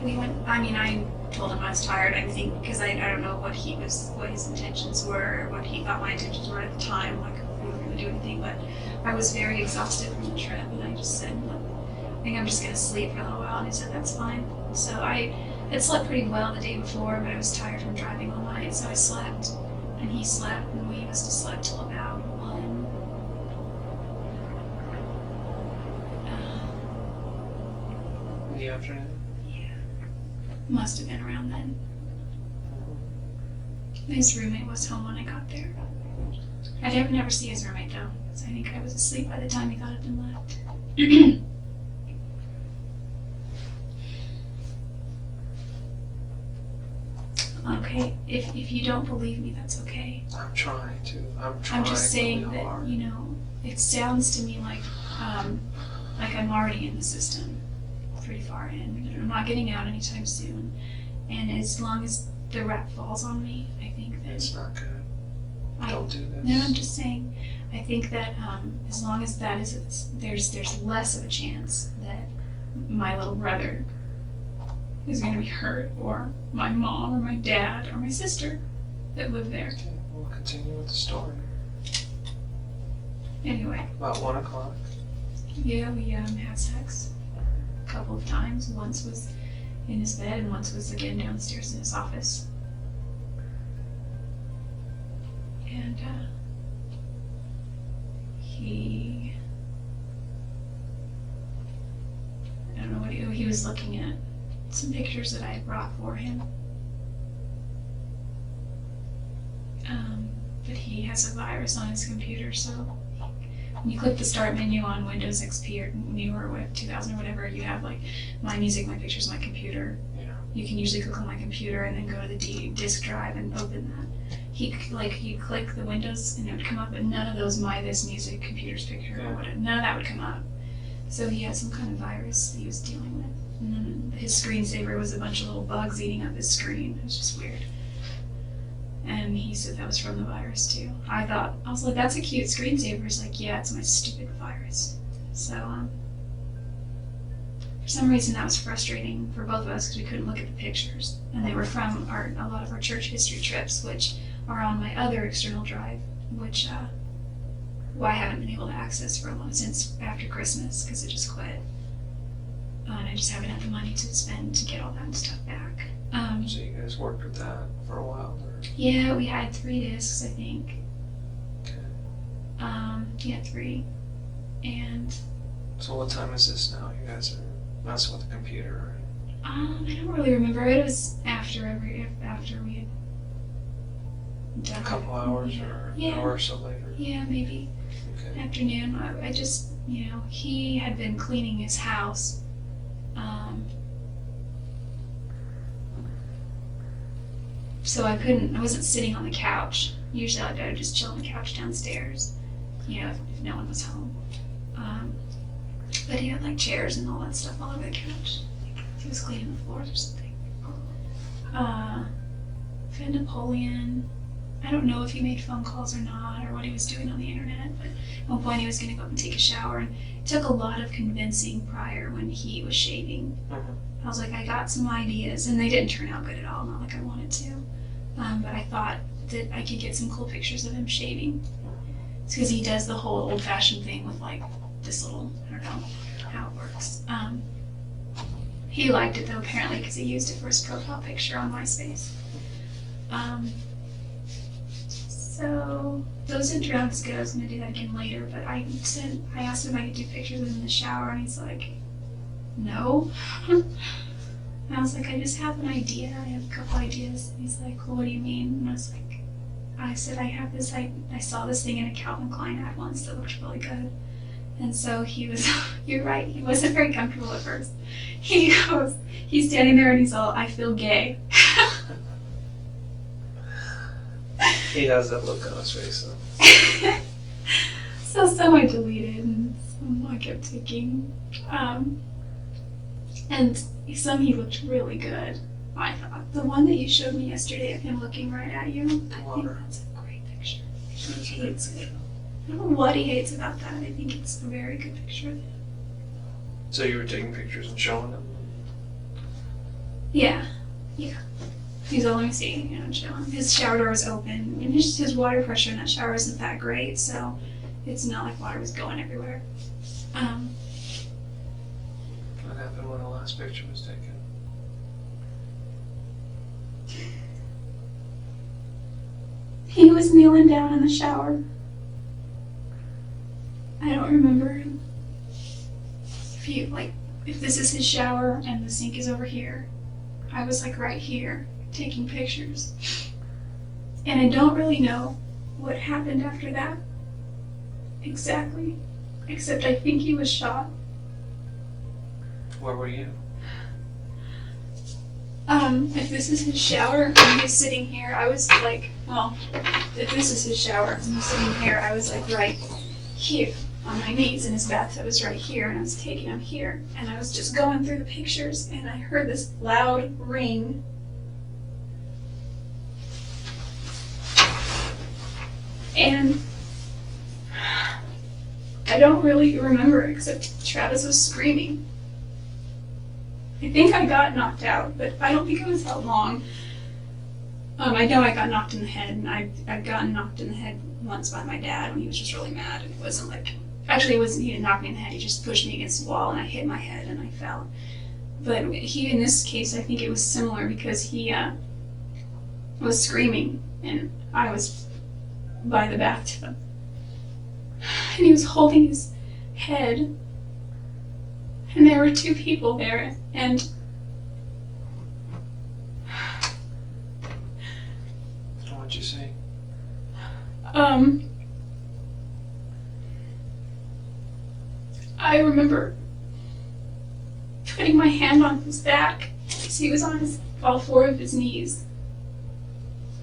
We went, I told him I was tired, I think, because I don't know what his intentions were, or what he thought my intentions were at the time, like we were going to do anything, but I was very exhausted from the trip, and I just said, look, I think I'm just going to sleep for a little while, and he said, that's fine. So I had slept pretty well the day before, but I was tired from driving all night, so I slept, and he slept, and we must have slept till about 1. In the afternoon? Must have been around then. His roommate was home when I got there. I did never see his roommate though, so I think I was asleep by the time he thought I'd been left. Okay, if you don't believe me, that's okay. I'm trying to. I'm just saying really that, hard. it sounds to me like I'm already in the system. Pretty far in. I'm not getting out anytime soon. And as long as the rap falls on me, I think that... It's not good. Don't do this. No, I'm just saying, I think that as long as that is, there's less of a chance that my little brother is going to be hurt, or my mom, or my dad, or my sister that live there. Okay, we'll continue with the story. Anyway. About 1 o'clock. Yeah, we had sex. A couple of times. Once was in his bed and once was again downstairs in his office. And I don't know what he was looking at some pictures that I had brought for him. But he has a virus on his computer, so when you click the start menu on Windows XP or newer, 2000 or whatever, you have like my music, my pictures, my computer. Yeah. You can usually click on my computer and then go to the disk drive and open that. You click the Windows and it would come up, but none of those my this music, computers, picture, or whatever, none of that would come up. So he had some kind of virus that he was dealing with. And then his screensaver was a bunch of little bugs eating up his screen. It was just weird. And he said that was from the virus too. I was like, that's a cute screensaver. He's like, yeah, it's my stupid virus. So, for some reason that was frustrating for both of us because we couldn't look at the pictures. And they were from a lot of our church history trips, which are on my other external drive, which I haven't been able to access for a long since after Christmas because it just quit. And I just haven't had the money to spend to get all that stuff back. So you guys worked with that for a while? Or? Yeah, we had 3 discs, I think. Okay. Yeah, 3. And So what time is this now? You guys are messing with the computer? I don't really remember. It was after we had done A couple hours or an hour or so later? Yeah, maybe. Okay. Afternoon. I just, he had been cleaning his house. So I wasn't sitting on the couch. Usually I would just chill on the couch downstairs, if no one was home. But he had like chairs and all that stuff all over the couch. He was cleaning the floors or something. For Napoleon, I don't know if he made phone calls or not, or what he was doing on the internet, but at one point he was going to go up and take a shower, and it took a lot of convincing prior when he was shaving. Mm-hmm. I was like, I got some ideas, and they didn't turn out good at all, not like I wanted to. But I thought that I could get some cool pictures of him shaving. It's because he does the whole old-fashioned thing with like this little, I don't know how it works. He liked it though, apparently, because he used it for his profile picture on MySpace. So those didn't turn out as good. I was gonna do that again later, but I asked him if I could do pictures of him in the shower, and he's like, no. And I was like, I just have an idea. I have a couple ideas. And he's like, well, what do you mean? And I said, I saw this thing in a Calvin Klein ad once that looked really good. And so he was, you're right, he wasn't very comfortable at first. He's standing there and he's all, I feel gay. He has that look on his face, though. So some I deleted and some I kept taking. And some he looked really good, I thought. The one that you showed me yesterday of him looking right at you, I think that's a great picture. He hates it. I don't know what he hates about that. I think it's a very good picture of him. So you were taking pictures and showing them? Yeah. He's all, let me see, chilling. His shower door was open, and his water pressure in that shower isn't that great, so it's not like water was going everywhere. What happened when the last picture was taken? He was kneeling down in the shower. I don't remember if this is his shower and the sink is over here. I was like right here taking pictures. And I don't really know what happened after that exactly, except I think he was shot. Where were you? If this is his shower and he's sitting here, I was like, well, if this is his shower and he's sitting here, I was like right here on my knees, and his bathtub was right here, and I was taking him here, and I was just going through the pictures, and I heard this loud ring. And I don't really remember except Travis was screaming. I think I got knocked out, but I don't think it was that long. I know I got knocked in the head, and I've gotten knocked in the head once by my dad when he was just really mad, and it wasn't like, actually he didn't knock me in the head, he just pushed me against the wall and I hit my head and I fell. But in this case, I think it was similar because he was screaming and I was by the bathtub. And he was holding his head, and there were two people there, and What'd you say? I remember putting my hand on his back because he was on all four of his knees.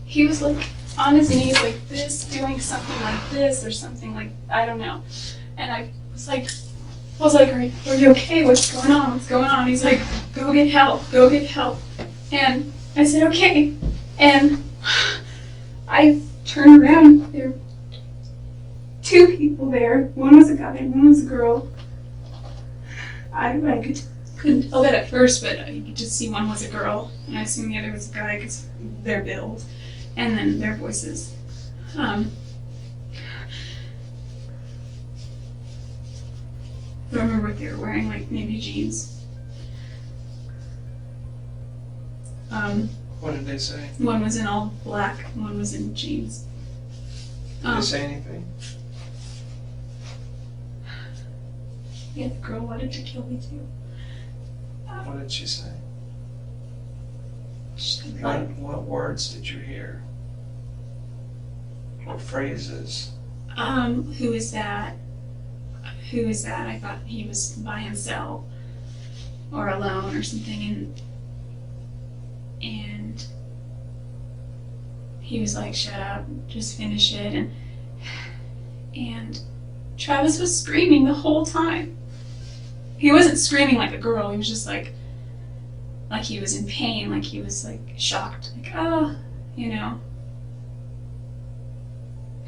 He was like on his knees like this, doing something like this or something like, I don't know. And I was like, are you okay? What's going on? What's going on? He's like, go get help, go get help. And I said, okay. And I turned around, there were two people there. One was a guy and one was a girl. I couldn't tell that at first, but you could just see one was a girl, and I assume the other was a guy because their build, and then their voices. I don't remember what they were wearing, like maybe jeans. What did they say? One was in all black, one was in jeans. Did they say anything? Yeah, the girl wanted to kill me too. What did she say? She's like, What words did you hear? What phrases? who is that? Who is that? I thought he was by himself or alone or something, and he was like, shut up, just finish it. And Travis was screaming the whole time. He wasn't screaming like a girl, he was just like he was in pain, like he was like shocked, like, oh, He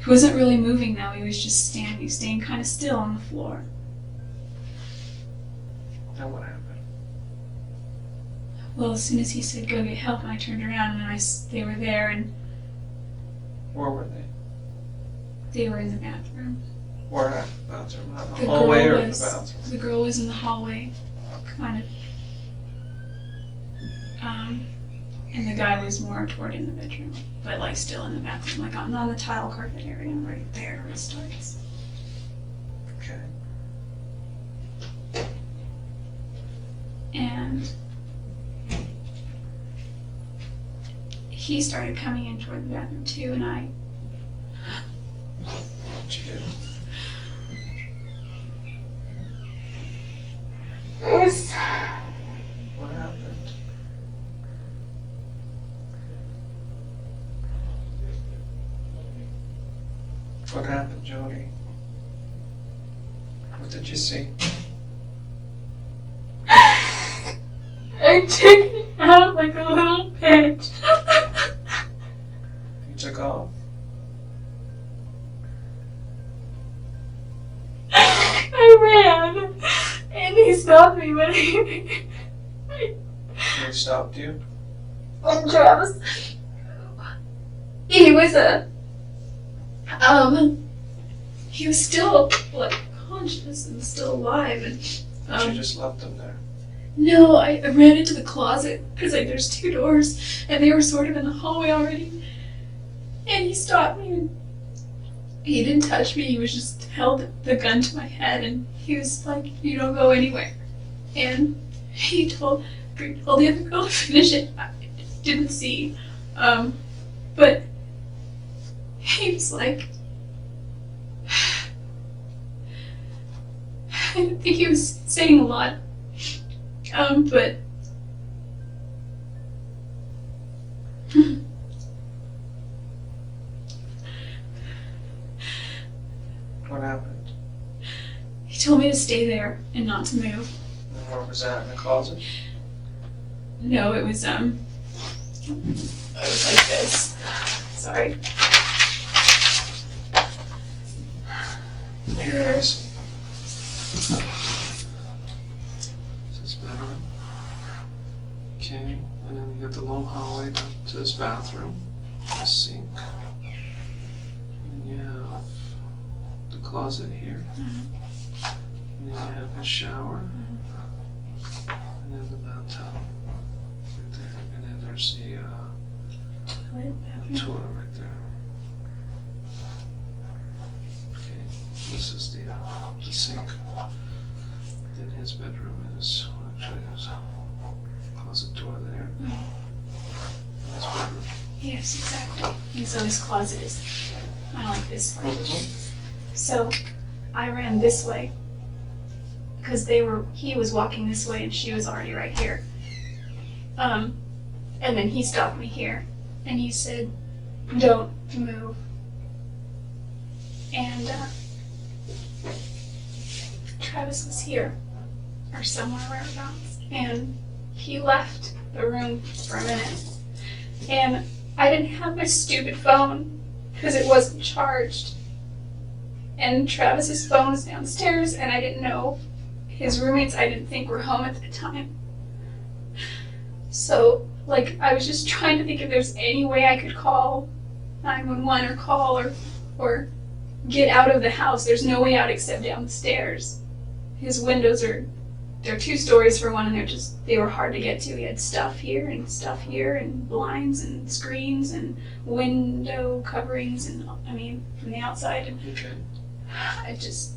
wasn't really moving though, he was just staying kind of still on the floor. Now what happened? Well, as soon as he said go get help, and I turned around and they were there, and Where were they? they were in the bathroom. Where at the bathroom? Not in the The hallway girl or in the was- bathroom? The girl was in the hallway, kind of. And the guy was more toward in the bedroom, but like still in the bathroom, like on the tile carpet area, right there where it starts. Okay. And he started coming in toward the bathroom too, and I What'd you do? What happened? What happened, Jodi? What did you see? I took out like a little pitch. You took off? I ran, and he stopped me, but He stopped you? and Travis, he was he was still like conscious and still alive, and But you just left them there. no, I ran into the closet because like there's 2 doors, and they were sort of in the hallway already, and he stopped me. And he didn't touch me. He was just held the gun to my head, and he was like, "You don't go anywhere." And he told the other girl to finish it. I didn't see, but he was like, I think he was saying a lot, but What happened? he told me to stay there and not to move. And where was that, in the closet? No, it was like this. Sorry. Here it is. This is bedroom. Okay, and then you got the long hallway down to this bathroom, the sink. And you have the closet here. And then you have the shower. And then the bathtub. Right there. And then there's the toilet right there. Okay, this is the sink. Then his bedroom is, actually there's a closet door there. His bedroom. Yes, exactly. And so his closet is kind of like this partition. So I ran this way because he was walking this way and she was already right here. And then he stopped me here and he said, "Don't move." And Travis was here or somewhere whereabouts, and he left the room for a minute. And I didn't have my stupid phone because it wasn't charged. And Travis's phone was downstairs, and I didn't know his roommates, I didn't think were home at the time. So, like, I was just trying to think if there's any way I could call 911 or call or get out of the house. There's no way out except down the stairs. His windows they're 2 stories for one, and they were hard to get to. He had stuff here and blinds and screens and window coverings and, from the outside. And Okay. I just,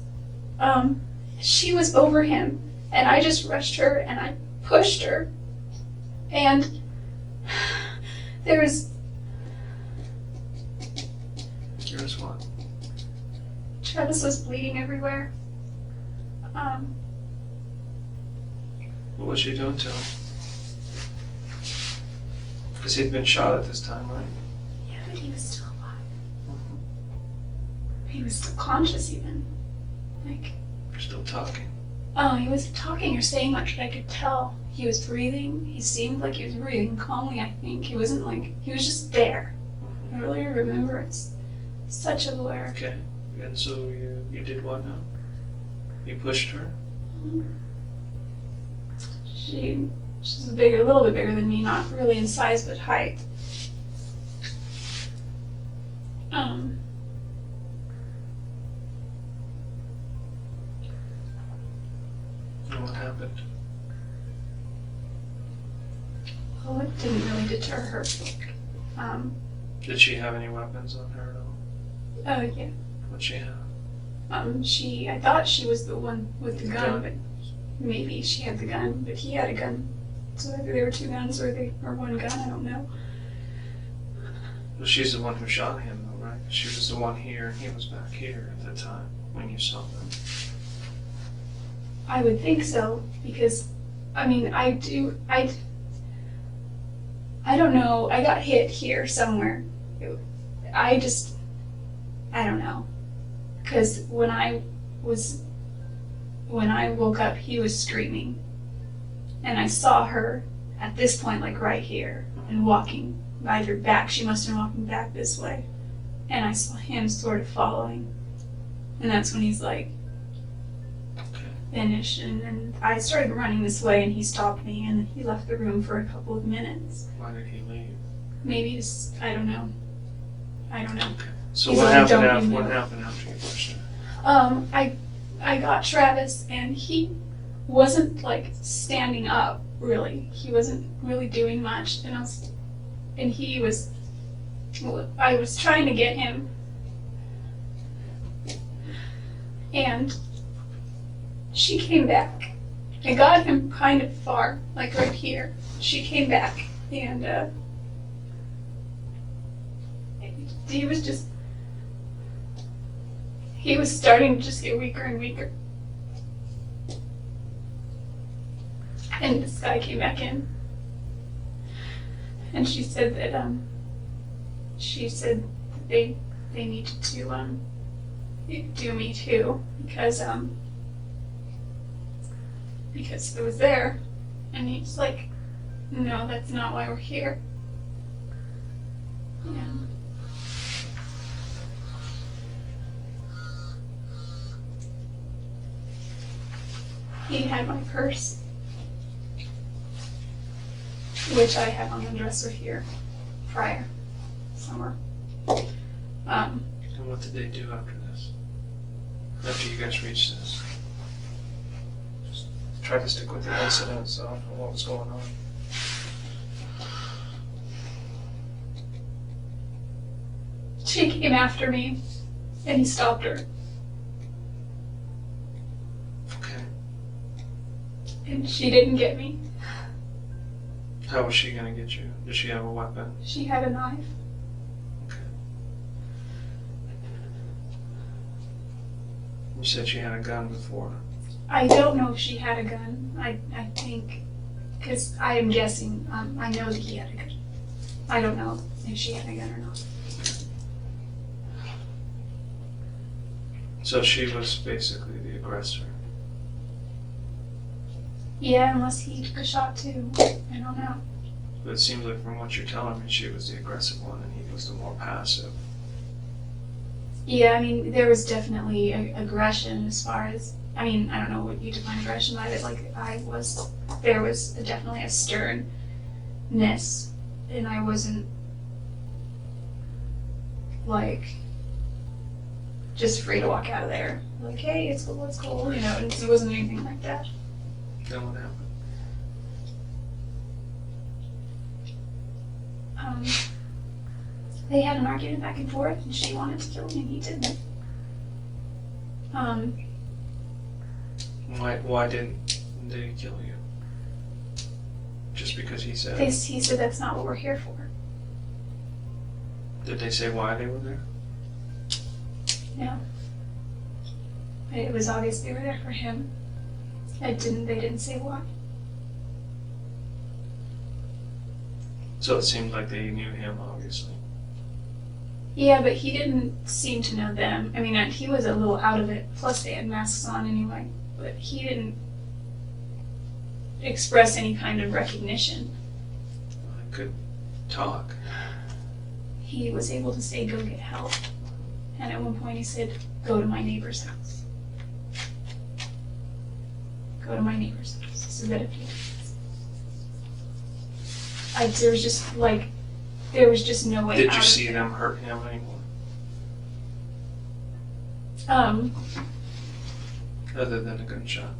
she was over him, and I just rushed her and I pushed her, and Here's what? Travis was bleeding everywhere. What was she doing to him? Because he'd been shot at this time, right? Yeah, but he was still alive. He was still conscious even. Like, You're still talking. he wasn't talking or saying much, but I could tell he was breathing. He seemed like he was breathing calmly, I think. He wasn't like, he was just there. I really remember it's such a blur. Okay. And so you did what now? You pushed her? She's a little bit bigger than me, not really in size, but height. And what happened? Well, it didn't really deter her. Did she have any weapons on her at all? Oh, yeah. What'd she have? I thought she was the one with the gun, but maybe she had the gun, but he had a gun. So either there were two guns or one gun, I don't know. Well, she's the one who shot him, though, right? She was the one here, and he was back here at the time when you saw them. I would think so, because, I mean, I don't know, I got hit here somewhere. I don't know. Because when I woke up, he was screaming. And I saw her at this point, like right here, and walking either back. She must have been walking back this way. And I saw him sort of following. And that's when he's like, finished. And I started running this way, and he stopped me, and he left the room for a couple of minutes. Why did he leave? Maybe just, I don't know. Okay. So He's what like, happened "Don't after? you What know?" happened after you pushed her? I got Travis, and he wasn't like standing up really. He wasn't really doing much, and I was trying to get him, and she came back. I got him kind of far, like right here. She came back, and he was starting to just get weaker and weaker. And this guy came back in, and she said that they needed to do me too, because it was there. And he's like, no, that's not why we're here. Yeah. He had my purse, which I had on the dresser here prior, somewhere. And what did they do after this? After you guys reached this? Just try to stick with the incident, so I don't know what was going on. She came after me, and he stopped her. Okay. And she didn't get me. How was she gonna get you? Did she have a weapon? She had a knife. Okay. You said she had a gun before. I don't know if she had a gun. I think, because I am guessing, I know that he had a gun. I don't know if she had a gun or not. So she was basically the aggressor. Yeah, unless he took a shot too. I don't know. But it seems like from what you're telling me, she was the aggressive one and he was the more passive. Yeah, I mean, there was definitely aggression as far as, I mean, I don't know what you define aggression by, but like there was definitely a sternness, and I wasn't like just free to walk out of there. Like, hey, it's cool, you know, and it wasn't anything like that. Then what happened? They had an argument back and forth, and she wanted to kill me, and he didn't. Why didn't he kill you? Just because he said? He said that's not what we're here for. Did they say why they were there? No. It was obvious they were there for him. They didn't say why. So it seemed like they knew him, obviously. Yeah, but he didn't seem to know them. I mean, he was a little out of it. Plus, they had masks on anyway. But he didn't express any kind of recognition. I could talk. He was able to say, go get help. And at one point he said, go to my neighbor's house. Go to my neighbor's house. So that if you... there was just no way out. Did you of see it. them hurt him anymore? Other than a gunshot?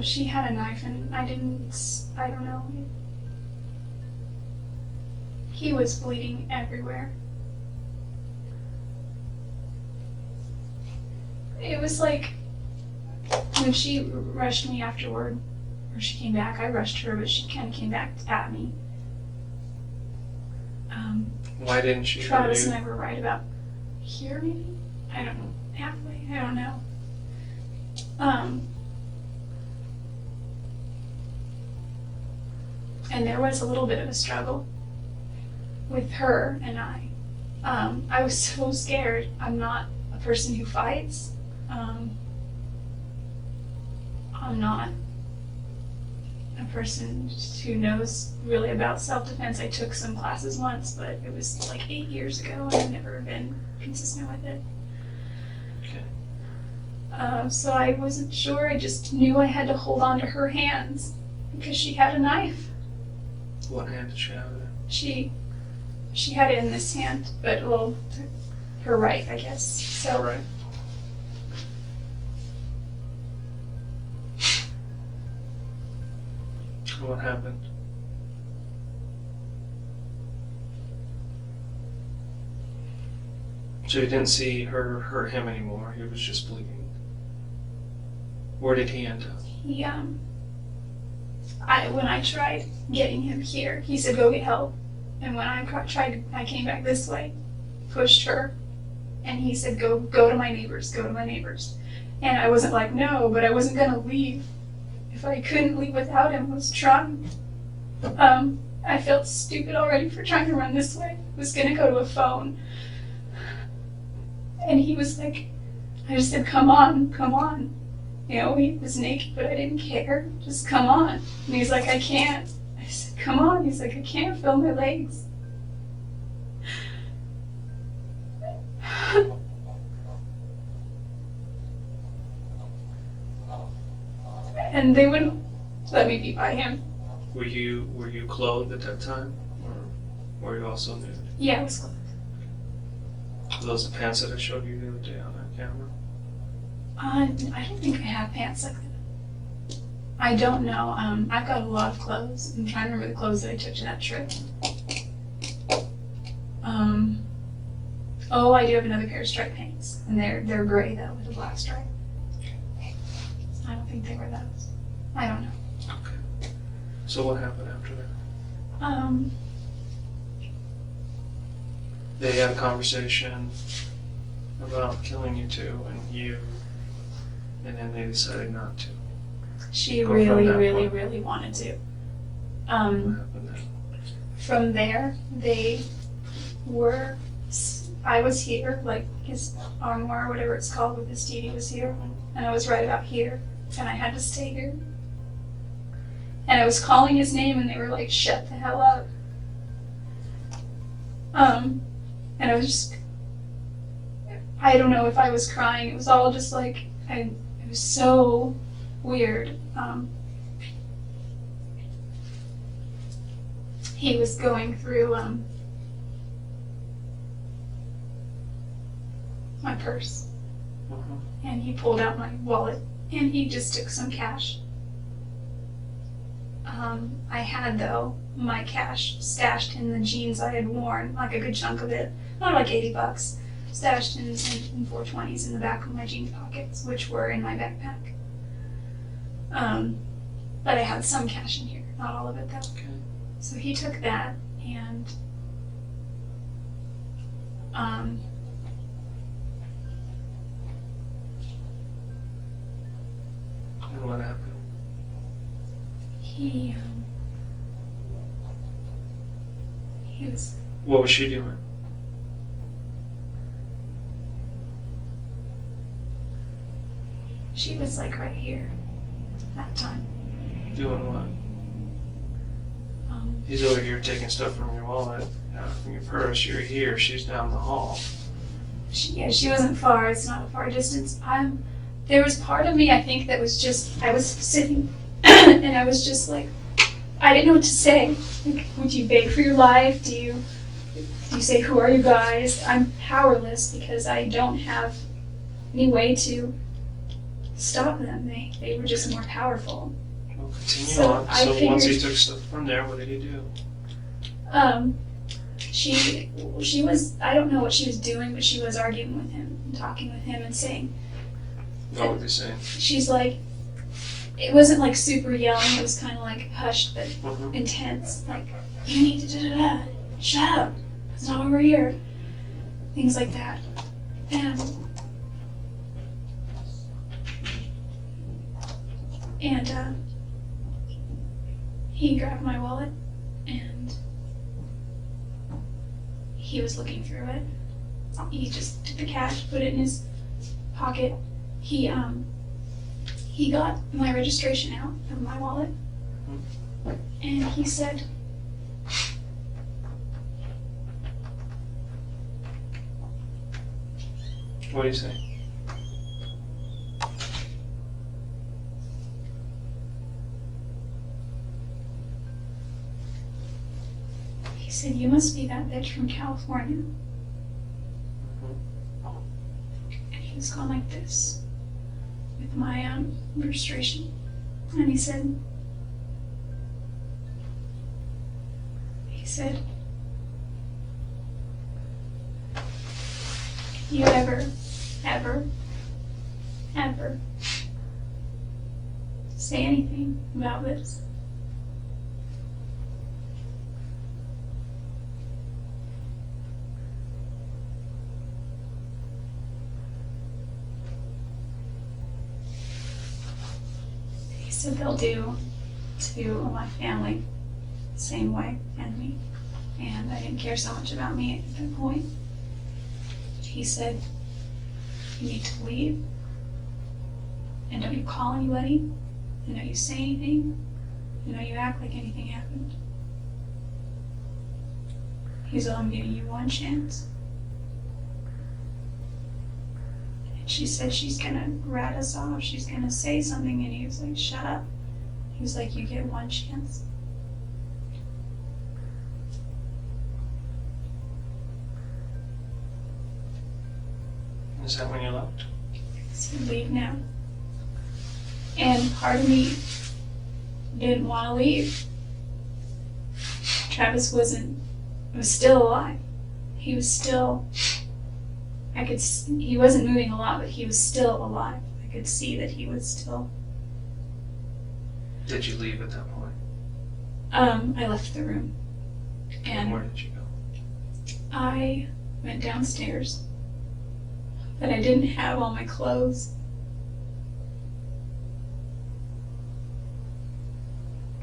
She had a knife and I don't know. He was bleeding everywhere. It was like when she rushed me afterward, or she came back, I rushed her, but she kind of came back at me. Why didn't she? Travis and I were right about here, maybe? I don't know. Halfway? I don't know. And there was a little bit of a struggle with her and I. I was so scared. I'm not a person who fights. I'm not a person who knows really about self-defense. I took some classes once, but it was like 8 years ago and I've never been consistent with it. Okay. So I wasn't sure. I just knew I had to hold on to her hands because she had a knife. What hand did she have it in? She had it in this hand, but well, her right, I guess. So Right. What happened? So you didn't see her hurt him anymore. He was just bleeding. Where did he end up? he when I tried getting him here, he said go get help. And when I came back this way, pushed her, and he said go to my neighbors, go to my neighbors. And I wasn't like no, but I wasn't gonna leave. If I couldn't leave without him, I was trying. I felt stupid already for trying to run this way. I was gonna go to a phone. And he was like, I just said, come on, come on. You know, he was naked, but I didn't care. Just come on. And he's like, I can't. I said, come on. He's like, I can't feel my legs. And they wouldn't let me be by him. Were you clothed at that time, or were you also nude? Yeah, it was close. Are those the pants that I showed you the other day on that camera? I don't think I have pants like that. I don't know. I've got a lot of clothes. I'm trying to remember the clothes that I took to that trip. Oh, I do have another pair of striped pants, and they're gray though with a black stripe. I don't think they were those. I don't know. Okay. So what happened after that? They had a conversation about killing you two, and then they decided not to. She Go from really, that really, point. really wanted to. What happened then? From there, they were. I was here, like his armoire, whatever it's called, with his TV was here, and I was right about here, and I had to stay here. And I was calling his name, and they were like, "Shut the hell up." And I was just. I don't know if I was crying. It was all just like it was so weird. He was going through my purse, and he pulled out my wallet, and he just took some cash. I had, though, my cash stashed in the jeans I had worn, like a good chunk of it, not like $80, stashed in 420s in the back of my jean pockets, which were in my backpack. But I had some cash in here, not all of it though. Okay. So he took that, and And what happened? he was. What was she doing? She was like right here that time. Doing what? He's over here taking stuff from your wallet, from your purse. You're here. She's down the hall. She wasn't far. It's not a far distance. There was part of me, I think, that was just, I was sitting and I was just like, I didn't know what to say. Like, would you beg for your life? Do you say, who are you guys? I'm powerless because I don't have any way to stop them. They were just more powerful. Well, continue So on. I So once he figured- took stuff from there, what did he do? She was, I don't know what she was doing, but she was arguing with him and talking with him and saying, What were they saying? she's like, it wasn't like super yelling, it was kind of like hushed but Mhm. intense. Like, you need to da-da-da, shut up, it's not over here. Things like that. And he grabbed my wallet and he was looking through it. He just took the cash, put it in his pocket. He got my registration out of my wallet and he said, What do you say? he said, you must be that bitch from California. And he was going like this with my registration. And he said, if you ever say anything about this, he said they'll do to my family the same way and me. And I didn't care so much about me at that point. He said, you need to leave. And don't you call anybody. And don't you say anything. And don't you act like anything happened. He said, I'm giving you one chance. And she said she's gonna rat us off. She's gonna say something. And he was like, shut up. He was like, you get one chance. Is that when you left? So leave now. And part of me didn't want to leave. Travis was still alive. He was still, he wasn't moving a lot, but he was still alive. I could see that he was still. Did you leave at that point? I left the room. And where And did you go? I went downstairs. But I didn't have all my clothes.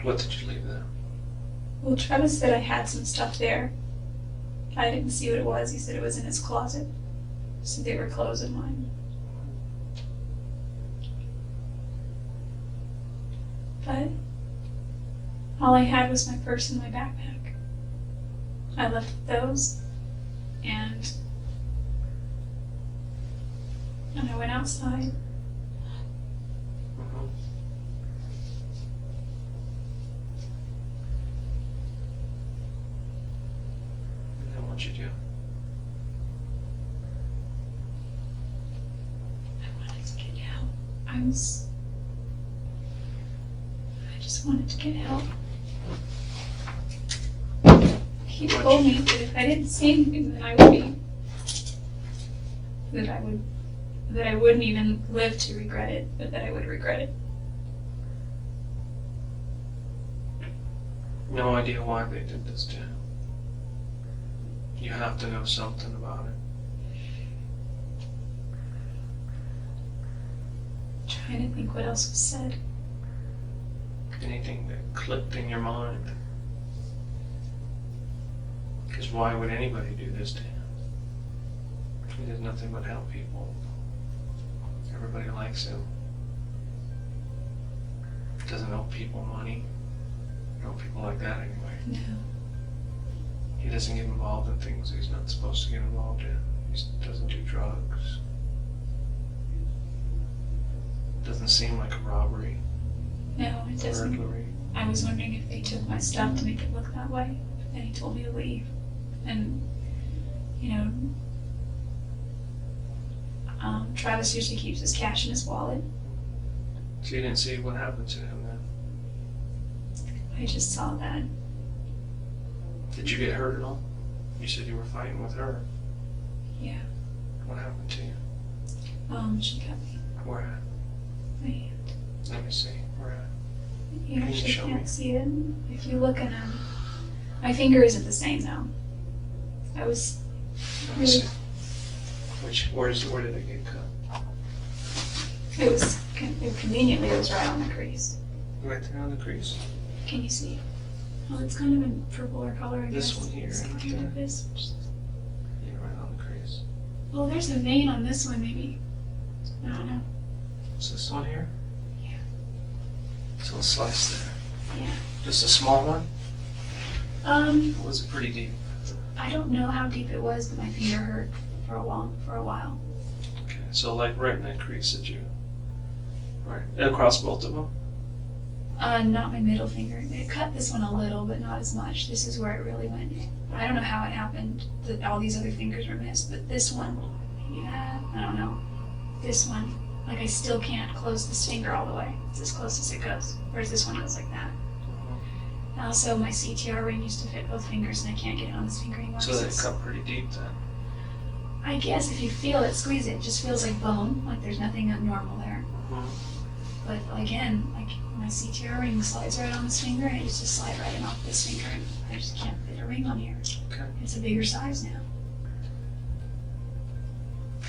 What did you leave there? Well, Travis said I had some stuff there. I didn't see what it was. He said it was in his closet. So they were clothes of mine. But all I had was my purse and my backpack. I left those and I went outside. Mhm. And then what'd you do? I wanted to get help. I just wanted to get help. He told me that if I didn't say anything, that I would be, that I wouldn't even live to regret it, but that I would regret it. No idea why they did this to him. You have to know something about it. I'm trying to think what else was said. Anything that clicked in your mind. Because why would anybody do this to him? He does nothing but help people. Everybody likes him. Doesn't owe people money. No people like that anyway. No. He doesn't get involved in things he's not supposed to get involved in. He doesn't do drugs. Doesn't seem like a robbery. No, it doesn't. Burglary. I was wondering if they took my stuff to make it look that way. But then he told me to leave. And, Travis usually keeps his cash in his wallet. So you didn't see what happened to him then? I just saw that. Did you get hurt at all? You said you were fighting with her. Yeah. What happened to you? She cut me. Where at? My hand. Let me see. Where at? You Can you actually show me? can't see it. If you look at my finger isn't the same though. I was Let me really, see. Where did it get cut? conveniently it was right on the crease. Right there on the crease. Can you see? Oh, it's kind of in purpler color, I This guess. one here, It's right kind there. of this. Yeah, right on the crease. Well, there's a vein on this one, maybe. I don't know. Is this one here? Yeah. So a slice there. Yeah. Just a small one? Or was it pretty deep? I don't know how deep it was, but my finger hurt for a while. Okay, so like right in that crease that you, right, across both of them? Not my middle finger. It cut this one a little, but not as much. This is where it really went. I don't know how it happened that all these other fingers were missed, but this one, yeah, I don't know. This one, like I still can't close this finger all the way. It's as close as it goes. Whereas this one goes like that. Also, my CTR ring used to fit both fingers, and I can't get it on this finger anymore. So that cut pretty deep then. I guess if you feel it, squeeze it. It just feels like bone, like there's nothing abnormal there. But again, like my CTR ring slides right on this finger, and it used to slide right in off this finger, and I just can't fit a ring on here. Okay. It's a bigger size now.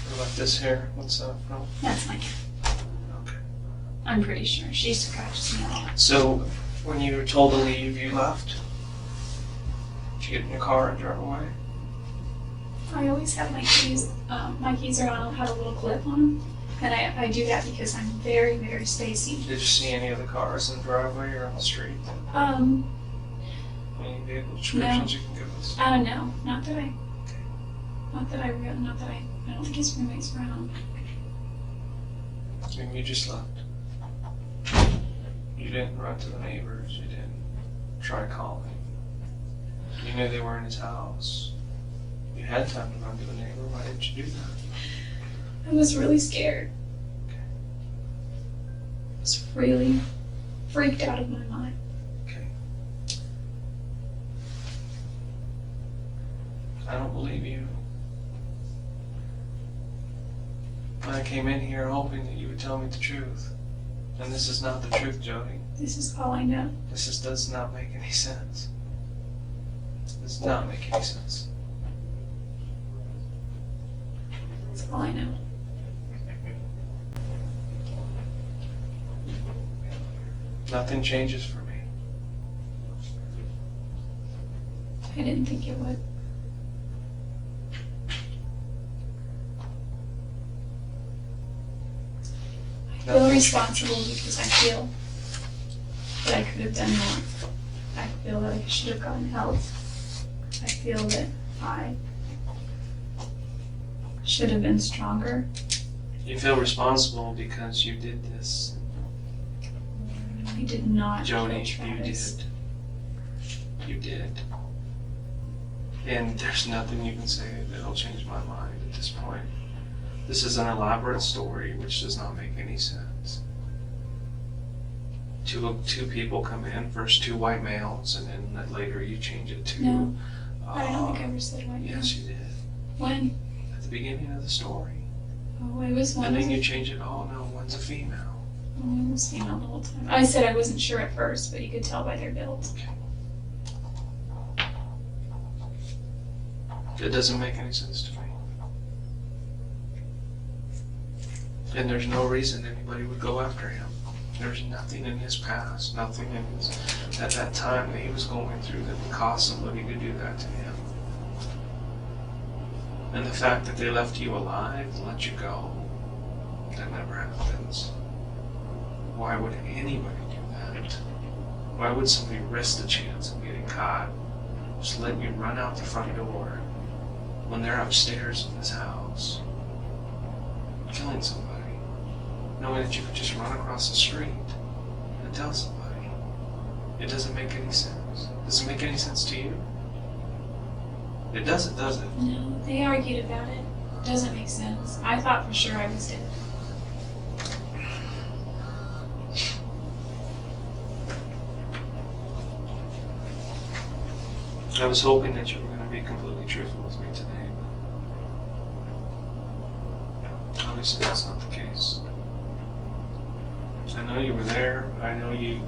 What about this here? What's that from? That's my cat. Okay. I'm pretty sure. She scratches me a lot. So when you were told to leave, you left? Did you get in your car and drive away? I always have my keys. My keys are on. Had a little clip on them, and I do that because I'm very, very spacey. Did you see any of the cars in the driveway or on the street? Any vehicle descriptions you can give us? No, not that I don't think his roommate's around. And you just left. You didn't run to the neighbors. You didn't try calling. You knew they were in his house. You had time to run to the neighbor. Why didn't you do that? I was really scared. Okay. I was really freaked out of my mind. Okay. I don't believe you. I came in here hoping that you would tell me the truth. And this is not the truth, Jodi. This is all I know. Does not make any sense. Does not make any sense. That's all I know. Nothing changes for me. I didn't think it would. I feel responsible because I feel that I could have done more. I feel that I should have gotten help. I feel that I should have been stronger. You feel responsible because you did this. I did not Jodi, kill you Travis. did. You did. And there's nothing you can say that'll change my mind at this point. This is an elaborate story which does not make any sense. Two people come in, first two white males, and then later you change it to... No, I don't think I ever said white male. Yes, you did. When? At the beginning of the story. Oh, it was one. And then you change it, oh no, one's a female. Oh, it was female the whole time. I said I wasn't sure at first, but you could tell by their build. It doesn't make any sense to me. And there's no reason anybody would go after him. There's nothing in his past, nothing in his, at that time that he was going through that would cause somebody to do that to him. And the fact that they left you alive and let you go, that never happens. Why would anybody do that? Why would somebody risk the chance of getting caught, just letting you run out the front door when they're upstairs in this house, killing somebody, knowing that you could just run across the street and tell somebody? It doesn't make any sense. Does it make any sense to you? It doesn't, does it? No, they argued about it. Doesn't make sense. I thought for sure I was dead. I was hoping that you were going to be completely truthful with me today, but obviously that's not the case. I know you were there. I know you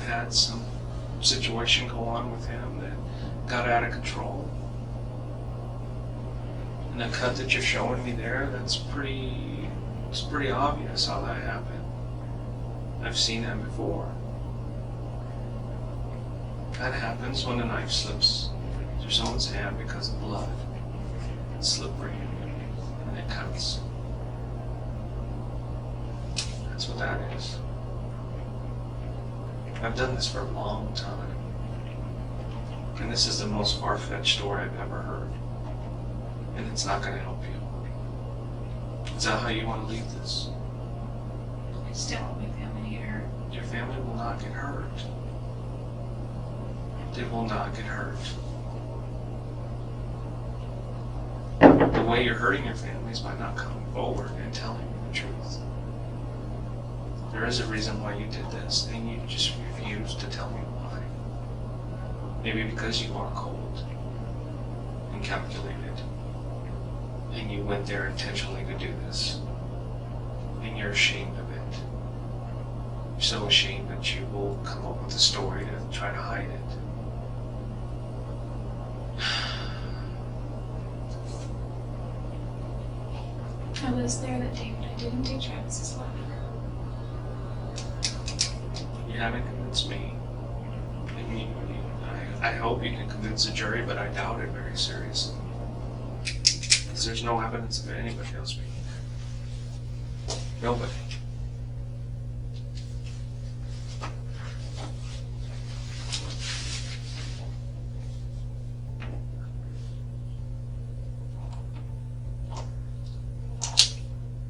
had some situation go on with him that got out of control. And the cut that you're showing me there, it's pretty obvious how that happened. I've seen that before. That happens when a knife slips through someone's hand because of blood. It's slippery and it cuts. That's what that is. I've done this for a long time. And this is the most far-fetched story I've ever heard. And it's not going to help you. Is that how you want to leave this? I still want my family to get hurt. Your family will not get hurt. They will not get hurt. The way you're hurting your family is by not coming forward and telling me the truth. There is a reason why you did this, and you just refused to tell me why. Maybe because you are cold and calculated, and you went there intentionally to do this, and you're ashamed of it. You're so ashamed that you will come up with a story to try to hide it. I was there that day, but I didn't take Travis's life. You haven't convinced me. I hope you can convince the jury, but I doubt it very seriously. Because there's no evidence of anybody else being there. Nobody.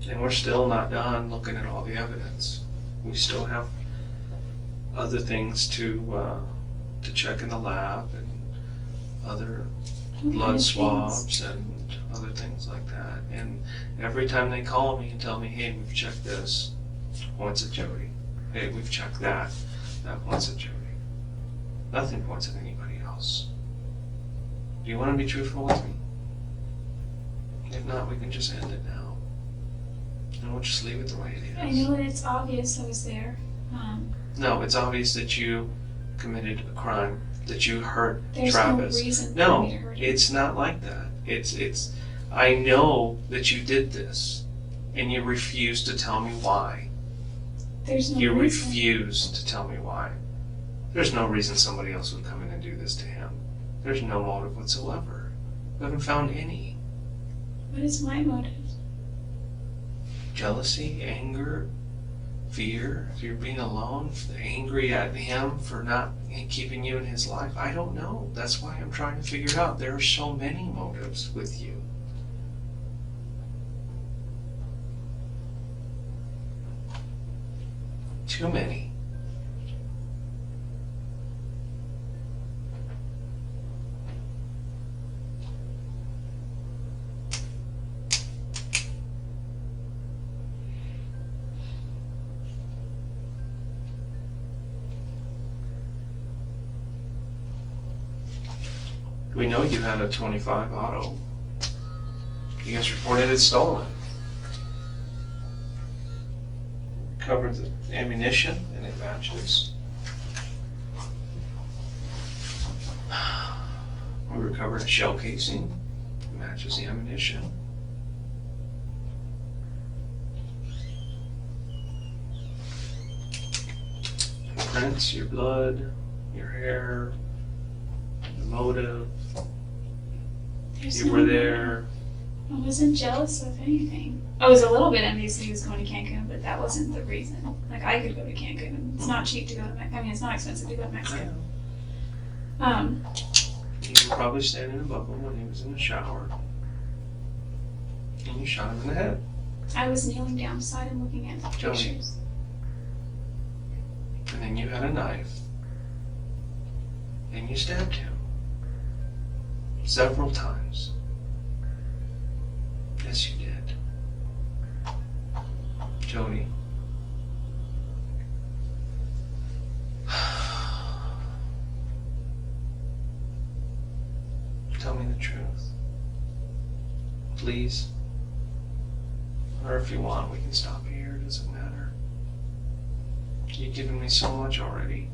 And we're still not done looking at all the evidence. We still have other things to check in the lab and other blood swabs and other things like that. And every time they call me and tell me, hey, we've checked this, points at Jodi. Hey, we've checked that, that points at Jodi. Nothing points at anybody else. Do you want to be truthful with me? If not, we can just end it now. And we'll just leave it the way it is. I know that it's obvious I was there. No, it's obvious that you committed a crime, that you hurt There's Travis. no reason for No, me to hurt him. it's not like that. I know that you did this, and you refuse to tell me why. There's no You reason. refuse to tell me why. There's no reason somebody else would come in and do this to him. There's no motive whatsoever. We haven't found any. What is my motive? Jealousy, anger, fear, if you're being alone, angry at him for not keeping you in his life. I don't know. That's why I'm trying to figure it out. There are so many motives with you. Too many. We know you had a 25 auto. You guys reported it stolen. Covered the ammunition and it matches. We recovered a shell casing. It matches the ammunition. Your prints, your blood, your hair, the motive. There's You no were there. I wasn't jealous of anything. I was a little bit envious that he was going to Cancun, but that wasn't the reason. Like, I could go to Cancun. It's not cheap to go to Mexico. I mean, it's not expensive to go to Mexico. You were probably standing above him when he was in the shower. And you shot him in the head. I was kneeling down beside him looking at the Jodi. pictures. And then you had a knife. And you stabbed him. Several times. Yes, you did. Jodi. the truth. Please. Or if you want, we can stop here. It doesn't matter. You've given me so much already.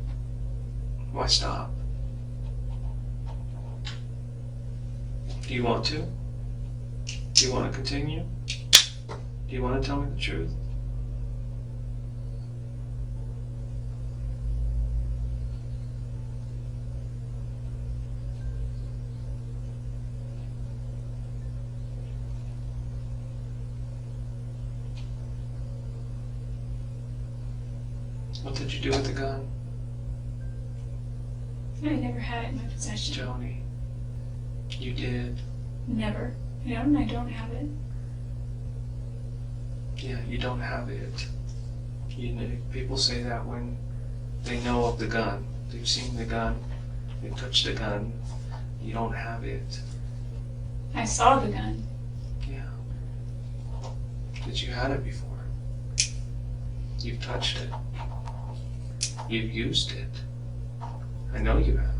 Why stop? Do you want to? Do you want to continue? Do you want to tell me the truth? What did you do with the gun? I never had it in my possession. Joni, you did. Never. I don't have it. Yeah, you don't have it. You know, people say that when they know of the gun. They've seen the gun, they've touched the gun. You don't have it. I saw the gun. Yeah. But you had it before. You've touched it. You've used it. I know you have.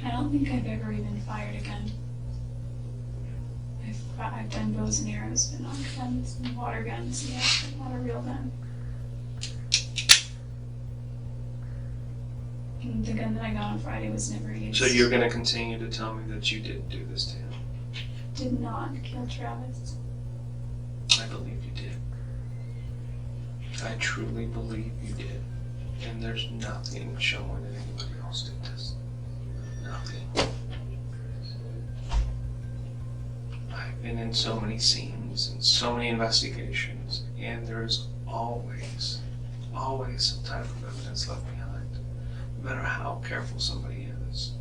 I don't think I've ever even fired a gun. I've done bows and arrows, but not guns and water guns, yes, but not a real gun. And the gun that I got on Friday was never used. So you're going to continue to tell me that you didn't do this to him? Did not kill Travis. I believe you did. I truly believe you did. And there's nothing showing that anybody else did this. Nothing. I've been in so many scenes and so many investigations, and there's always some type of evidence left behind, no matter how careful somebody is.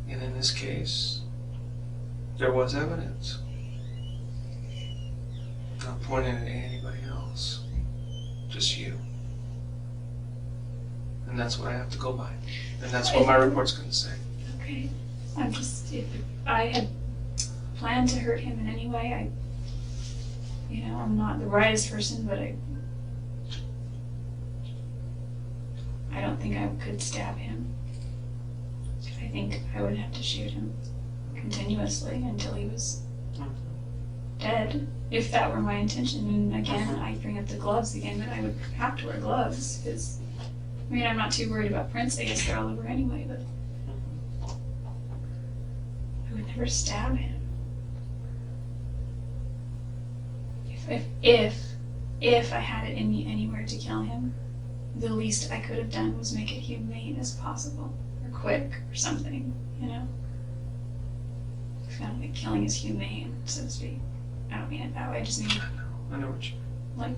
And in this case, there was evidence. Not pointing at anybody else, just you. And that's what I have to go by. And that's what my report's going to say. Okay. If I had planned to hurt him in any way, I'm not the brightest person, but I don't think I could stab him. I think I would have to shoot him continuously until he was dead, if that were my intention. And again, I bring up the gloves again, but I would have to wear gloves because, I'm not too worried about prints. I guess they're all over anyway, but I would never stab him. If I had it in me anywhere to kill him, the least I could have done was make it humane as possible, or quick, or something, I found like killing is humane, so to speak. I don't mean it that way, I just mean I know what you like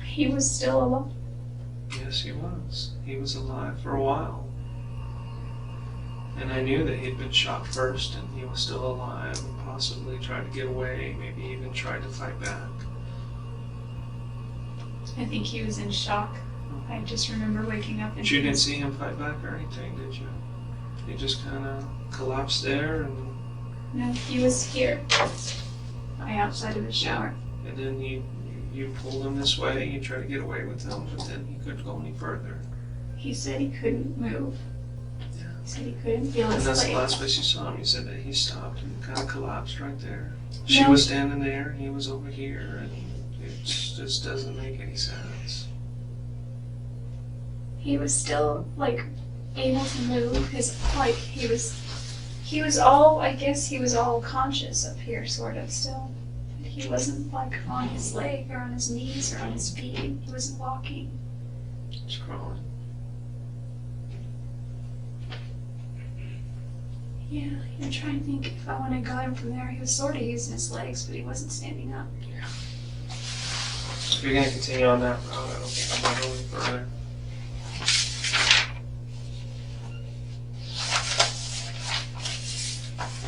he was still alive. Yes, he was. He was alive for a while. And I knew that he'd been shot first and he was still alive and possibly tried to get away, maybe even tried to fight back. I think he was in shock. I just remember waking up and But you didn't see him fight back or anything, did you? He just kind of collapsed there and... No, he was here. Outside of the shower. And then you pulled him this way, you tried to get away with him, but then he couldn't go any further. He said he couldn't move. Yeah. He said he couldn't feel his And that's legs. the last place you saw him. You said that he stopped and kind of collapsed right there. She was standing there, he was over here, and it just doesn't make any sense. He was still able to move. He was all, I guess he was all conscious up here, sort of still. But he wasn't on his leg or on his knees or on his feet. He wasn't walking. It's crawling. Yeah, I'm trying to think if I want to got him from there. He was sort of using his legs, but he wasn't standing up. Yeah. If you're going to continue on that route, I don't think I'm going further.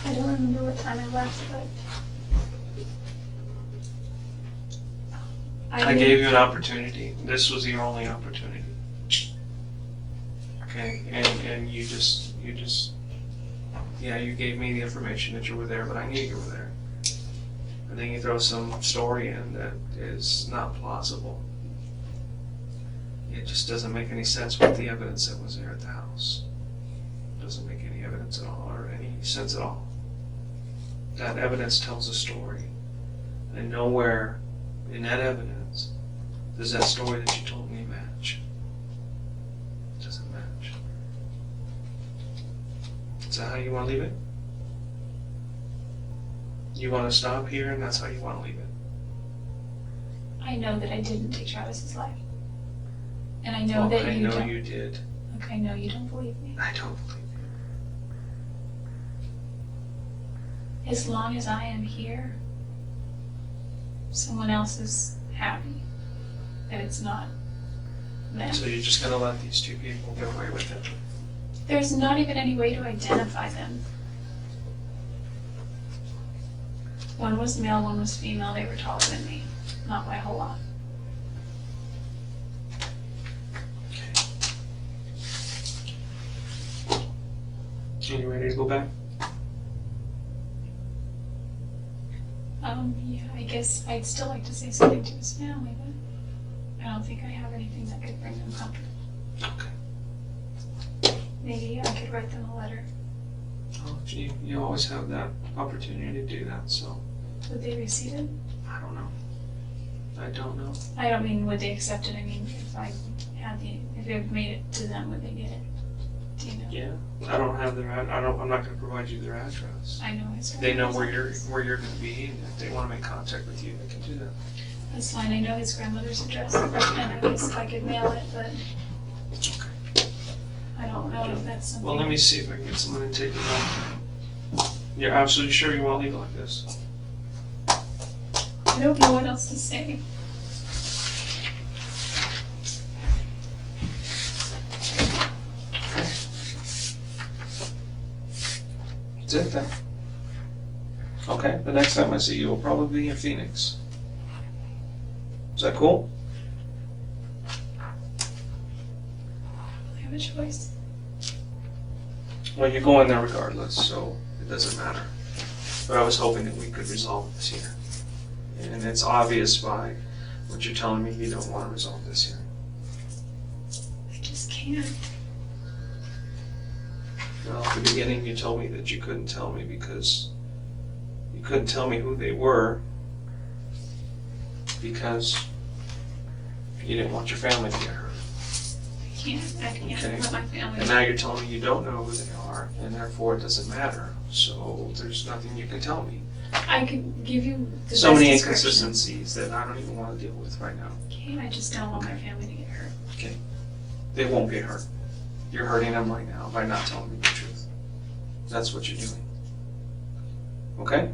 I don't remember what time I left, but I gave you an opportunity. This was your only opportunity. Okay, and you just, yeah, you gave me the information that you were there, but I knew you were there. and then you throw some story in that is not plausible. It just doesn't make any sense with the evidence that was there at the house. It doesn't make any evidence at all, or any sense at all. That evidence tells a story, and nowhere in that evidence does that story that you told me match. It doesn't match. Is that how you want to leave it? You want to stop here, and that's how you want to leave it? I know that I didn't take Travis's life. And I know Well, that I you know don't. you did. Look, I know you don't believe me. I don't believe you. As long as I am here, someone else is happy that it's not them. So you're just going to let these two people get away with it? There's not even any way to identify them. One was male, one was female. They were taller than me. Not by a whole lot. Are you ready to go back? Yeah, I guess I'd still like to say something to his family, but I don't think I have anything that could bring them comfort. Okay. Maybe I could write them a letter. Well, you always have that opportunity to do that, so Would they receive it? I don't know. I don't know. I don't mean would they accept it. I mean if it made it to them, would they get it? Do you know? Yeah, I don't have their. I'm not going to provide you their address. I know his. They know grandmother's where you're address. going to be, and if they want to make contact with you, they can do that. That's fine. I know his grandmother's address, and I guess I could mail it, but Okay. I don't know if that's something. Well, let me see if I can get someone to take it out. You're absolutely sure you want to leave it like this? I don't know what else to say. That's it then. Okay, the next time I see you will probably be in Phoenix. Is that cool? I have a choice. Well, you're going there regardless, so it doesn't matter. But I was hoping that we could resolve this here. And it's obvious by what you're telling me you don't want to resolve this here. I just can't. Well, at the beginning you told me that you couldn't tell me because you couldn't tell me who they were because you didn't want your family to get hurt. I can't Okay. let my family. And now you're telling me you don't know who they are, and therefore it doesn't matter. So there's nothing you can tell me. I could give you the So best many description. inconsistencies that I don't even want to deal with right now. Okay, I just don't want my family to get hurt. They won't get hurt. You're hurting them right now by not telling me the truth. That's what you're doing. Okay?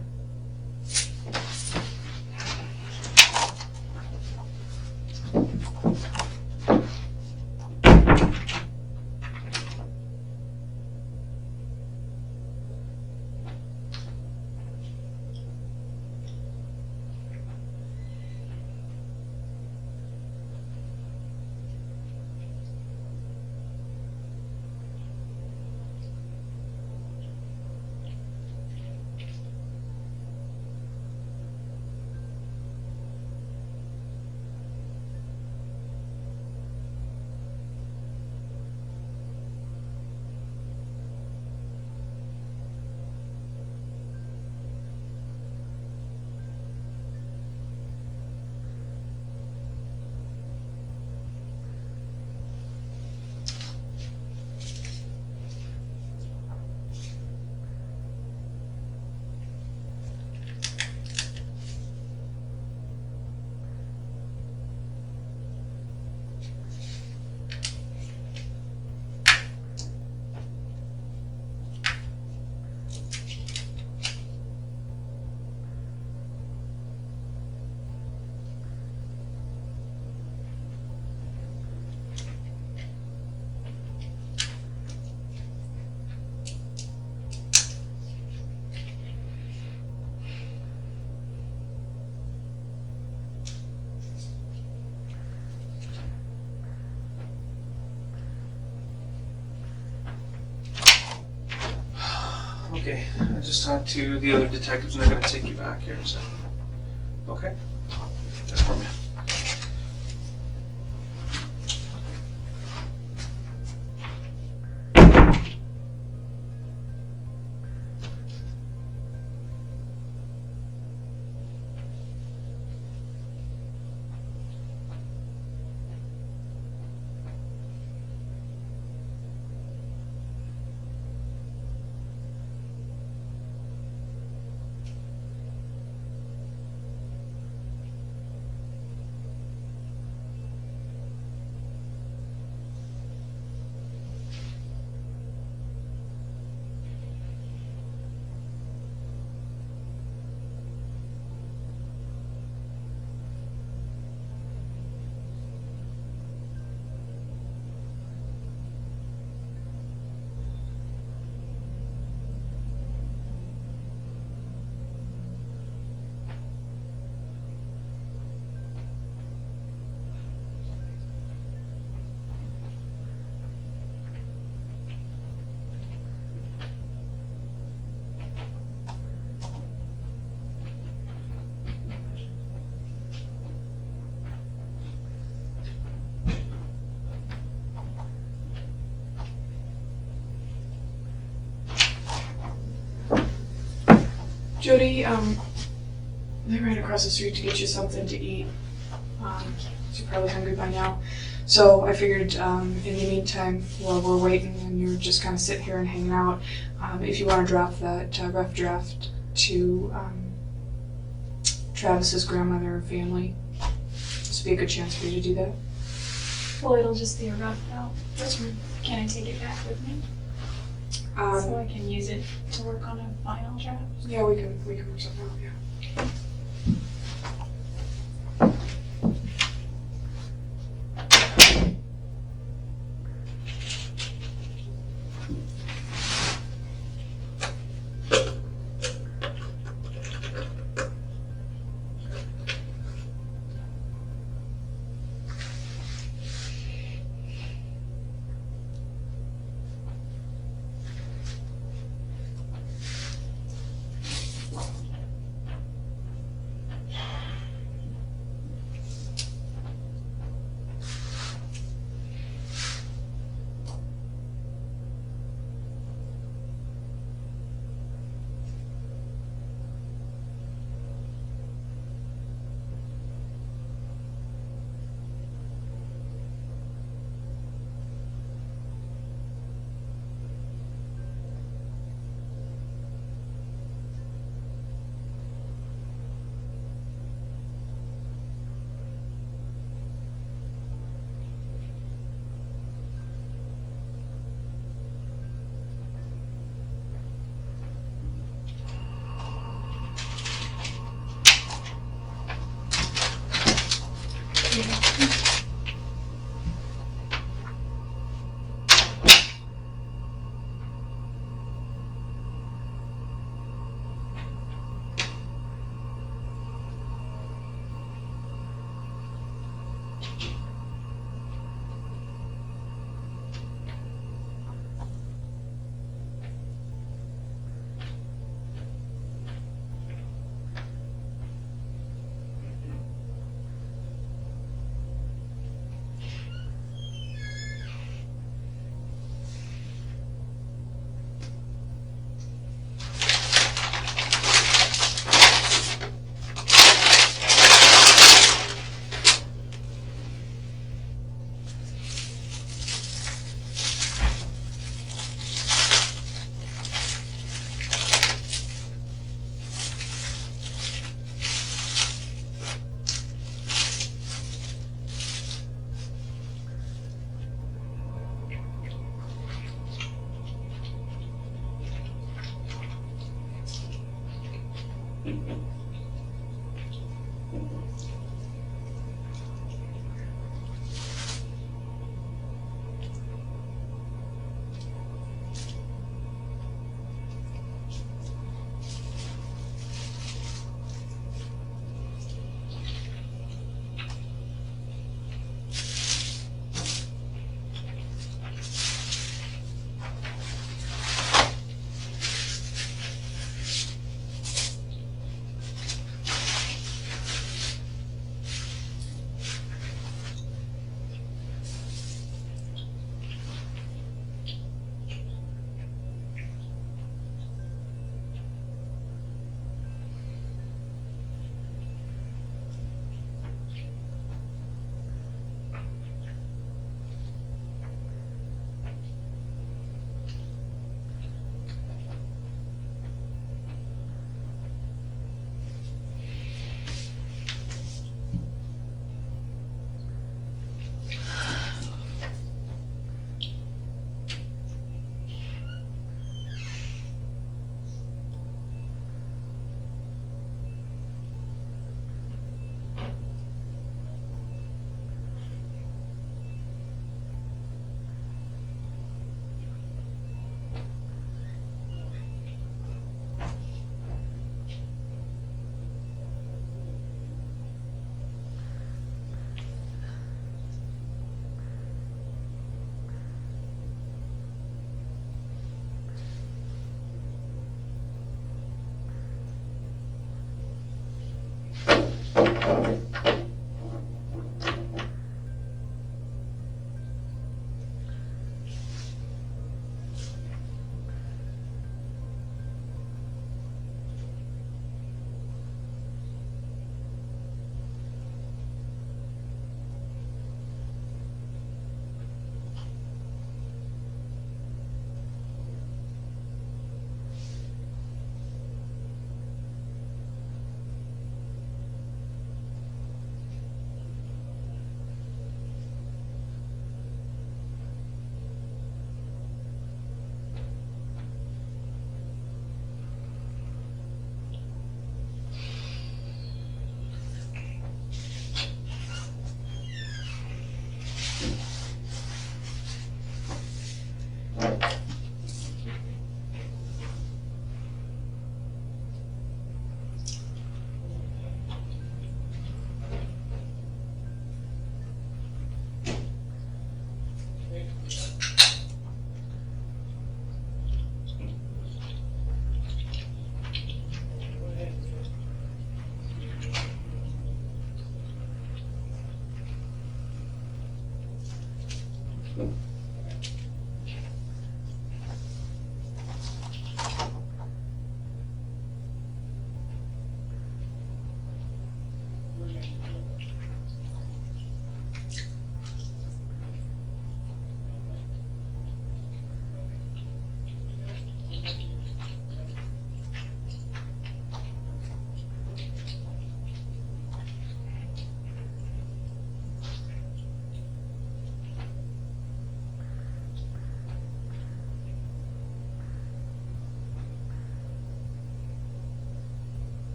Okay, I just talked to the other detectives and they're going to take you back here in a second. Okay. That's for me. Jodi, I ran across the street to get you something to eat. You're probably hungry by now. So I figured in the meantime, while we're waiting and you're just kind of sitting here and hanging out, if you want to drop that rough draft to Travis's grandmother and family, this would be a good chance for you to do that. Well, it'll just be a rough note. That's fine. Can I take it back with me? So I can use it to work on a final draft? Yeah, we can work something out, yeah.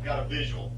Got a visual.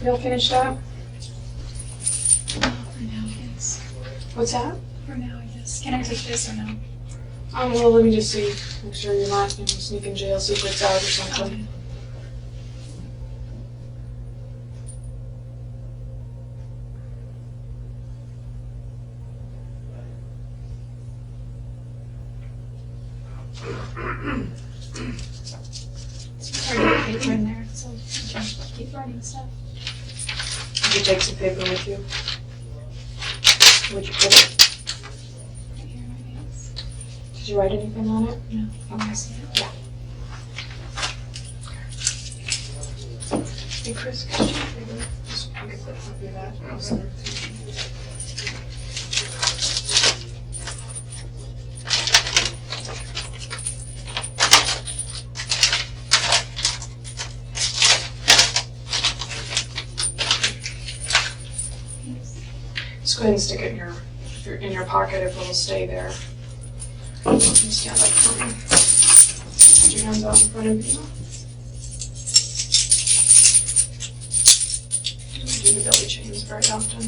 all finished up? For now, I guess. What's that? For now, I guess. Can I take this or no? Well, let me just see. Make sure you're not sneaking jail secrets out or something. It's hard to get paper in there, so I can keep writing stuff. Did you take some paper with you? Where'd you put it? Right here, I guess. Did you write anything on it? No, I want to see it. Yeah. Hey, Chris, could you maybe just pick up that copy of that? I'll send it to you. Just go ahead and stick it in your pocket if it'll stay there. Just stand up for me. Put your hands out in front of you. Do the belly chains very often.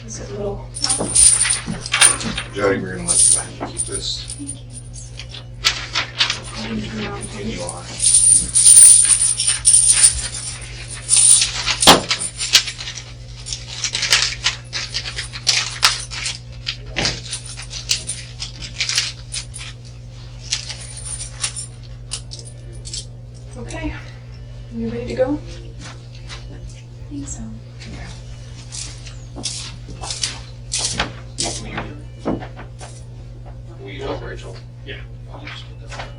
Is it little? Jodi, we're gonna let you back. Keep this. Thank you. And you are. Okay. You ready to go? I think so. Will you help Rachel? Yeah. You just put that on.